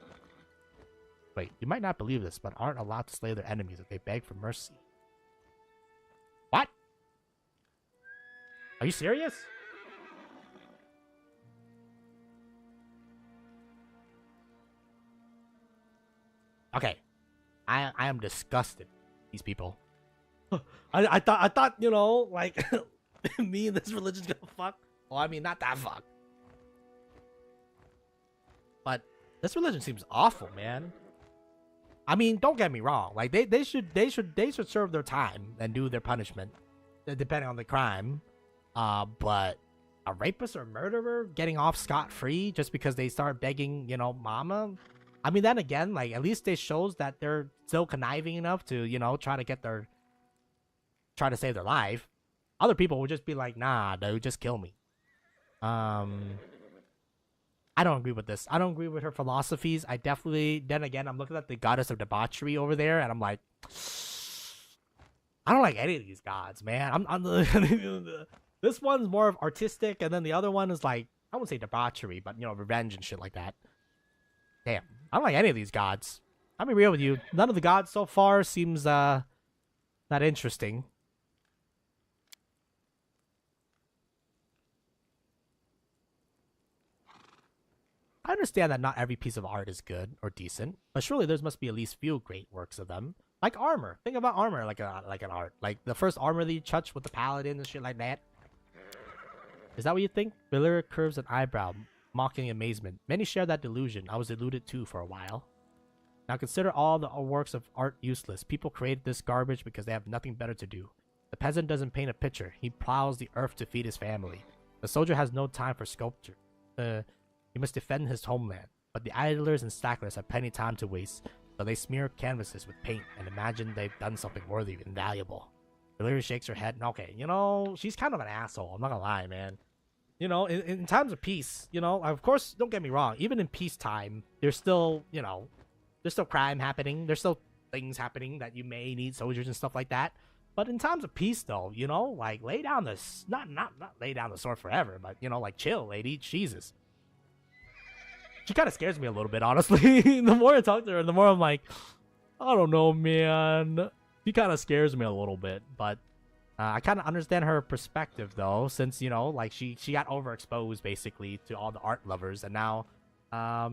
Wait, you might not believe this, but aren't allowed to slay their enemies if they beg for mercy. What? Are you serious? Okay. I am disgusted. These people. I thought, you know, like me and this religion's gonna fuck. Well, I mean, not that fuck. But this religion seems awful, man. I mean, don't get me wrong. Like they should serve their time and do their punishment, depending on the crime. But a rapist or murderer getting off scot-free just because they start begging, you know, mama. I mean, then again, like at least it shows that they're still conniving enough to, you know, try to save their life. Other people would just be like, nah, dude, just kill me. I don't agree with this. I don't agree with her philosophies. I definitely, then again, I'm looking at the goddess of debauchery over there, and I'm like, I don't like any of these gods, man. This one's more of artistic, and then the other one is like, I wouldn't say debauchery, but, you know, revenge and shit like that. Damn, I don't like any of these gods. I'll be real with you. None of the gods so far seems, that interesting. I understand that not every piece of art is good or decent, but surely there must be at least few great works of them. Like armor. Think about armor like an art. Like the first armor that you touched with the paladin and shit like that. Is that what you think? Baldur curves an eyebrow, mocking amazement. Many share that delusion. I was deluded too for a while. Now consider all the works of art useless. People create this garbage because they have nothing better to do. The peasant doesn't paint a picture. He plows the earth to feed his family. The soldier has no time for sculpture. He must defend his homeland, but the idlers and stacklers have plenty of time to waste, so they smear canvases with paint and imagine they've done something worthy and valuable. Baldur shakes her head, and okay, you know, she's kind of an asshole, I'm not gonna lie, man. You know, in times of peace, you know, of course, don't get me wrong, even in peacetime, there's still, you know, there's still crime happening, there's still things happening that you may need soldiers and stuff like that. But in times of peace, though, you know, like, lay down this, not lay down the sword forever, but, you know, like, chill, lady, Jesus. She kind of scares me a little bit, honestly. The more I talk to her, the more I'm like, I don't know, man. She kind of scares me a little bit, but I kind of understand her perspective, though, since, you know, like, she got overexposed, basically, to all the art lovers, and now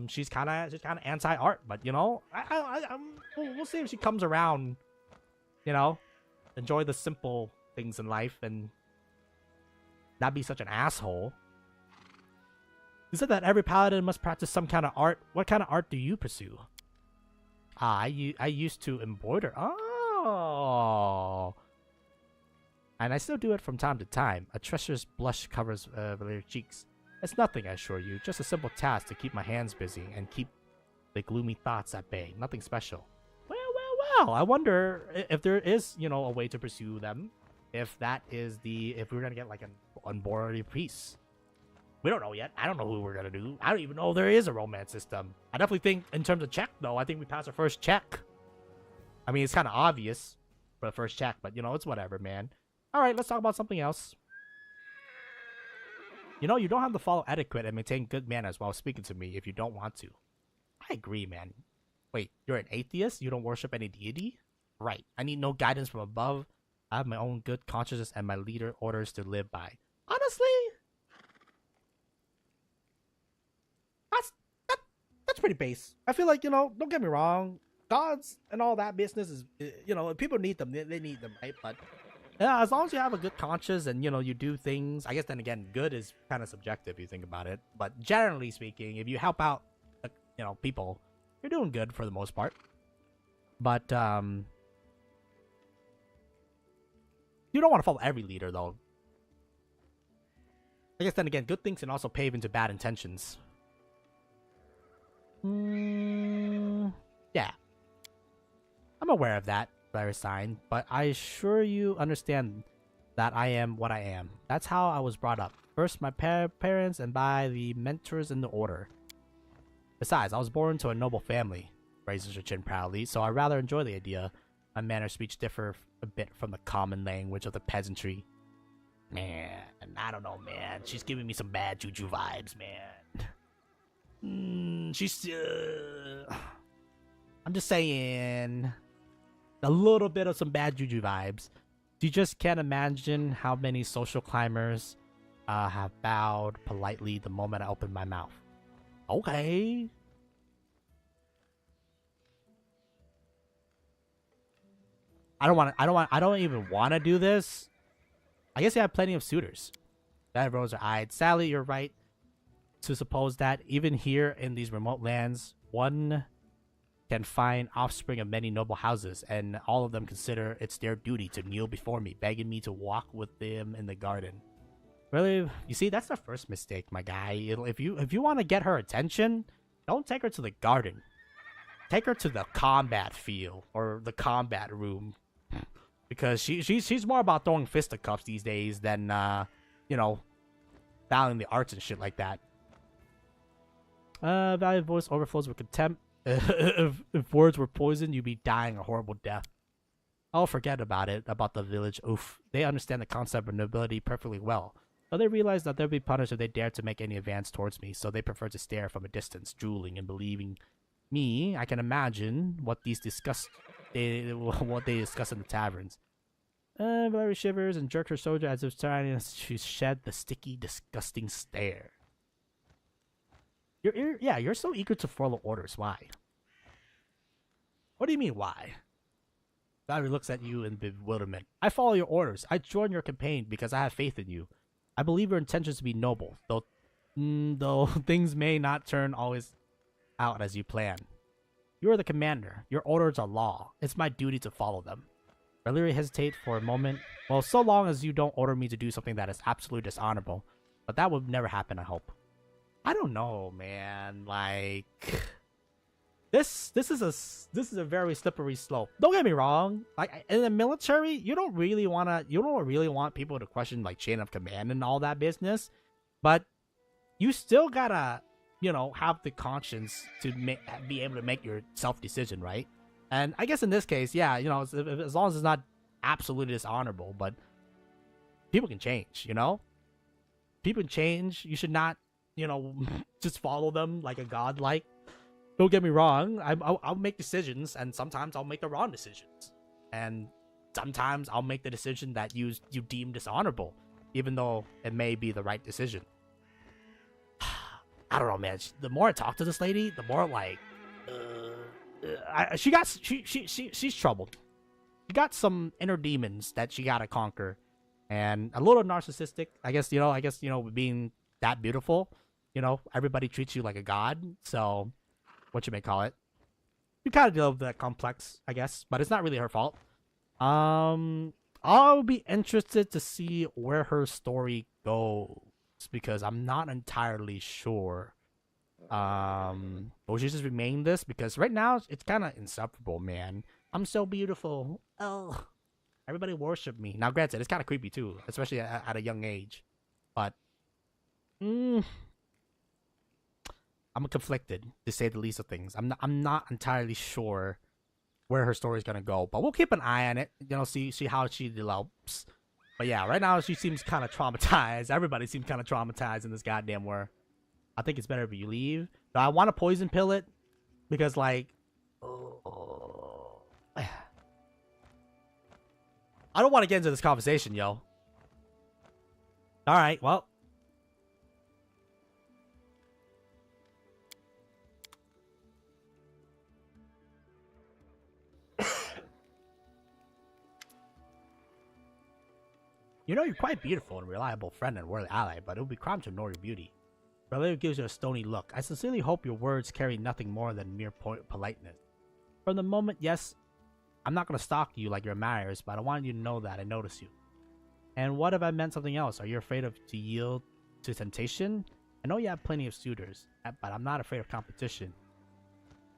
she's kind of anti-art, but, you know, we'll see if she comes around, you know, enjoy the simple things in life, and not be such an asshole. You said that every paladin must practice some kind of art. What kind of art do you pursue? I used to embroider. Oh. And I still do it from time to time. A treacherous blush covers Valeria's cheeks. It's nothing, I assure you. Just a simple task to keep my hands busy and keep the gloomy thoughts at bay. Nothing special. Well. I wonder if there is, you know, a way to pursue them. If we're gonna get like an embroidery piece. We don't know yet. I don't know who we're gonna do. I don't even know there is a romance system. I definitely think, in terms of check, though, I think we passed our first check. I mean, it's kind of obvious for the first check, but, you know, it's whatever, man. Alright, let's talk about something else. You know, you don't have to follow etiquette and maintain good manners while speaking to me if you don't want to. I agree, man. Wait, you're an atheist? You don't worship any deity? Right. I need no guidance from above. I have my own good consciousness and my leader orders to live by. Honestly? That's pretty base. I feel like, you know, don't get me wrong, gods and all that business is, you know, people need them, they need them, right? But yeah, as long as you have a good conscience and, you know, you do things, I guess then again, good is kind of subjective if you think about it. But generally speaking, if you help out, you know, people, you're doing good for the most part. But you don't want to follow every leader, though. I guess then again, good things can also pave into bad intentions. Yeah. I'm aware of that, Valeria's sign, but I assure you understand that I am what I am. That's how I was brought up. First my parents and by the mentors in the order. Besides, I was born to a noble family, raises her chin proudly, so I rather enjoy the idea. My manner of speech differ a bit from the common language of the peasantry. Man, I don't know, man. She's giving me some bad juju vibes, man. She's I'm just saying, a little bit of some bad juju vibes. You just can't imagine how many social climbers have bowed politely the moment I opened my mouth. Okay. I don't even want to do this. I guess you have plenty of suitors. That rolls her eyes. Sadly, you're right to suppose that even here in these remote lands, one can find offspring of many noble houses, and all of them consider it's their duty to kneel before me, begging me to walk with them in the garden. Really, you see, that's the first mistake, my guy. If you want to get her attention, don't take her to the garden. Take her to the combat field or the combat room, because she's more about throwing fisticuffs these days than you know, battling the arts and shit like that. Valiant voice overflows with contempt. If words were poison, you'd be dying a horrible death. Oh, forget about it, about the village. Oof. They understand the concept of nobility perfectly well. But they realize that they'll be punished if they dare to make any advance towards me, so they prefer to stare from a distance, drooling and believing me. I can imagine what they discuss in the taverns. Valerie shivers and jerks her soldier as if trying to shed the sticky, disgusting stare. You're so eager to follow orders. Why? What do you mean, why? Valerie looks at you in bewilderment. I follow your orders. I join your campaign because I have faith in you. I believe your intentions to be noble, though things may not turn always out as you plan. You are the commander. Your orders are law. It's my duty to follow them. Valerie hesitates for a moment. Well, so long as you don't order me to do something that is absolutely dishonorable. But that would never happen, I hope. I don't know, man. Like, this is a very slippery slope. Don't get me wrong. Like, in the military, you don't really want people to question like chain of command and all that business. But you still gotta, have the conscience to be able to make your self decision, right? And I guess in this case, yeah, as long as it's not absolutely dishonorable, but people can change, People can change. You should not, just follow them like a god. Like, don't get me wrong. I'll make decisions, and sometimes I'll make the wrong decisions, and sometimes I'll make the decision that you deem dishonorable, even though it may be the right decision. I don't know, man. The more I talk to this lady, the more like, she's troubled. She got some inner demons that she gotta conquer, and a little narcissistic. I guess being that beautiful, everybody treats you like a god. So, what you may call it, you kind of deal with that complex, I guess. But it's not really her fault. I'll be interested to see where her story goes, because I'm not entirely sure. Will she just remain this? Because right now it's kind of insufferable, man. I'm so beautiful. Oh, everybody worship me. Now, granted, it's kind of creepy too, especially at a young age. But I'm conflicted, to say the least of things. I'm not entirely sure where her story is gonna go, but we'll keep an eye on it. See how she develops. But yeah, right now she seems kind of traumatized. Everybody seems kind of traumatized in this goddamn war. I think it's better if you leave. But I want to poison pill it because, like, I don't want to get into this conversation, yo. All right, well. You're quite beautiful and reliable friend and worthy ally, but it would be crime to ignore your beauty. Valeria gives you a stony look. I sincerely hope your words carry nothing more than mere politeness. From the moment, yes, I'm not going to stalk you like your admirers, but I want you to know that I notice you. And what if I meant something else? Are you afraid to yield to temptation? I know you have plenty of suitors, but I'm not afraid of competition.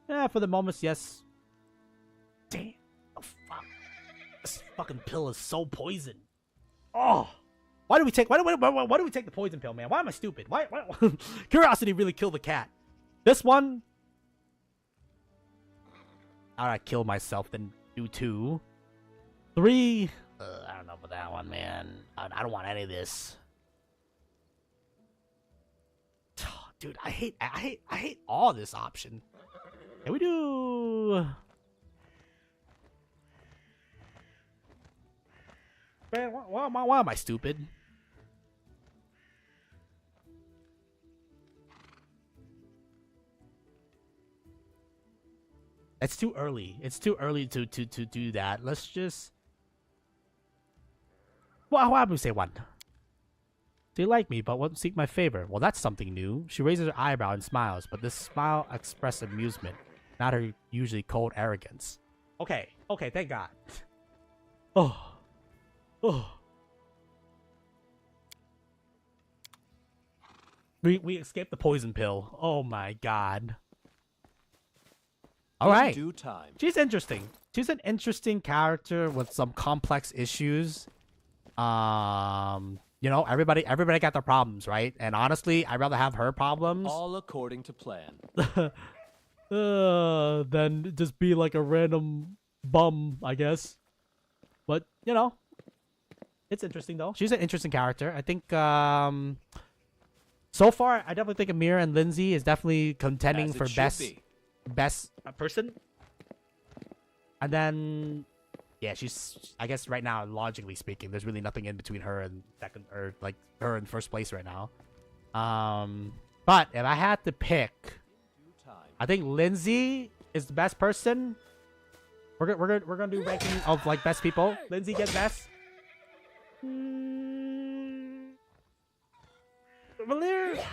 Yeah, for the moments, yes. Damn. Oh, fuck. This fucking pill is so poison. Oh. Why do we take the poison pill, man? Why am I stupid? Why Curiosity really killed the cat. This one, I'd kill myself, then do 2. 3, I don't know about that one, man. I don't want any of this. Dude, I hate all this option. Can we do? Man, why am I stupid? It's too early. It's too early to do that. Let's just... Well, why would we say 1? They like me, but won't seek my favor. Well, that's something new. She raises her eyebrow and smiles, but this smile expresses amusement. not her usually cold arrogance. Okay, okay, thank God. Oh, oh. We escaped the poison pill. Oh my God. All right. In due time. She's interesting. She's an interesting character with some complex issues. You know, everybody got their problems, right? And honestly, I'd rather have her problems All according to plan. than just be like a random bum, I guess. But you know, it's interesting though. She's an interesting character. I think so far I definitely think Amir and Lindsay is definitely contending As it for should best person. And then yeah, she's, I guess right now, logically speaking, there's really nothing in between her and second, or like her in first place right now. But if I had to pick, I think Lindsay is the best person. We're gonna do ranking of like best people. Lindsay gets best. Valir.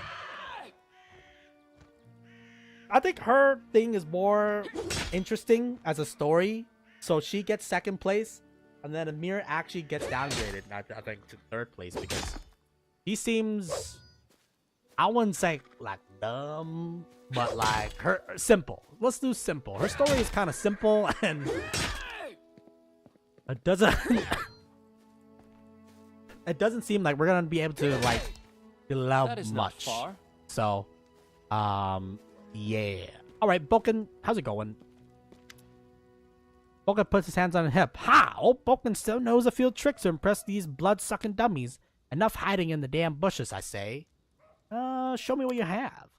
I think her thing is more interesting as a story, so she gets second place, and then Amir actually gets downgraded, I think, to third place because he seems, I wouldn't say like dumb, but like her simple. Let's do simple. Her story is kind of simple, and it doesn't it doesn't seem like we're gonna be able to like allow That is much. not far. So, yeah. All right, Boken, how's it going? Boken puts his hands on his hip. Ha! Old Boken still knows a few tricks to impress these blood-sucking dummies. Enough hiding in the damn bushes, I say. Show me what you have.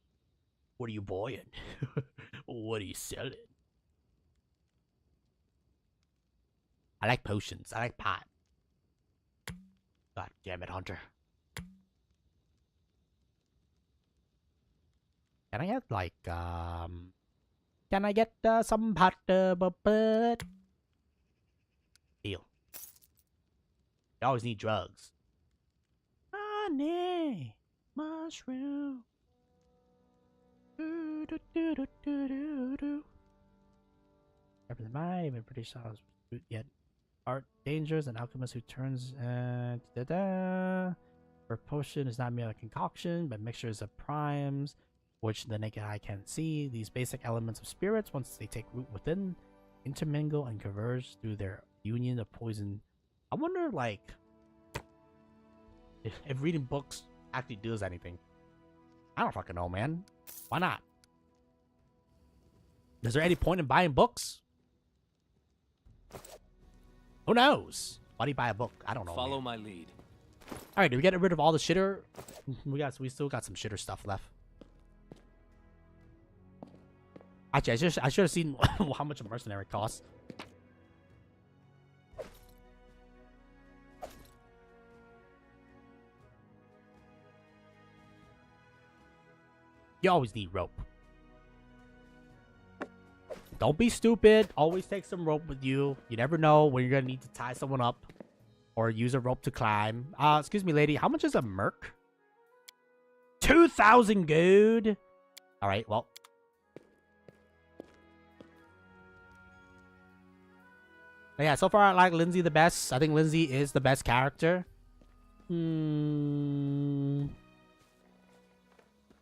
What are you boying? What are you selling? I like potions. I like pot. God damn it, Hunter. Can I get like can I get some pot but deal. You always need drugs. Honey mushroom. Do, do, do, do, do, do, do. Never mind, even pretty solid yet. Art dangers, an alchemist who turns for potion is not merely a concoction, but mixtures of primes which the naked eye can't see. These basic elements of spirits, once they take root within, intermingle and converge through their union of poison. I wonder, like, if reading books actually does anything. I don't fucking know, man. Why not? Is there any point in buying books? Who knows? Why do you buy a book? I don't know. Follow man. my lead. All right, did we get rid of all the shitter? We still got some shitter stuff left. Actually, I should have seen how much a mercenary costs. You always need rope. Don't be stupid. Always take some rope with you. You never know when you're gonna need to tie someone up or use a rope to climb. Excuse me, lady. How much is a merc? 2,000 gold. All right. Well. But yeah, so far I like Lindsay the best. I think Lindsay is the best character. So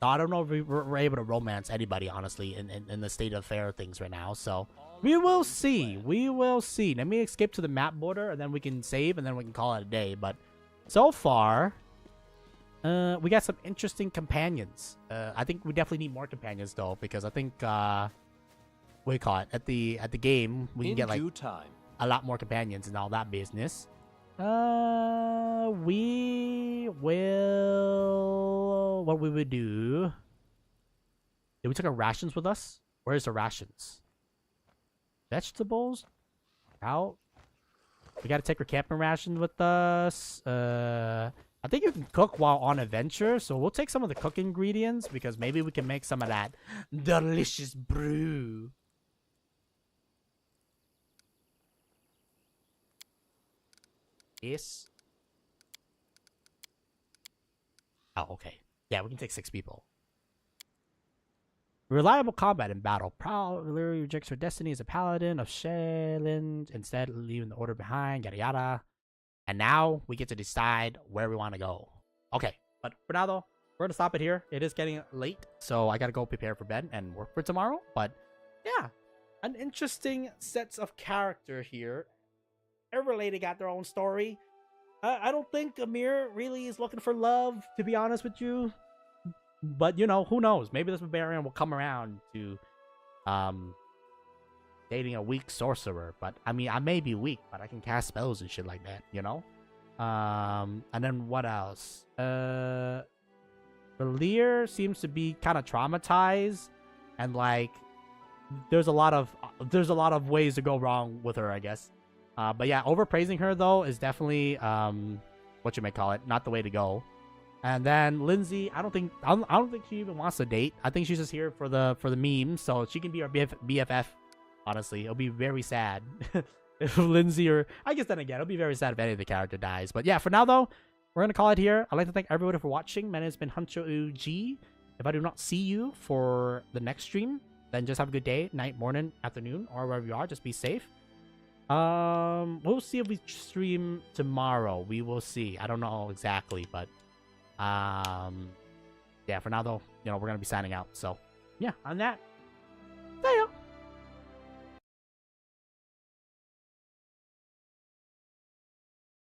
I don't know if we're able to romance anybody, honestly, in the state of fair things right now. So we will see. We will see. Let me escape to the map border, and then we can save, and then we can call it a day. But so far, we got some interesting companions. I think we definitely need more companions, though, because I think what do you call it? At the game, we can get like due time. a lot more companions and all that business. We will... What we would do... Did we take our rations with us? Where's the rations? Vegetables? Out? We gotta take our camping ration with us. I think you can cook while on adventure, so we'll take some of the cooking ingredients because maybe we can make some of that delicious brew. Yes. Oh, okay. Yeah, we can take 6 people. Reliable combat in battle. Proudly rejects her destiny as a paladin of Shaylin, instead leaving the order behind, yada yada. And now we get to decide where we want to go. Okay, but for now though, we're gonna stop it here. It is getting late, so I gotta go prepare for bed and work for tomorrow. But yeah, an interesting sets of character here. Every lady got their own story. I don't think Amir really is looking for love, to be honest with you. But you know, who knows? Maybe this barbarian will come around to dating a weak sorcerer. But I mean, I may be weak, but I can cast spells and shit like that, you know? And then what else? Valir seems to be kind of traumatized, and like there's a lot of ways to go wrong with her, I guess. But yeah, overpraising her though is definitely what you may call it, not the way to go. And then Lindsay, I don't think she even wants to date. I think she's just here for the memes, so she can be our BFF. Honestly, it'll be very sad if Lindsay, or I guess then again, it'll be very sad if any of the character dies. But yeah, for now though, we're gonna call it here. I'd like to thank everybody for watching. My name has been Huncho G. If I do not see you for the next stream, then just have a good day, night, morning, afternoon, or wherever you are. Just be safe. We'll see if we stream tomorrow. We will see. I don't know exactly, but yeah, for now though, you know, we're gonna be signing out. So yeah, on that,